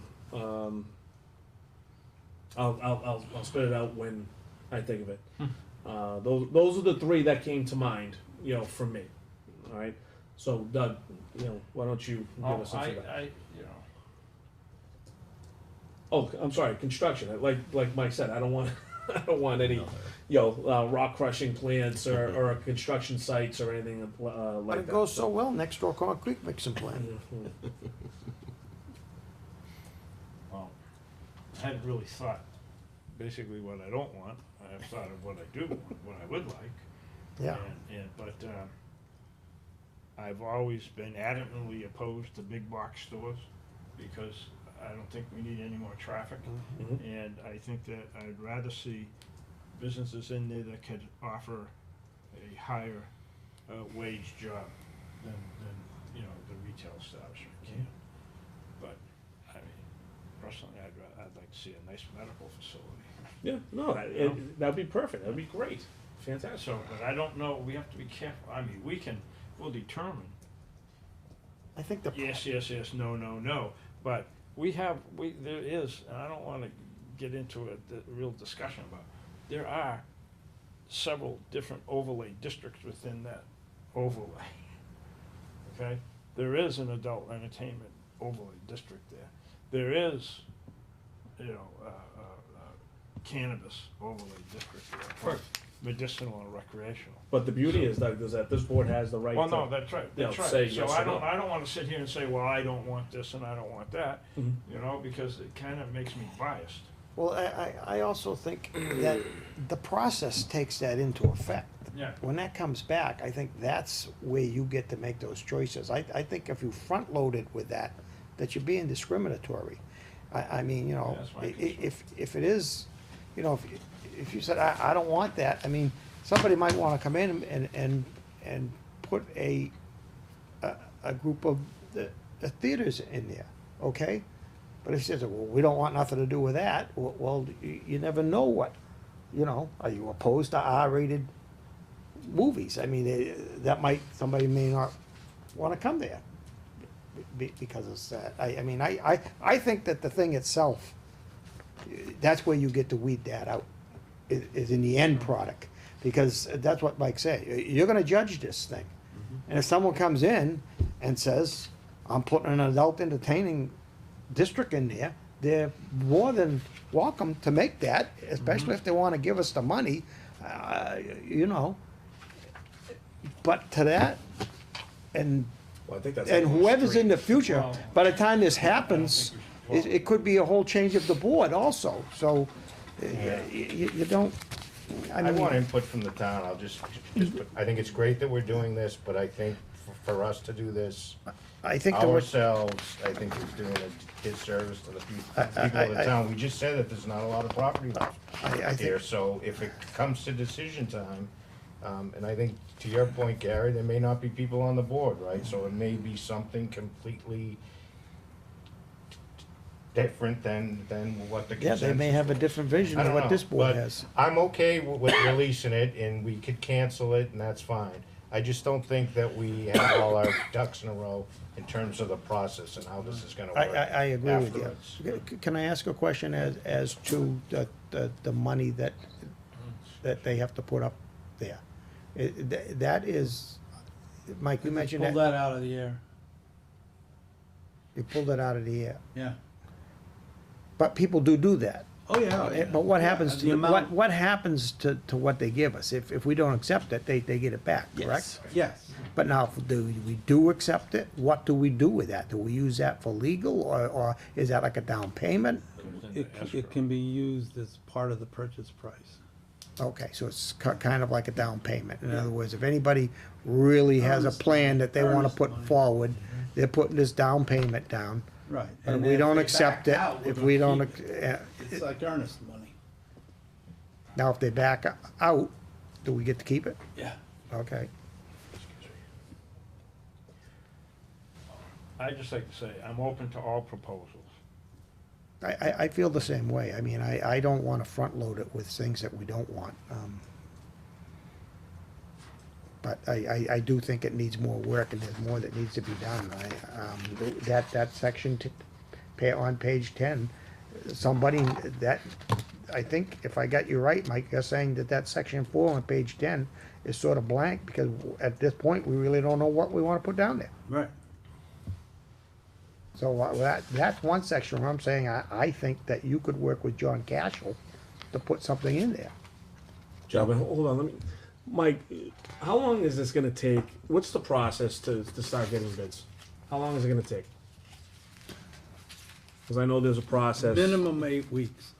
[SPEAKER 1] I'll spit it out when I think of it. Those are the 3 that came to mind, for me. All right. So Doug, why don't you give us some feedback? Oh, I'm sorry, construction. Like Mike said, I don't want any, rock crushing plants or construction sites or anything
[SPEAKER 8] But
[SPEAKER 1] like
[SPEAKER 8] it
[SPEAKER 1] that.
[SPEAKER 8] goes so well next door concrete mixing plant.
[SPEAKER 2] hadn't really thought basically what I don't want. I've thought of what I do want, what I would like.
[SPEAKER 8] Yeah.
[SPEAKER 2] But I've always been adamantly opposed to big box stores because I don't think we need any more traffic. And I think that I'd rather see businesses in there that could offer a higher wage job than you know, the retail establishment can. But, I mean, personally, I'd like to see a nice medical facility.
[SPEAKER 1] Yeah, no, that'd be perfect, that'd be great, fantastic.
[SPEAKER 2] So, but I don't know, we have to be careful. I mean, we'll determine,
[SPEAKER 8] I think the.
[SPEAKER 2] yes, yes, yes, no, no, no. But there is, and I don't want to get into the real discussion about, there are several different overlay districts within that overlay. Okay? There is an adult entertainment overlay district there. There is, you know, cannabis overlay district there for medicinal and recreational.
[SPEAKER 1] But the beauty is that this board has the right
[SPEAKER 2] Well,
[SPEAKER 1] to.
[SPEAKER 2] no, that's right,
[SPEAKER 1] you know,
[SPEAKER 2] that's right.
[SPEAKER 1] say
[SPEAKER 2] So
[SPEAKER 1] yes
[SPEAKER 2] I
[SPEAKER 1] or no.
[SPEAKER 2] don't want to sit here and say, well, I don't want this and I don't want that, you know, because it kind of makes me biased.
[SPEAKER 8] Well, I also think that the process takes that into effect.
[SPEAKER 2] Yeah.
[SPEAKER 8] When that comes back, I think that's where you get to make those choices. I think if you front load it with that you're being discriminatory. I mean, you know,
[SPEAKER 2] That's my concern.
[SPEAKER 8] if it is, you know, if you said, I don't want that, I mean, somebody might wanna come in and put a group of the theaters in there, okay? But if you says, well, we don't want nothing to do with that, well, you never know what, you know, are you opposed to R-rated movies? I mean, somebody may not wanna come there because it's that. I mean, I think that the thing itself, that's where you get to weed that out, is in the end product. Because that's what Mike said, you're gonna judge this thing. And if someone comes in and says, I'm putting an adult entertaining district in there, they're more than welcome to make that, especially if they wanna give us the money, you know. But to that, and
[SPEAKER 1] Well, I think that's.
[SPEAKER 8] and whoever's in the future, by the time this happens, it could be a whole change of the board also, so you don't, I
[SPEAKER 6] I
[SPEAKER 8] mean.
[SPEAKER 6] want input from the town, I'll just I think it's great that we're doing this, but I think for us to do this
[SPEAKER 8] I think
[SPEAKER 6] ourselves, I think it's doing a disservice to the people of the town. We just said that there's not a lot of property
[SPEAKER 8] I
[SPEAKER 6] left here, so if it comes to decision time, and I think to your point, Gary, there may not be people on the board, right? So it may be something completely different than what the
[SPEAKER 8] Yeah,
[SPEAKER 6] consensus
[SPEAKER 8] they may have a
[SPEAKER 6] was.
[SPEAKER 8] different vision
[SPEAKER 6] I
[SPEAKER 8] of
[SPEAKER 6] don't
[SPEAKER 8] what
[SPEAKER 6] know,
[SPEAKER 8] this board
[SPEAKER 6] but
[SPEAKER 8] has.
[SPEAKER 6] I'm okay with releasing it, and we could cancel it, and that's fine. I just don't think that we have all our ducks in a row in terms of the process and how this is gonna work
[SPEAKER 8] I agree with
[SPEAKER 6] afterwards.
[SPEAKER 8] you. Can I ask a question as to the money that they have to put up there? That is, Mike, you mentioned
[SPEAKER 16] Pull
[SPEAKER 8] that,
[SPEAKER 16] that out of the air.
[SPEAKER 8] you pulled it out of the air.
[SPEAKER 16] Yeah.
[SPEAKER 8] But people do that.
[SPEAKER 16] Oh, yeah.
[SPEAKER 8] But what happens
[SPEAKER 16] The
[SPEAKER 8] to,
[SPEAKER 16] amount-
[SPEAKER 8] what happens to what they give us? If we don't accept it, they get it back, correct?
[SPEAKER 16] Yes.
[SPEAKER 8] But now, do we accept it? What do we do with that? Do we use that for legal, or is that like a down payment?
[SPEAKER 16] It can be used as part of the purchase price.
[SPEAKER 8] Okay, so it's kind of like a down payment. In other words, if anybody really has a plan that they want to put forward, they're putting this down payment down.
[SPEAKER 16] Right.
[SPEAKER 8] And
[SPEAKER 16] And
[SPEAKER 8] we
[SPEAKER 16] if
[SPEAKER 8] don't
[SPEAKER 16] they
[SPEAKER 8] accept
[SPEAKER 16] back
[SPEAKER 8] it,
[SPEAKER 16] out, we're
[SPEAKER 8] if
[SPEAKER 16] gonna
[SPEAKER 8] we don't,
[SPEAKER 16] keep It's like earnest money.
[SPEAKER 8] now if they back out, do we get to keep it?
[SPEAKER 16] Yeah.
[SPEAKER 8] Okay.
[SPEAKER 2] I'd just like to say, I'm open to all proposals.
[SPEAKER 8] I feel the same way. I mean, I don't want to front load it with things that we don't want. But I do think it needs more work, and there's more that needs to be done. That section on page 10, somebody that, I think, if I got you right, Mike, you're saying that section 4 on page 10 is sort of blank, because at this point, we really don't know what we want to put down there.
[SPEAKER 16] Right.
[SPEAKER 8] So that's one section where I'm saying I think that you could work with John Cashel to put something in there.
[SPEAKER 1] Gentlemen, hold on, Mike, how long is this gonna take? What's the process to start getting bids? How long is it gonna take? Because I know there's a process.
[SPEAKER 16] Minimum 8 weeks.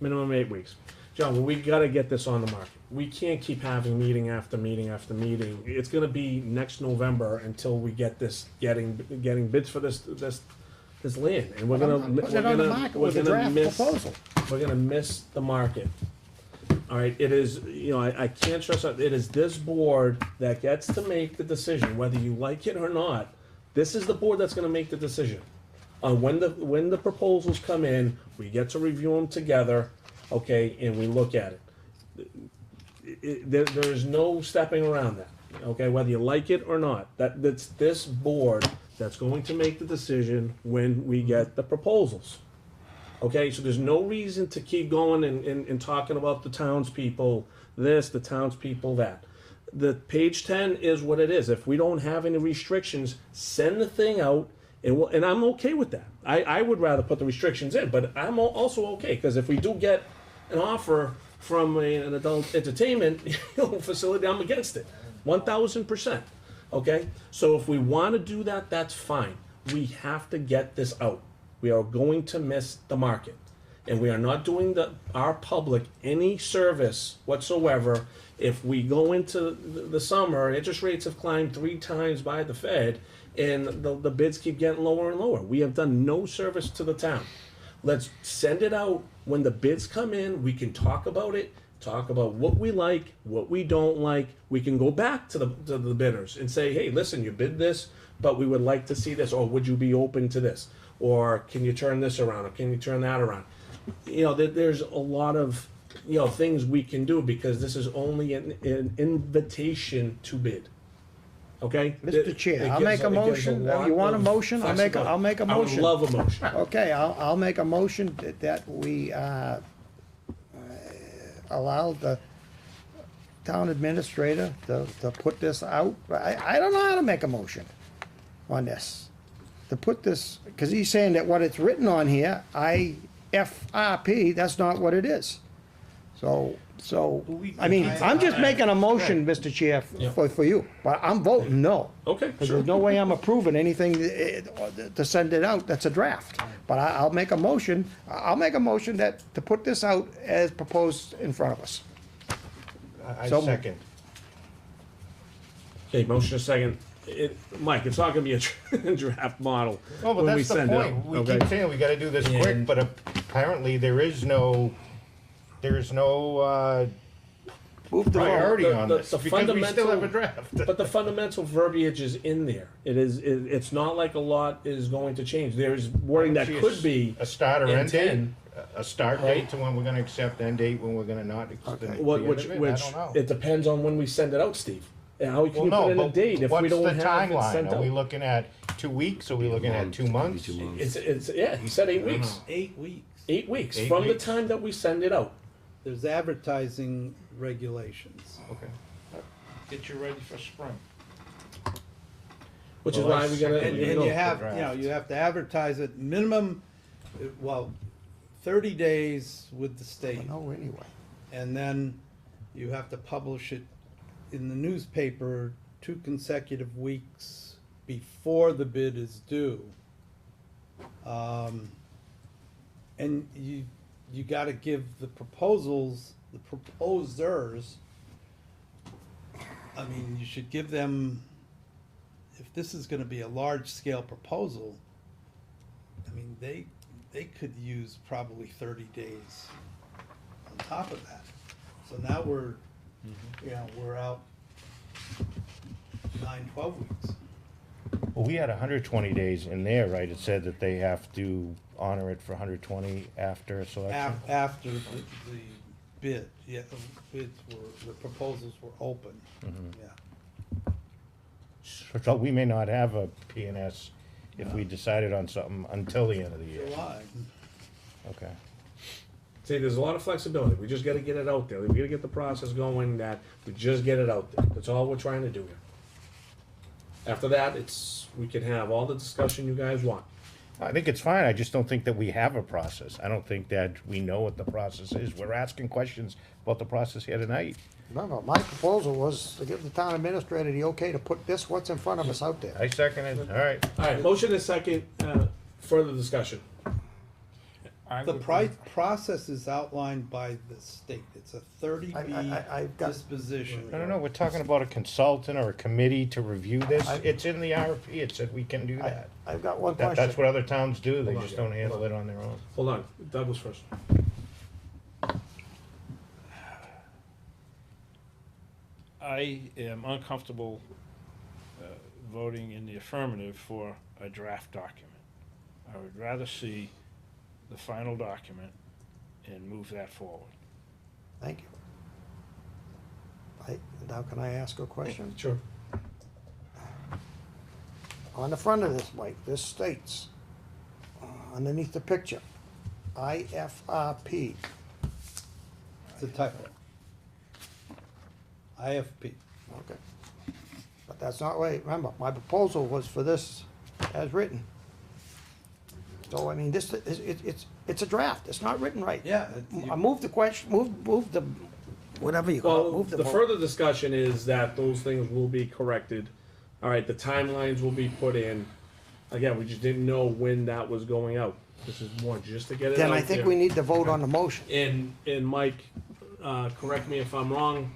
[SPEAKER 1] Minimum 8 weeks. John, well, we gotta get this on the market. We can't keep having meeting after meeting after meeting. It's gonna be next November until we get this, getting bids for this land. And we're gonna,
[SPEAKER 8] Put it on the market with a draft proposal.
[SPEAKER 1] we're gonna miss the market. All right, it is, you know, I can't stress out, it is this board that gets to make the decision, whether you like it or not. This is the board that's gonna make the decision. When the proposals come in, we get to review them together, okay, and we look at it. There is no stepping around that, okay, whether you like it or not. That's this board that's going to make the decision when we get the proposals. Okay, so there's no reason to keep going and talking about the townspeople this, the townspeople that. The page 10 is what it is. If we don't have any restrictions, send the thing out, and I'm okay with that. I would rather put the restrictions in, but I'm also okay, because if we do get an offer from an adult entertainment facility, I'm against it, 1,000%. Okay, so if we want to do that, that's fine. We have to get this out. We are going to miss the market, and we are not doing our public any service whatsoever if we go into the summer. Interest rates have climbed 3 times by the Fed, and the bids keep getting lower and lower. We have done no service to the town. Let's send it out. When the bids come in, we can talk about it, talk about what we like, what we don't like. We can go back to the bidders and say, hey, listen, you bid this, but we would like to see this, or would you be open to this? Or can you turn this around, or can you turn that around? You know, there's a lot of, you know, things we can do, because this is only an invitation to bid. Okay?
[SPEAKER 8] Mr. Chair, I'll make a motion. You want a motion? I'll make a motion.
[SPEAKER 1] I would love a motion.
[SPEAKER 8] Okay, I'll make a motion that we allow the town administrator to put this out. I don't know how to make a motion on this. To put this, because he's saying that what it's written on here, IFRP, that's not what it is. So, I mean, I'm just making a motion, Mr. Chair, for you, but I'm voting no.
[SPEAKER 1] Okay,
[SPEAKER 8] Because
[SPEAKER 1] sure.
[SPEAKER 8] there's no way I'm approving anything to send it out that's a draft. But I'll make a motion that, to put this out as proposed in front of us.
[SPEAKER 6] I
[SPEAKER 8] So-
[SPEAKER 6] second.
[SPEAKER 1] Okay, motion is second. Mike, it's not gonna be a draft model
[SPEAKER 6] Well, but
[SPEAKER 1] when we
[SPEAKER 6] that's the
[SPEAKER 1] send it out.
[SPEAKER 6] point. We
[SPEAKER 1] Okay?
[SPEAKER 6] keep saying we gotta do this quick,
[SPEAKER 1] And-
[SPEAKER 6] but apparently there is no priority on this, because we still have a draft.
[SPEAKER 1] But the fundamental verbiage is in there. It's not like a lot is going to change. There's wording that could be.
[SPEAKER 6] A start or
[SPEAKER 1] in
[SPEAKER 6] end date,
[SPEAKER 1] 10.
[SPEAKER 6] a start date to when we're gonna accept, end date when we're gonna not accept.
[SPEAKER 1] Which,
[SPEAKER 6] I don't know.
[SPEAKER 1] it depends on when we send it out, Steve. And how can
[SPEAKER 6] Well,
[SPEAKER 1] you
[SPEAKER 6] no,
[SPEAKER 1] put in a
[SPEAKER 6] but
[SPEAKER 1] date if we
[SPEAKER 6] what's
[SPEAKER 1] don't
[SPEAKER 6] the
[SPEAKER 1] have it
[SPEAKER 6] timeline?
[SPEAKER 1] sent
[SPEAKER 6] Are we
[SPEAKER 1] out?
[SPEAKER 6] looking at 2 weeks? Are we looking at 2 months?
[SPEAKER 1] Yeah, he said 8 weeks.
[SPEAKER 16] 8 weeks.
[SPEAKER 1] 8 weeks
[SPEAKER 6] 8
[SPEAKER 1] from the
[SPEAKER 6] weeks.
[SPEAKER 1] time that we send it out.
[SPEAKER 16] There's advertising regulations.
[SPEAKER 6] Okay. Get you ready for spring.
[SPEAKER 1] Which is
[SPEAKER 6] Well,
[SPEAKER 1] why we gotta.
[SPEAKER 16] And
[SPEAKER 1] we
[SPEAKER 16] you
[SPEAKER 1] gotta-
[SPEAKER 16] have, you have to advertise it minimum, 30 days with the state.
[SPEAKER 8] No, anyway.
[SPEAKER 16] And then you have to publish it in the newspaper 2 consecutive weeks before the bid is due. And you gotta give the proposers, I mean, you should give them, if this is gonna be a large-scale proposal, I mean, they could use probably 30 days on top of that. So now we're, we're out 9-12 weeks.
[SPEAKER 6] Well, we had 120 days in there, right? It said that they have to honor it for 120 after a selection.
[SPEAKER 16] After the bid, yeah, the proposals were open, yeah.
[SPEAKER 6] So we may not have a P&S if we decided on something until the end of the year.
[SPEAKER 16] July.
[SPEAKER 6] Okay.
[SPEAKER 1] See, there's a lot of flexibility. We just gotta get it out there. We gotta get the process going, that we just get it out there. That's all we're trying to do here. After that, we can have all the discussion you guys want.
[SPEAKER 6] I think it's fine. I just don't think that we have a process. I don't think that we know what the process is. We're asking questions about the process here tonight.
[SPEAKER 8] No, my proposal was to give the town administrator the okay to put what's in front of us out there.
[SPEAKER 6] I second it. All right.
[SPEAKER 1] All right, motion is second, further discussion.
[SPEAKER 16] The process is outlined by the state. It's a 30B
[SPEAKER 8] I've got-
[SPEAKER 16] disposition.
[SPEAKER 6] I don't know, we're talking about a consultant or a committee to review this. It's in the RFP, it said we can do that.
[SPEAKER 8] I've got one
[SPEAKER 6] That's
[SPEAKER 8] question.
[SPEAKER 6] what other towns do, they
[SPEAKER 1] Hold on,
[SPEAKER 6] just
[SPEAKER 1] yeah,
[SPEAKER 6] don't handle
[SPEAKER 1] hold
[SPEAKER 6] it on their own.
[SPEAKER 1] Hold on, Douglas first.
[SPEAKER 2] I am uncomfortable voting in the affirmative for a draft document. I would rather see the final document and move that forward.
[SPEAKER 8] Thank you. Now can I ask a question?
[SPEAKER 1] Sure.
[SPEAKER 8] On the front of this, Mike, this states, underneath the picture, IFRP.
[SPEAKER 16] It's a typo. IFP.
[SPEAKER 8] Okay. But that's not right. Remember, my proposal was for this as written. So, I mean, this, it's a draft. It's not written right.
[SPEAKER 16] Yeah.
[SPEAKER 8] I moved the question, moved the, whatever you call it,
[SPEAKER 1] Well,
[SPEAKER 8] move
[SPEAKER 1] the
[SPEAKER 8] the vote.
[SPEAKER 1] further discussion is that those things will be corrected. All right, the timelines will be put in. Again, we just didn't know when that was going out. This is more just to get it out
[SPEAKER 8] Then I think
[SPEAKER 1] there.
[SPEAKER 8] we need to vote on the motion.
[SPEAKER 1] And Mike, correct me if I'm wrong,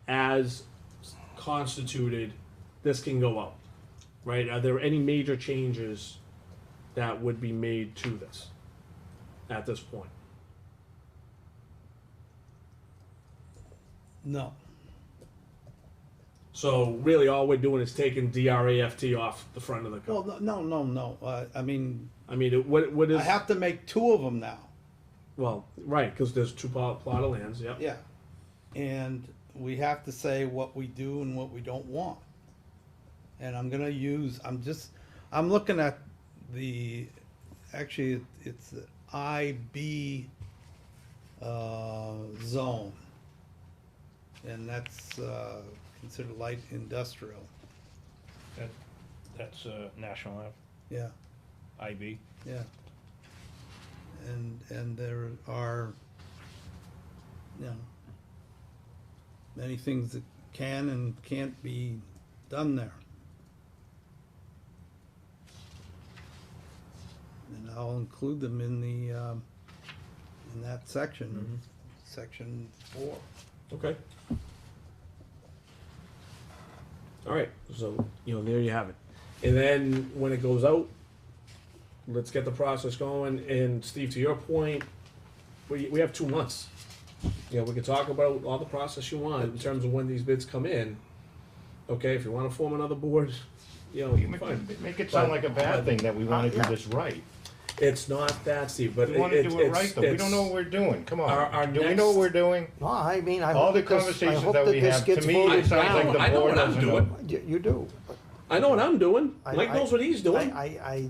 [SPEAKER 1] as constituted, this can go out, right? Are there any major changes that would be made to this at this point?
[SPEAKER 16] No.
[SPEAKER 1] So really, all we're doing is taking DRAFT off the front of the car.
[SPEAKER 16] Well, no. I mean,
[SPEAKER 1] what is?
[SPEAKER 16] I have to make two of them now.
[SPEAKER 1] Well, right, because there's two plot of lands. Yep.
[SPEAKER 16] Yeah. And we have to say what we do and what we don't want. And I'm gonna use, I'm looking at actually, it's the IB zone. And that's considered light industrial.
[SPEAKER 2] That's National Ave,
[SPEAKER 16] Yeah,
[SPEAKER 2] IB.
[SPEAKER 16] yeah. And there are, many things that can and can't be done there. And I'll include them in in that section, section 4.
[SPEAKER 1] Okay. All right, so, there you have it. And then when it goes out, let's get the process going. And Steve, to your point, we have 2 months. We can talk about all the process you want in terms of when these bids come in. Okay, if you want to form another board, fine.
[SPEAKER 6] Make it sound like a bad thing that we wanna do this right.
[SPEAKER 1] It's not that, Steve, but
[SPEAKER 6] We wanna do it right, though, we don't know what we're doing, come on. Do we know what we're doing?
[SPEAKER 8] No, I mean, I
[SPEAKER 6] All
[SPEAKER 8] hope
[SPEAKER 6] the
[SPEAKER 8] that this, I
[SPEAKER 6] conversations
[SPEAKER 8] hope
[SPEAKER 6] that
[SPEAKER 8] that
[SPEAKER 6] we
[SPEAKER 8] this
[SPEAKER 6] have, to
[SPEAKER 8] gets
[SPEAKER 6] me,
[SPEAKER 8] voted
[SPEAKER 6] it sounds
[SPEAKER 8] down.
[SPEAKER 6] like
[SPEAKER 1] I
[SPEAKER 6] the
[SPEAKER 1] know
[SPEAKER 6] board
[SPEAKER 1] what I'm
[SPEAKER 6] doesn't know.
[SPEAKER 1] doing.
[SPEAKER 8] You do.
[SPEAKER 1] I know what I'm doing.
[SPEAKER 8] I-
[SPEAKER 1] Mike knows what he's doing.
[SPEAKER 8] I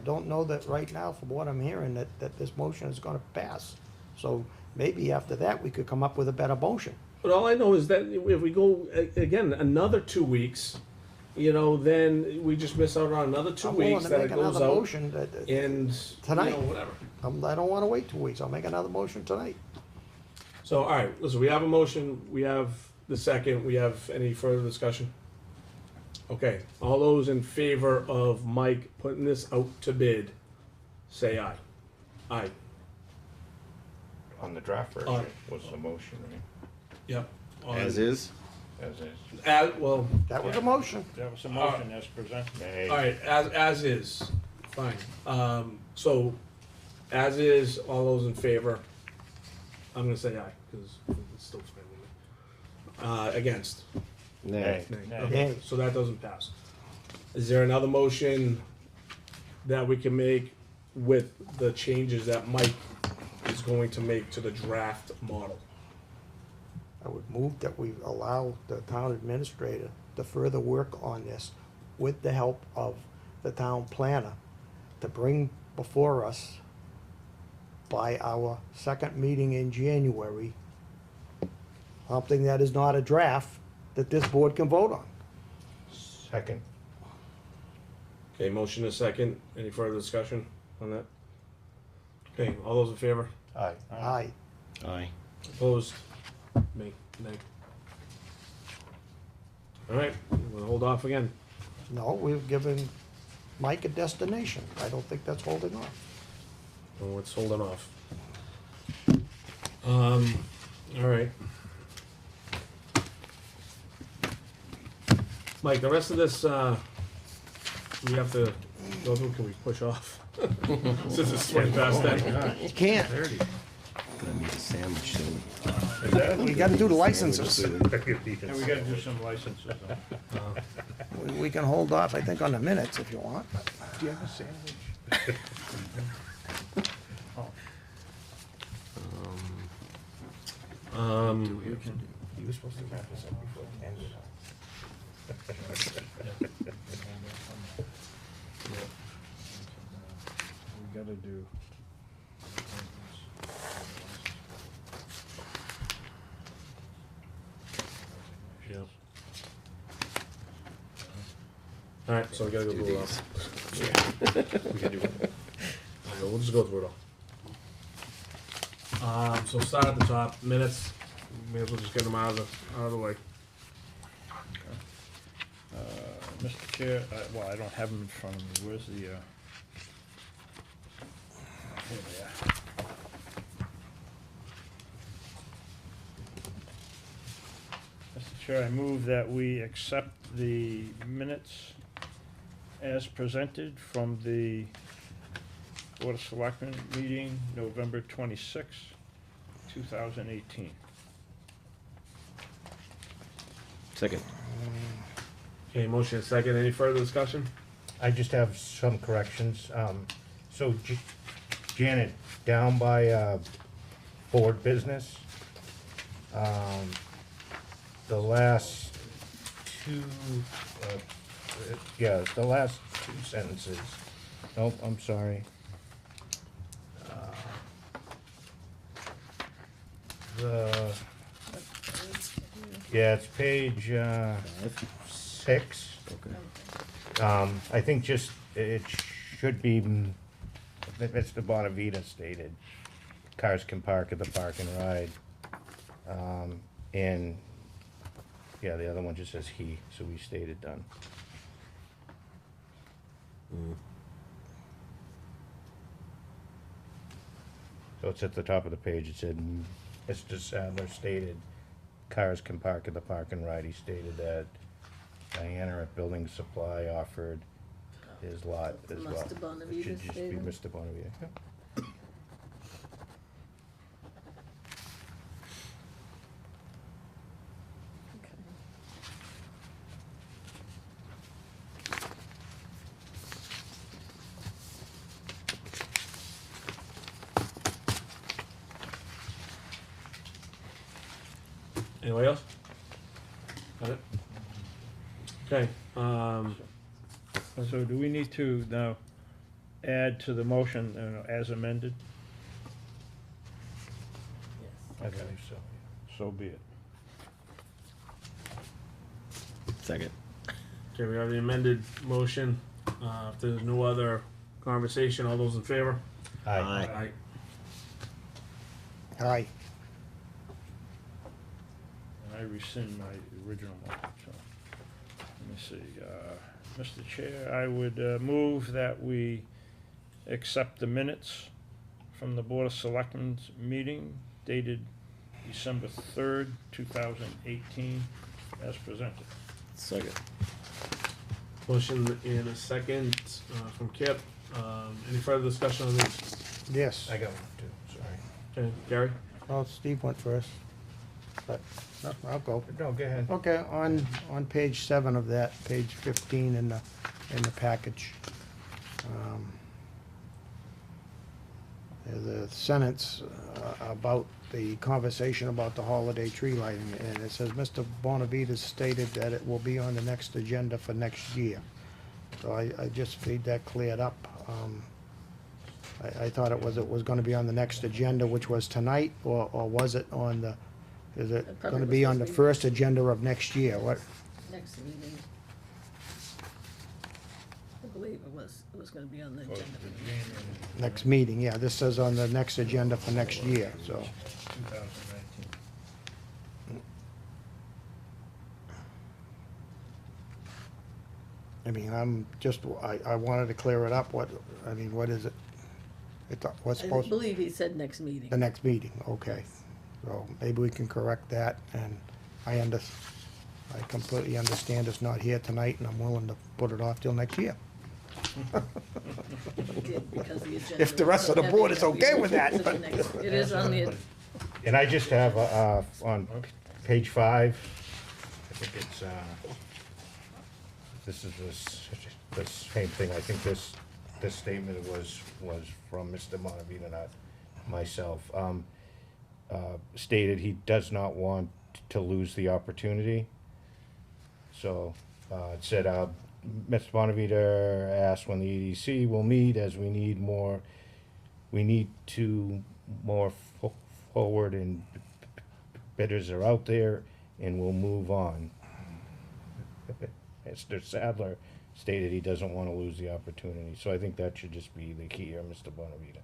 [SPEAKER 8] don't know that right now, from what I'm hearing, that this motion is gonna pass. So maybe after that, we could come up with a better motion.
[SPEAKER 1] But all I know is that if we go, again, another 2 weeks, then we just miss out on another 2
[SPEAKER 8] I'm willing
[SPEAKER 1] weeks
[SPEAKER 8] to
[SPEAKER 1] that
[SPEAKER 8] make
[SPEAKER 1] it goes
[SPEAKER 8] another
[SPEAKER 1] out.
[SPEAKER 8] motion
[SPEAKER 1] And,
[SPEAKER 8] tonight.
[SPEAKER 1] whatever.
[SPEAKER 8] I don't wanna wait 2 weeks. I'll make another motion tonight.
[SPEAKER 1] So, all right, listen, we have a motion, we have the second, we have any further discussion? Okay, all those in favor of Mike putting this out to bid, say aye. Aye.
[SPEAKER 6] On the draft version was the motion, right?
[SPEAKER 1] Yep.
[SPEAKER 5] As is?
[SPEAKER 6] As is.
[SPEAKER 1] Well,
[SPEAKER 8] That was a motion.
[SPEAKER 2] That was a motion as presented.
[SPEAKER 1] all right, as is, fine. So, as is, all those in favor, I'm gonna say aye, because it's still fine with me. Against?
[SPEAKER 5] Nay.
[SPEAKER 1] Nay. Okay, so that doesn't pass. Is there another motion that we can make with the changes that Mike is going to make to the draft model?
[SPEAKER 8] I would move that we allow the town administrator to further work on this with the help of the town planner to bring before us by our second meeting in January, something that is not a draft that this board can vote on.
[SPEAKER 6] Second.
[SPEAKER 1] Okay, motion is second. Any further discussion on that? Okay, all those in favor?
[SPEAKER 6] Aye.
[SPEAKER 8] Aye.
[SPEAKER 5] Aye.
[SPEAKER 1] Opposed? Me, nay. All right, we'll hold off again.
[SPEAKER 8] No, we've given make a destination. I don't think that's holding off.
[SPEAKER 1] Oh, it's holding off. All right. Mike, the rest of this, we have to go through, can we push off? Since it's 20 past 10.
[SPEAKER 8] You can't.
[SPEAKER 7] Gonna need a sandwich soon.
[SPEAKER 8] We gotta do the licenses.
[SPEAKER 2] And we gotta do some licenses.
[SPEAKER 8] We can hold off, I think, on the minutes if you want. Do you have a sandwich?
[SPEAKER 7] You were supposed to wrap this up before 10.
[SPEAKER 2] We gotta do.
[SPEAKER 1] Yeah. All right, so we gotta go
[SPEAKER 7] Do
[SPEAKER 1] through it all.
[SPEAKER 7] We can do it.
[SPEAKER 1] All right, we'll just go through it all. So start at the top, minutes, may as well just get them out of the way.
[SPEAKER 2] Mr. Chair, well, I don't have them in front of me. Where's the, here they are. Mr. Chair, I move that we accept the minutes as presented from the Board of Selectmen meeting, November 26, 2018.
[SPEAKER 7] Second.
[SPEAKER 1] Okay, motion is second, any further discussion?
[SPEAKER 6] I just have some corrections. So Janet, down by board business, the last two, the last two sentences. Nope, I'm sorry. It's page 6.
[SPEAKER 7] Okay.
[SPEAKER 6] I think just, it should be, Mr. Bonavita stated, cars can park at the park and ride. And, yeah, the other one just says he, so we stated done. So it's at the top of the page, it said, Mr. Sadler stated, cars can park at the park and ride. He stated that Diana at Building Supply offered his lot as well.
[SPEAKER 9] Mr. Bonavita
[SPEAKER 6] It should just be
[SPEAKER 9] stated.
[SPEAKER 6] Mr. Bonavita. Yep.
[SPEAKER 1] Anybody else? Got it? Okay,
[SPEAKER 2] So do we need to now add to the motion as amended?
[SPEAKER 6] I believe so.
[SPEAKER 2] So be it.
[SPEAKER 7] Second.
[SPEAKER 1] okay, we have the amended motion, if there's no other conversation, all those in favor?
[SPEAKER 6] Aye.
[SPEAKER 1] Aye.
[SPEAKER 8] Aye.
[SPEAKER 2] And I rescind my original motion, so, let me see, Mr. Chair, I would move that we accept the minutes from the Board of Selectmen's meeting dated December 3rd, 2018, as presented.
[SPEAKER 7] Second.
[SPEAKER 1] Motion in a second, from Kip, any further discussion on these?
[SPEAKER 8] Yes.
[SPEAKER 6] I got one too, sorry.
[SPEAKER 1] Okay, Gary?
[SPEAKER 8] Well, Steve went first, but no, I'll go.
[SPEAKER 6] No, go ahead.
[SPEAKER 8] Okay, on page 7 of that, page 15 in the package. There's a sentence about the conversation about the holiday tree lighting, and it says, Mr. Bonavita stated that it will be on the next agenda for next year. So I just need that cleared up. I thought it was gonna be on the next agenda, which was tonight, or was it on the, is it
[SPEAKER 9] It probably
[SPEAKER 8] gonna
[SPEAKER 9] was
[SPEAKER 8] be on
[SPEAKER 9] supposed
[SPEAKER 8] the
[SPEAKER 9] to be-
[SPEAKER 8] first agenda of next year? What,
[SPEAKER 9] Next meeting. I believe it was gonna be on the agenda.
[SPEAKER 8] next meeting, yeah, this says on the next agenda for next year, so.
[SPEAKER 2] 2019.
[SPEAKER 8] I mean, I wanted to clear it up. What is it? What's
[SPEAKER 9] I
[SPEAKER 8] supposed,
[SPEAKER 9] believe he said next meeting.
[SPEAKER 8] the next meeting, okay. So maybe we can correct that, and I completely understand it's not here tonight, and I'm willing to put it off till next year.
[SPEAKER 9] He did, because the agenda
[SPEAKER 8] If the
[SPEAKER 9] was
[SPEAKER 8] rest
[SPEAKER 9] so
[SPEAKER 8] of the
[SPEAKER 9] heavy
[SPEAKER 8] board is
[SPEAKER 9] that we
[SPEAKER 8] okay
[SPEAKER 9] moved
[SPEAKER 8] with
[SPEAKER 9] it
[SPEAKER 8] that,
[SPEAKER 9] to the
[SPEAKER 8] but-
[SPEAKER 9] next- It is on the,
[SPEAKER 6] And I just have, on page 5, I think it's, this is the same thing. I think this statement was from Mr. Monavita, not myself. Stated he does not want to lose the opportunity. So, it said, Mr. Bonavita asked when the EDC will meet, as we need to more forward, and bidders are out there, and we'll move on. Mr. Sadler stated he doesn't want to lose the opportunity, so I think that should just be the key here, Mr. Bonavita.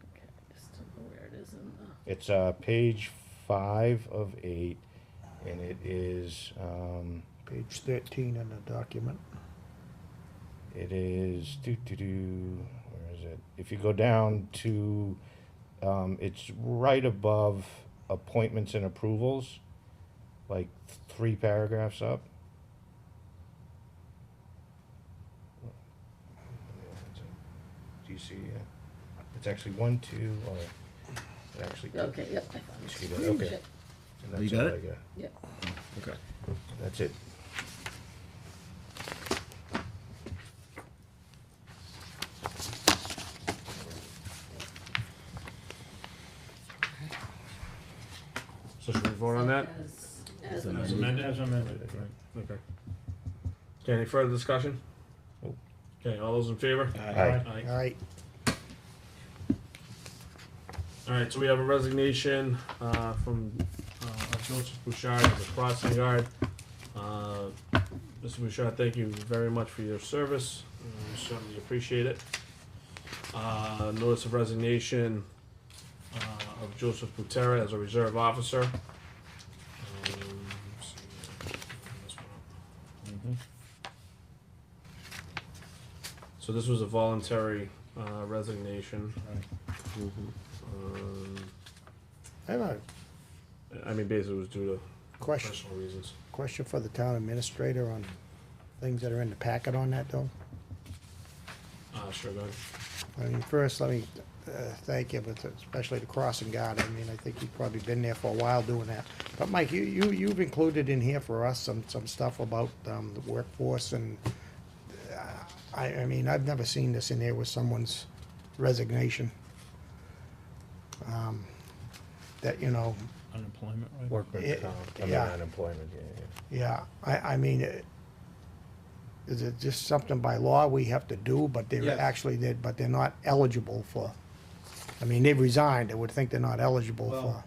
[SPEAKER 9] okay, just don't know where it is in the.
[SPEAKER 6] It's page 5 of 8, and it is,
[SPEAKER 8] Page 13 in the document.
[SPEAKER 6] it is, where is it? If you go down to, it's right above appointments and approvals, like 3 paragraphs up. Do you see? It's actually 1, 2, or it actually.
[SPEAKER 9] Okay, yep, I found
[SPEAKER 6] You
[SPEAKER 9] it.
[SPEAKER 6] see that? Okay.
[SPEAKER 9] Yep,
[SPEAKER 6] And that's
[SPEAKER 7] You got
[SPEAKER 6] all
[SPEAKER 7] it?
[SPEAKER 6] I got.
[SPEAKER 9] yep.
[SPEAKER 7] Okay.
[SPEAKER 6] That's it.
[SPEAKER 1] So should we vote on that?
[SPEAKER 9] As
[SPEAKER 1] As
[SPEAKER 9] amended.
[SPEAKER 1] amended?
[SPEAKER 2] As amended,
[SPEAKER 1] Okay. Okay, any further discussion? Okay, all those in favor?
[SPEAKER 6] Aye.
[SPEAKER 8] All right,
[SPEAKER 1] All right, so we have a resignation from Joseph Bouchard as a crossing guard. Mr. Bouchard, thank you very much for your service. We certainly appreciate it. Notice of resignation of Joseph Butera as a reserve officer. Let's see here. This one up. So this was a voluntary resignation.
[SPEAKER 8] I have a
[SPEAKER 1] I mean, basically it was due to
[SPEAKER 8] question,
[SPEAKER 1] personal reasons.
[SPEAKER 8] question for the town administrator on things that are in the packet on that, though.
[SPEAKER 1] Sure, go ahead.
[SPEAKER 8] I mean, first, let me thank you, but especially the crossing guard. I mean, I think you've probably been there for a while doing that. But Mike, you've included in here for us some stuff about the workforce, and I mean, I've never seen this in there with someone's resignation. That, you know,
[SPEAKER 2] Unemployment, right?
[SPEAKER 6] Workman's comp, I mean,
[SPEAKER 8] yeah.
[SPEAKER 6] unemployment, yeah.
[SPEAKER 8] I mean, is it just something by law we have to do, but they're
[SPEAKER 16] Yes.
[SPEAKER 8] actually, but they're not eligible for, I mean, they've resigned, I would think they're not eligible for.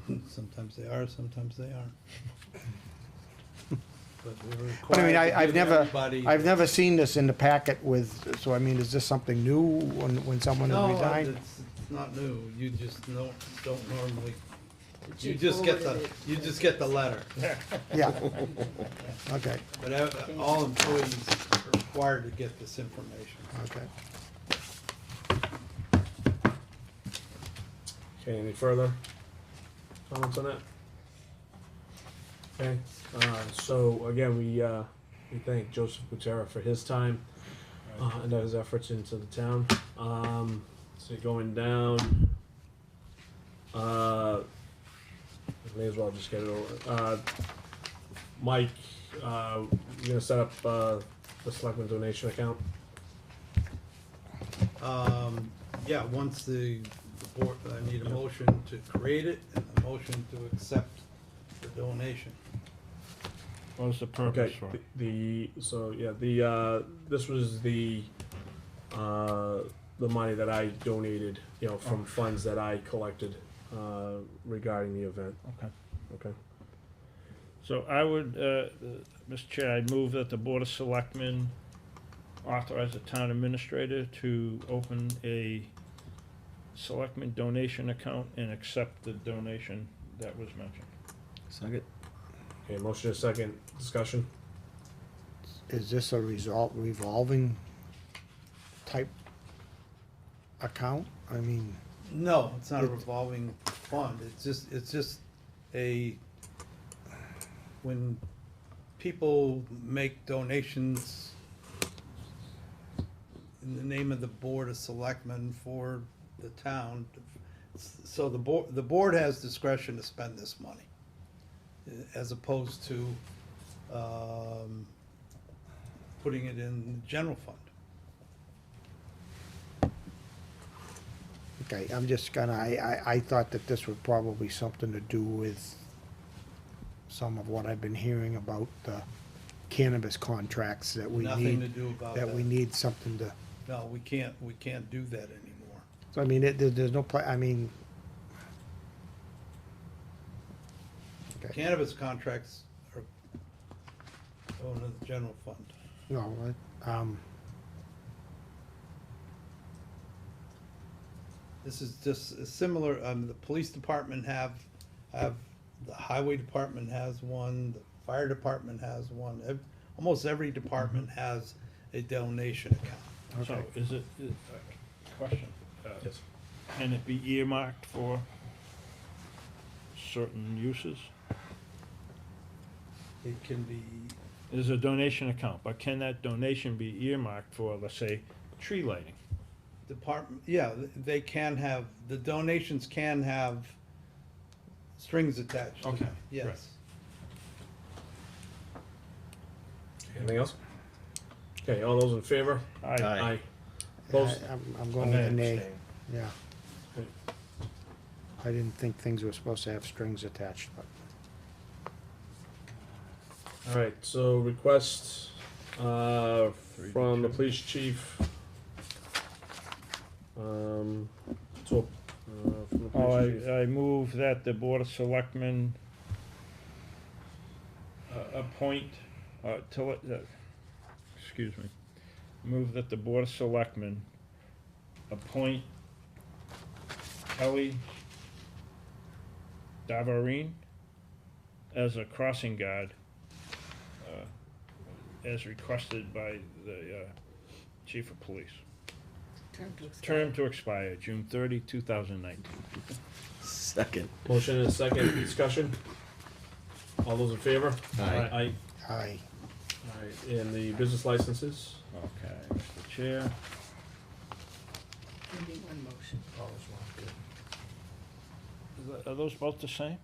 [SPEAKER 16] Well, sometimes they are, sometimes they aren't. But we're
[SPEAKER 8] But I mean,
[SPEAKER 16] required to
[SPEAKER 8] I've
[SPEAKER 16] give
[SPEAKER 8] never,
[SPEAKER 16] everybody-
[SPEAKER 8] I've never seen this in the packet with, so I mean, is this something new when someone has
[SPEAKER 16] No,
[SPEAKER 8] resigned?
[SPEAKER 16] it's not new, you just don't normally,
[SPEAKER 9] The
[SPEAKER 16] you
[SPEAKER 9] chief
[SPEAKER 16] just get
[SPEAKER 9] forwarded
[SPEAKER 16] the,
[SPEAKER 9] it.
[SPEAKER 16] you just get the letter.
[SPEAKER 8] Yeah, okay,
[SPEAKER 16] But all employees are required to get this information.
[SPEAKER 8] okay.
[SPEAKER 1] Okay, any further comments on that? Okay, so again, we thank Joseph Butera for his time and his efforts into the town. So going down, may as well just get it over. Mike, you're gonna set up the selectman donation account?
[SPEAKER 16] Yeah, once the board, I need a motion to create it and a motion to accept the donation.
[SPEAKER 2] What was the purpose
[SPEAKER 1] Okay,
[SPEAKER 2] for?
[SPEAKER 1] this was the money that I donated, you know, from funds that I collected, regarding the event.
[SPEAKER 2] Okay.
[SPEAKER 1] Okay.
[SPEAKER 2] So I would, Mr. Chair, I'd move that the Board of Selectmen authorize the town administrator to open a selectmen donation account and accept the donation that was mentioned.
[SPEAKER 7] Second.
[SPEAKER 1] Okay, motion is second, discussion.
[SPEAKER 8] is this a revolving type account? I mean,
[SPEAKER 16] No, it's not a
[SPEAKER 8] It-
[SPEAKER 16] revolving fund, it's just a, when people make donations in the name of the Board of Selectmen for the town, so the board has discretion to spend this money, as opposed to, putting it in the general fund.
[SPEAKER 8] okay, I'm just gonna, I thought that this would probably something to do with some of what I've been hearing about the cannabis contracts that we need.
[SPEAKER 16] Nothing to do about
[SPEAKER 8] That we
[SPEAKER 16] that.
[SPEAKER 8] need something to,
[SPEAKER 16] No, we can't do that anymore.
[SPEAKER 8] so I mean, there's no, I mean. Okay.
[SPEAKER 16] Cannabis contracts are going to the general fund.
[SPEAKER 8] No,
[SPEAKER 16] This is just a similar, the police department have, the highway department has one, the fire department has one. Almost every department has a donation account.
[SPEAKER 2] So is it, question?
[SPEAKER 1] Yes.
[SPEAKER 2] Can it be earmarked for certain uses?
[SPEAKER 16] It can be,
[SPEAKER 2] There's a donation account, but can that donation be earmarked for, let's say, tree lighting?
[SPEAKER 16] department, yeah, they can have, the donations can have strings attached to
[SPEAKER 2] Okay,
[SPEAKER 16] them, yes.
[SPEAKER 1] Anything else? Okay, all those in favor?
[SPEAKER 2] Aye.
[SPEAKER 1] Aye. Opposed?
[SPEAKER 8] I'm going with a nay,
[SPEAKER 6] Abstain.
[SPEAKER 8] yeah.
[SPEAKER 1] Okay.
[SPEAKER 8] I didn't think things were supposed to have strings attached, but.
[SPEAKER 1] All right, so request, from the police chief. From the police chief.
[SPEAKER 2] I move that the Board of Selectmen appoint, excuse me, move that the Board of Selectmen appoint Kelly Davarine as a crossing guard, as requested by the chief of police. Term to expire June 30, 2019.
[SPEAKER 5] Second.
[SPEAKER 1] Motion and a second, discussion? All those in favor?
[SPEAKER 5] Aye.
[SPEAKER 1] Aye.
[SPEAKER 8] Aye.
[SPEAKER 1] All right, and the business licenses?
[SPEAKER 2] Okay, Mr. Chair.
[SPEAKER 9] Give me one motion.
[SPEAKER 2] Are those both the same?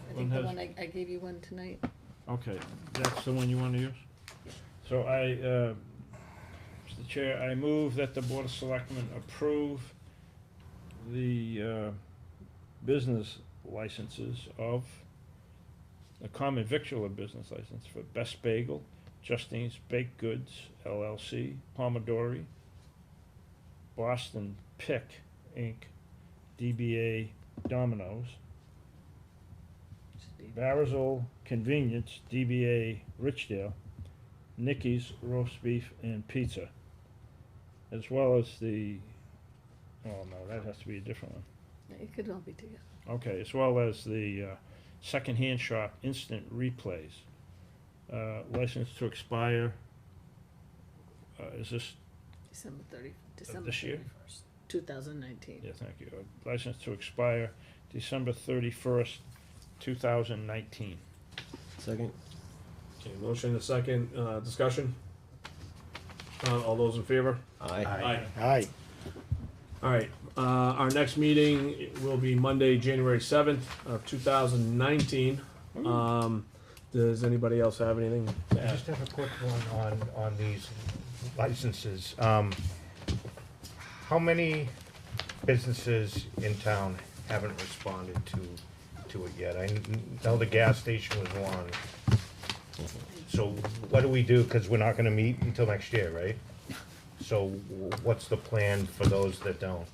[SPEAKER 9] I
[SPEAKER 2] One
[SPEAKER 9] think the
[SPEAKER 2] has-
[SPEAKER 9] one, I gave you one tonight.
[SPEAKER 2] Okay, that's the one you want to use? So Mr. Chair, I move that the Board of Selectmen approve the business licenses of a common victular business license for Best Bagel, Justine's Baked Goods LLC, Pomodori, Boston Pick Inc., DBA Domino's, Barazil Convenience, DBA Richdale, Nikki's Roast Beef and Pizza, as well as the, oh no, that has to be a different one.
[SPEAKER 9] It could all be together.
[SPEAKER 2] Okay, as well as the secondhand shop Instant Replays, license to expire, is this,
[SPEAKER 9] December 30, December
[SPEAKER 2] this year?
[SPEAKER 9] 31st, 2019.
[SPEAKER 2] yeah, thank you, license to expire December 31st, 2019.
[SPEAKER 7] Second?
[SPEAKER 1] Okay, motion and a second, discussion? All those in favor?
[SPEAKER 7] Aye.
[SPEAKER 8] Aye.
[SPEAKER 1] All right, our next meeting will be Monday, January 7th of 2019. Does anybody else have anything to
[SPEAKER 6] I
[SPEAKER 1] add?
[SPEAKER 6] just have a quick one on these licenses. How many businesses in town haven't responded to it yet? I know the gas station was one. So what do we do? Because we're not gonna meet until next year, right? So what's the plan for those that don't?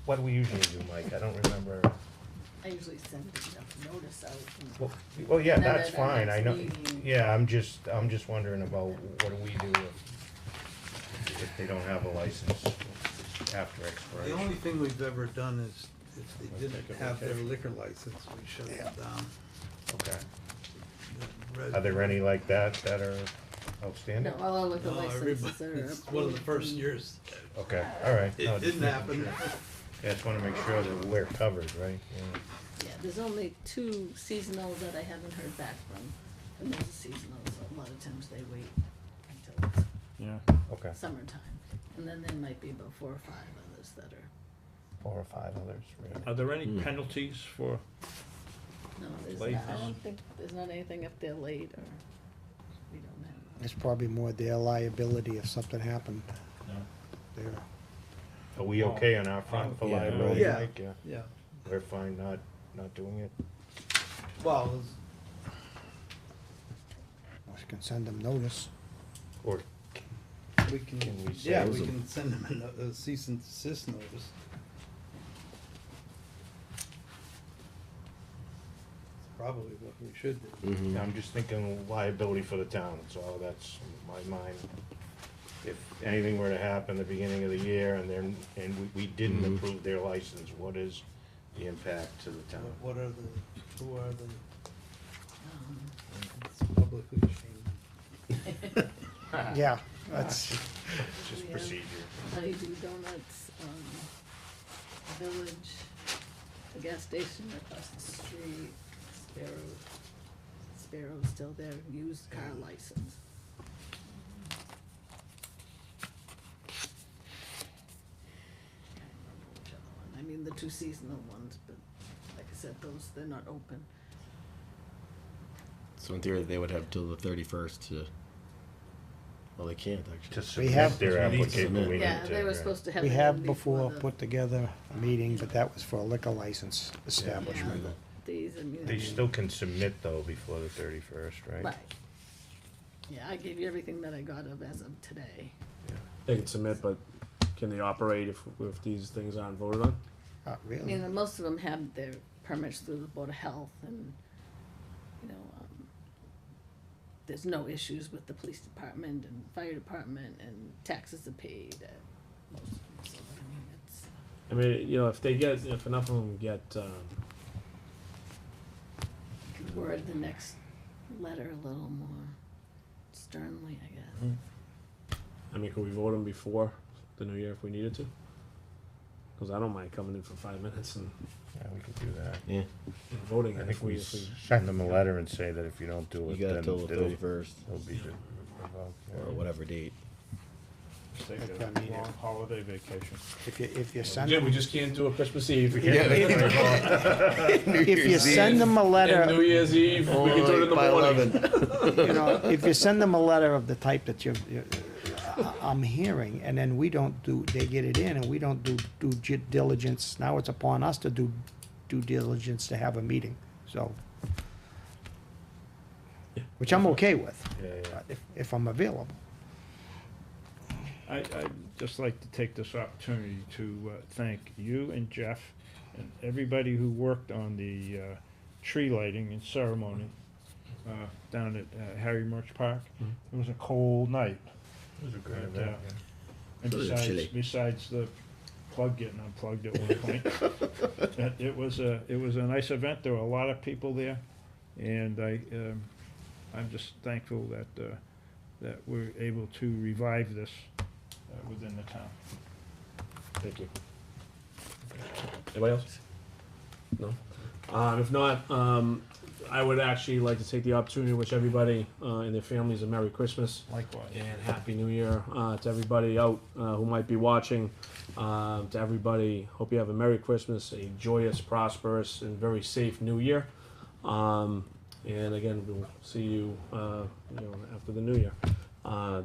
[SPEAKER 6] What do we usually do, Mike? I don't remember.
[SPEAKER 9] I usually send enough notice out.
[SPEAKER 6] Well, yeah,
[SPEAKER 9] And then
[SPEAKER 6] that's
[SPEAKER 9] at our
[SPEAKER 6] fine, I
[SPEAKER 9] next
[SPEAKER 6] know,
[SPEAKER 9] meeting-
[SPEAKER 6] yeah, I'm just wondering about what do we do if they don't have a license after
[SPEAKER 16] The
[SPEAKER 6] expiration?
[SPEAKER 16] only thing we've ever done if they didn't have their liquor license, we shut it down.
[SPEAKER 6] Okay.
[SPEAKER 16] The red-
[SPEAKER 6] Are there any like that that are outstanding?
[SPEAKER 9] No, all our liquor
[SPEAKER 16] No,
[SPEAKER 9] licenses
[SPEAKER 16] everybody-
[SPEAKER 9] are
[SPEAKER 16] it's one of the first
[SPEAKER 9] approved.
[SPEAKER 16] years.
[SPEAKER 6] Okay, all right. No,
[SPEAKER 16] It
[SPEAKER 6] just
[SPEAKER 16] didn't
[SPEAKER 6] making
[SPEAKER 16] happen.
[SPEAKER 6] sure. Yeah, just wanna make sure that we're covered, right? Yeah.
[SPEAKER 9] Yeah, there's only 2 seasonals that I haven't heard back from. And those are seasonals, so a lot of times they wait until it's
[SPEAKER 2] Yeah.
[SPEAKER 6] Okay,
[SPEAKER 9] summertime. And then there might be about 4 or 5 others that are,
[SPEAKER 6] 4 or 5 others, really.
[SPEAKER 2] Are there any penalties for,
[SPEAKER 9] no, there's
[SPEAKER 2] Late.
[SPEAKER 9] not, I don't think, there's not anything if they're late or we don't have.
[SPEAKER 8] It's probably more their liability if something happened there.
[SPEAKER 6] Are we okay on our front for liability,
[SPEAKER 16] Yeah.
[SPEAKER 6] Mike? Yeah.
[SPEAKER 16] Yeah,
[SPEAKER 6] We're fine not doing it?
[SPEAKER 16] well,
[SPEAKER 8] We can send them notice.
[SPEAKER 6] Or
[SPEAKER 16] we can,
[SPEAKER 6] Can we
[SPEAKER 16] yeah,
[SPEAKER 6] say-
[SPEAKER 16] we can send them a cease and desist notice. Probably what we should do.
[SPEAKER 6] I'm just thinking liability for the town, so that's my mind. If anything were to happen at the beginning of the year and we didn't approve their license, what is the impact to the town?
[SPEAKER 16] What are the, who are the, it's publicly shamed.
[SPEAKER 8] Yeah, that's,
[SPEAKER 6] Just
[SPEAKER 9] We have
[SPEAKER 6] procedure.
[SPEAKER 9] Honeydew Donuts, Village, the gas station across the street, Sparrow's still there, used car license. Can't remember which other one. I mean, the 2 seasonal ones, but like I said, those, they're not open.
[SPEAKER 7] So in theory, they would have till the 31st to, well, they can't actually.
[SPEAKER 6] To
[SPEAKER 8] We have-
[SPEAKER 6] submit their
[SPEAKER 7] We need to
[SPEAKER 6] application.
[SPEAKER 7] submit.
[SPEAKER 6] we
[SPEAKER 9] Yeah,
[SPEAKER 6] need to,
[SPEAKER 9] they were
[SPEAKER 6] right.
[SPEAKER 9] supposed to have
[SPEAKER 8] we
[SPEAKER 9] it
[SPEAKER 8] have
[SPEAKER 9] in
[SPEAKER 8] before
[SPEAKER 9] the-
[SPEAKER 8] put together a meeting, but that was for a liquor license establishment.
[SPEAKER 9] Yeah, these, I mean.
[SPEAKER 6] They still can submit though before the 31st, right?
[SPEAKER 9] Right. Yeah, I gave you everything that I got of as of today.
[SPEAKER 1] They can submit, but can they operate if these things aren't voted on?
[SPEAKER 8] Not
[SPEAKER 9] I
[SPEAKER 8] really.
[SPEAKER 9] mean, most of them have their permits through the Board of Health and, you know, there's no issues with the police department and fire department and taxes are paid at most of them, so I mean, it's.
[SPEAKER 1] I mean, you know, if enough of them get,
[SPEAKER 9] Word the next letter a little more sternly, I guess.
[SPEAKER 1] I mean, could we vote them before the new year if we needed to? Because I don't mind coming in for 5 minutes and
[SPEAKER 6] Yeah, we could do that.
[SPEAKER 7] Yeah,
[SPEAKER 1] voting
[SPEAKER 6] I
[SPEAKER 1] it
[SPEAKER 6] think
[SPEAKER 1] if we,
[SPEAKER 6] we
[SPEAKER 1] if we.
[SPEAKER 6] send them a letter and say that if you don't do
[SPEAKER 7] you
[SPEAKER 6] it,
[SPEAKER 7] got
[SPEAKER 6] then
[SPEAKER 7] till the
[SPEAKER 6] it'll
[SPEAKER 7] 31st
[SPEAKER 6] be revoked. yeah.
[SPEAKER 7] or whatever date.
[SPEAKER 2] take
[SPEAKER 8] Okay, I mean,
[SPEAKER 2] a long holiday vacation?
[SPEAKER 8] If you send
[SPEAKER 1] Yeah,
[SPEAKER 8] them,
[SPEAKER 1] we just can't do a Christmas Eve. We
[SPEAKER 8] if you send them a
[SPEAKER 1] And New
[SPEAKER 8] letter,
[SPEAKER 1] Year's Eve, we can do it in the
[SPEAKER 7] By
[SPEAKER 1] morning.
[SPEAKER 7] 11.
[SPEAKER 8] you know, if you send them a letter of the type that I'm hearing, and then we don't do, they get it in, and we don't do due diligence, now it's upon us to do due diligence to have a meeting, so. Which I'm okay with,
[SPEAKER 6] Yeah.
[SPEAKER 8] if I'm available.
[SPEAKER 2] I'd just like to take this opportunity to thank you and Jeff and everybody who worked on the tree lighting and ceremony down at Harry Murch Park. It was a cold night.
[SPEAKER 6] It was a great
[SPEAKER 2] And,
[SPEAKER 6] event.
[SPEAKER 2] And
[SPEAKER 7] So it's chilly.
[SPEAKER 2] besides the plug getting unplugged at one point, it was a nice event. There were a lot of people there, and I'm just thankful that we're able to revive this within the town.
[SPEAKER 1] Thank you. Anybody else? No? If not, I would actually like to take the opportunity to wish everybody and their families a Merry Christmas.
[SPEAKER 2] Likewise.
[SPEAKER 1] And Happy New Year to everybody out who might be watching. To everybody, hope you have a Merry Christmas, a joyous, prosperous, and very safe New Year. And again, we'll see you, after the New Year.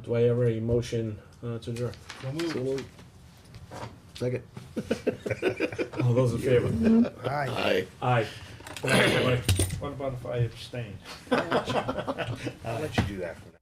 [SPEAKER 1] Do I have a motion to adjourn?
[SPEAKER 7] So moved. Second.
[SPEAKER 1] All those in favor?
[SPEAKER 8] Aye.
[SPEAKER 1] Aye. Good night, everybody.
[SPEAKER 2] What about if I abstain?
[SPEAKER 6] I'll let you do that for now.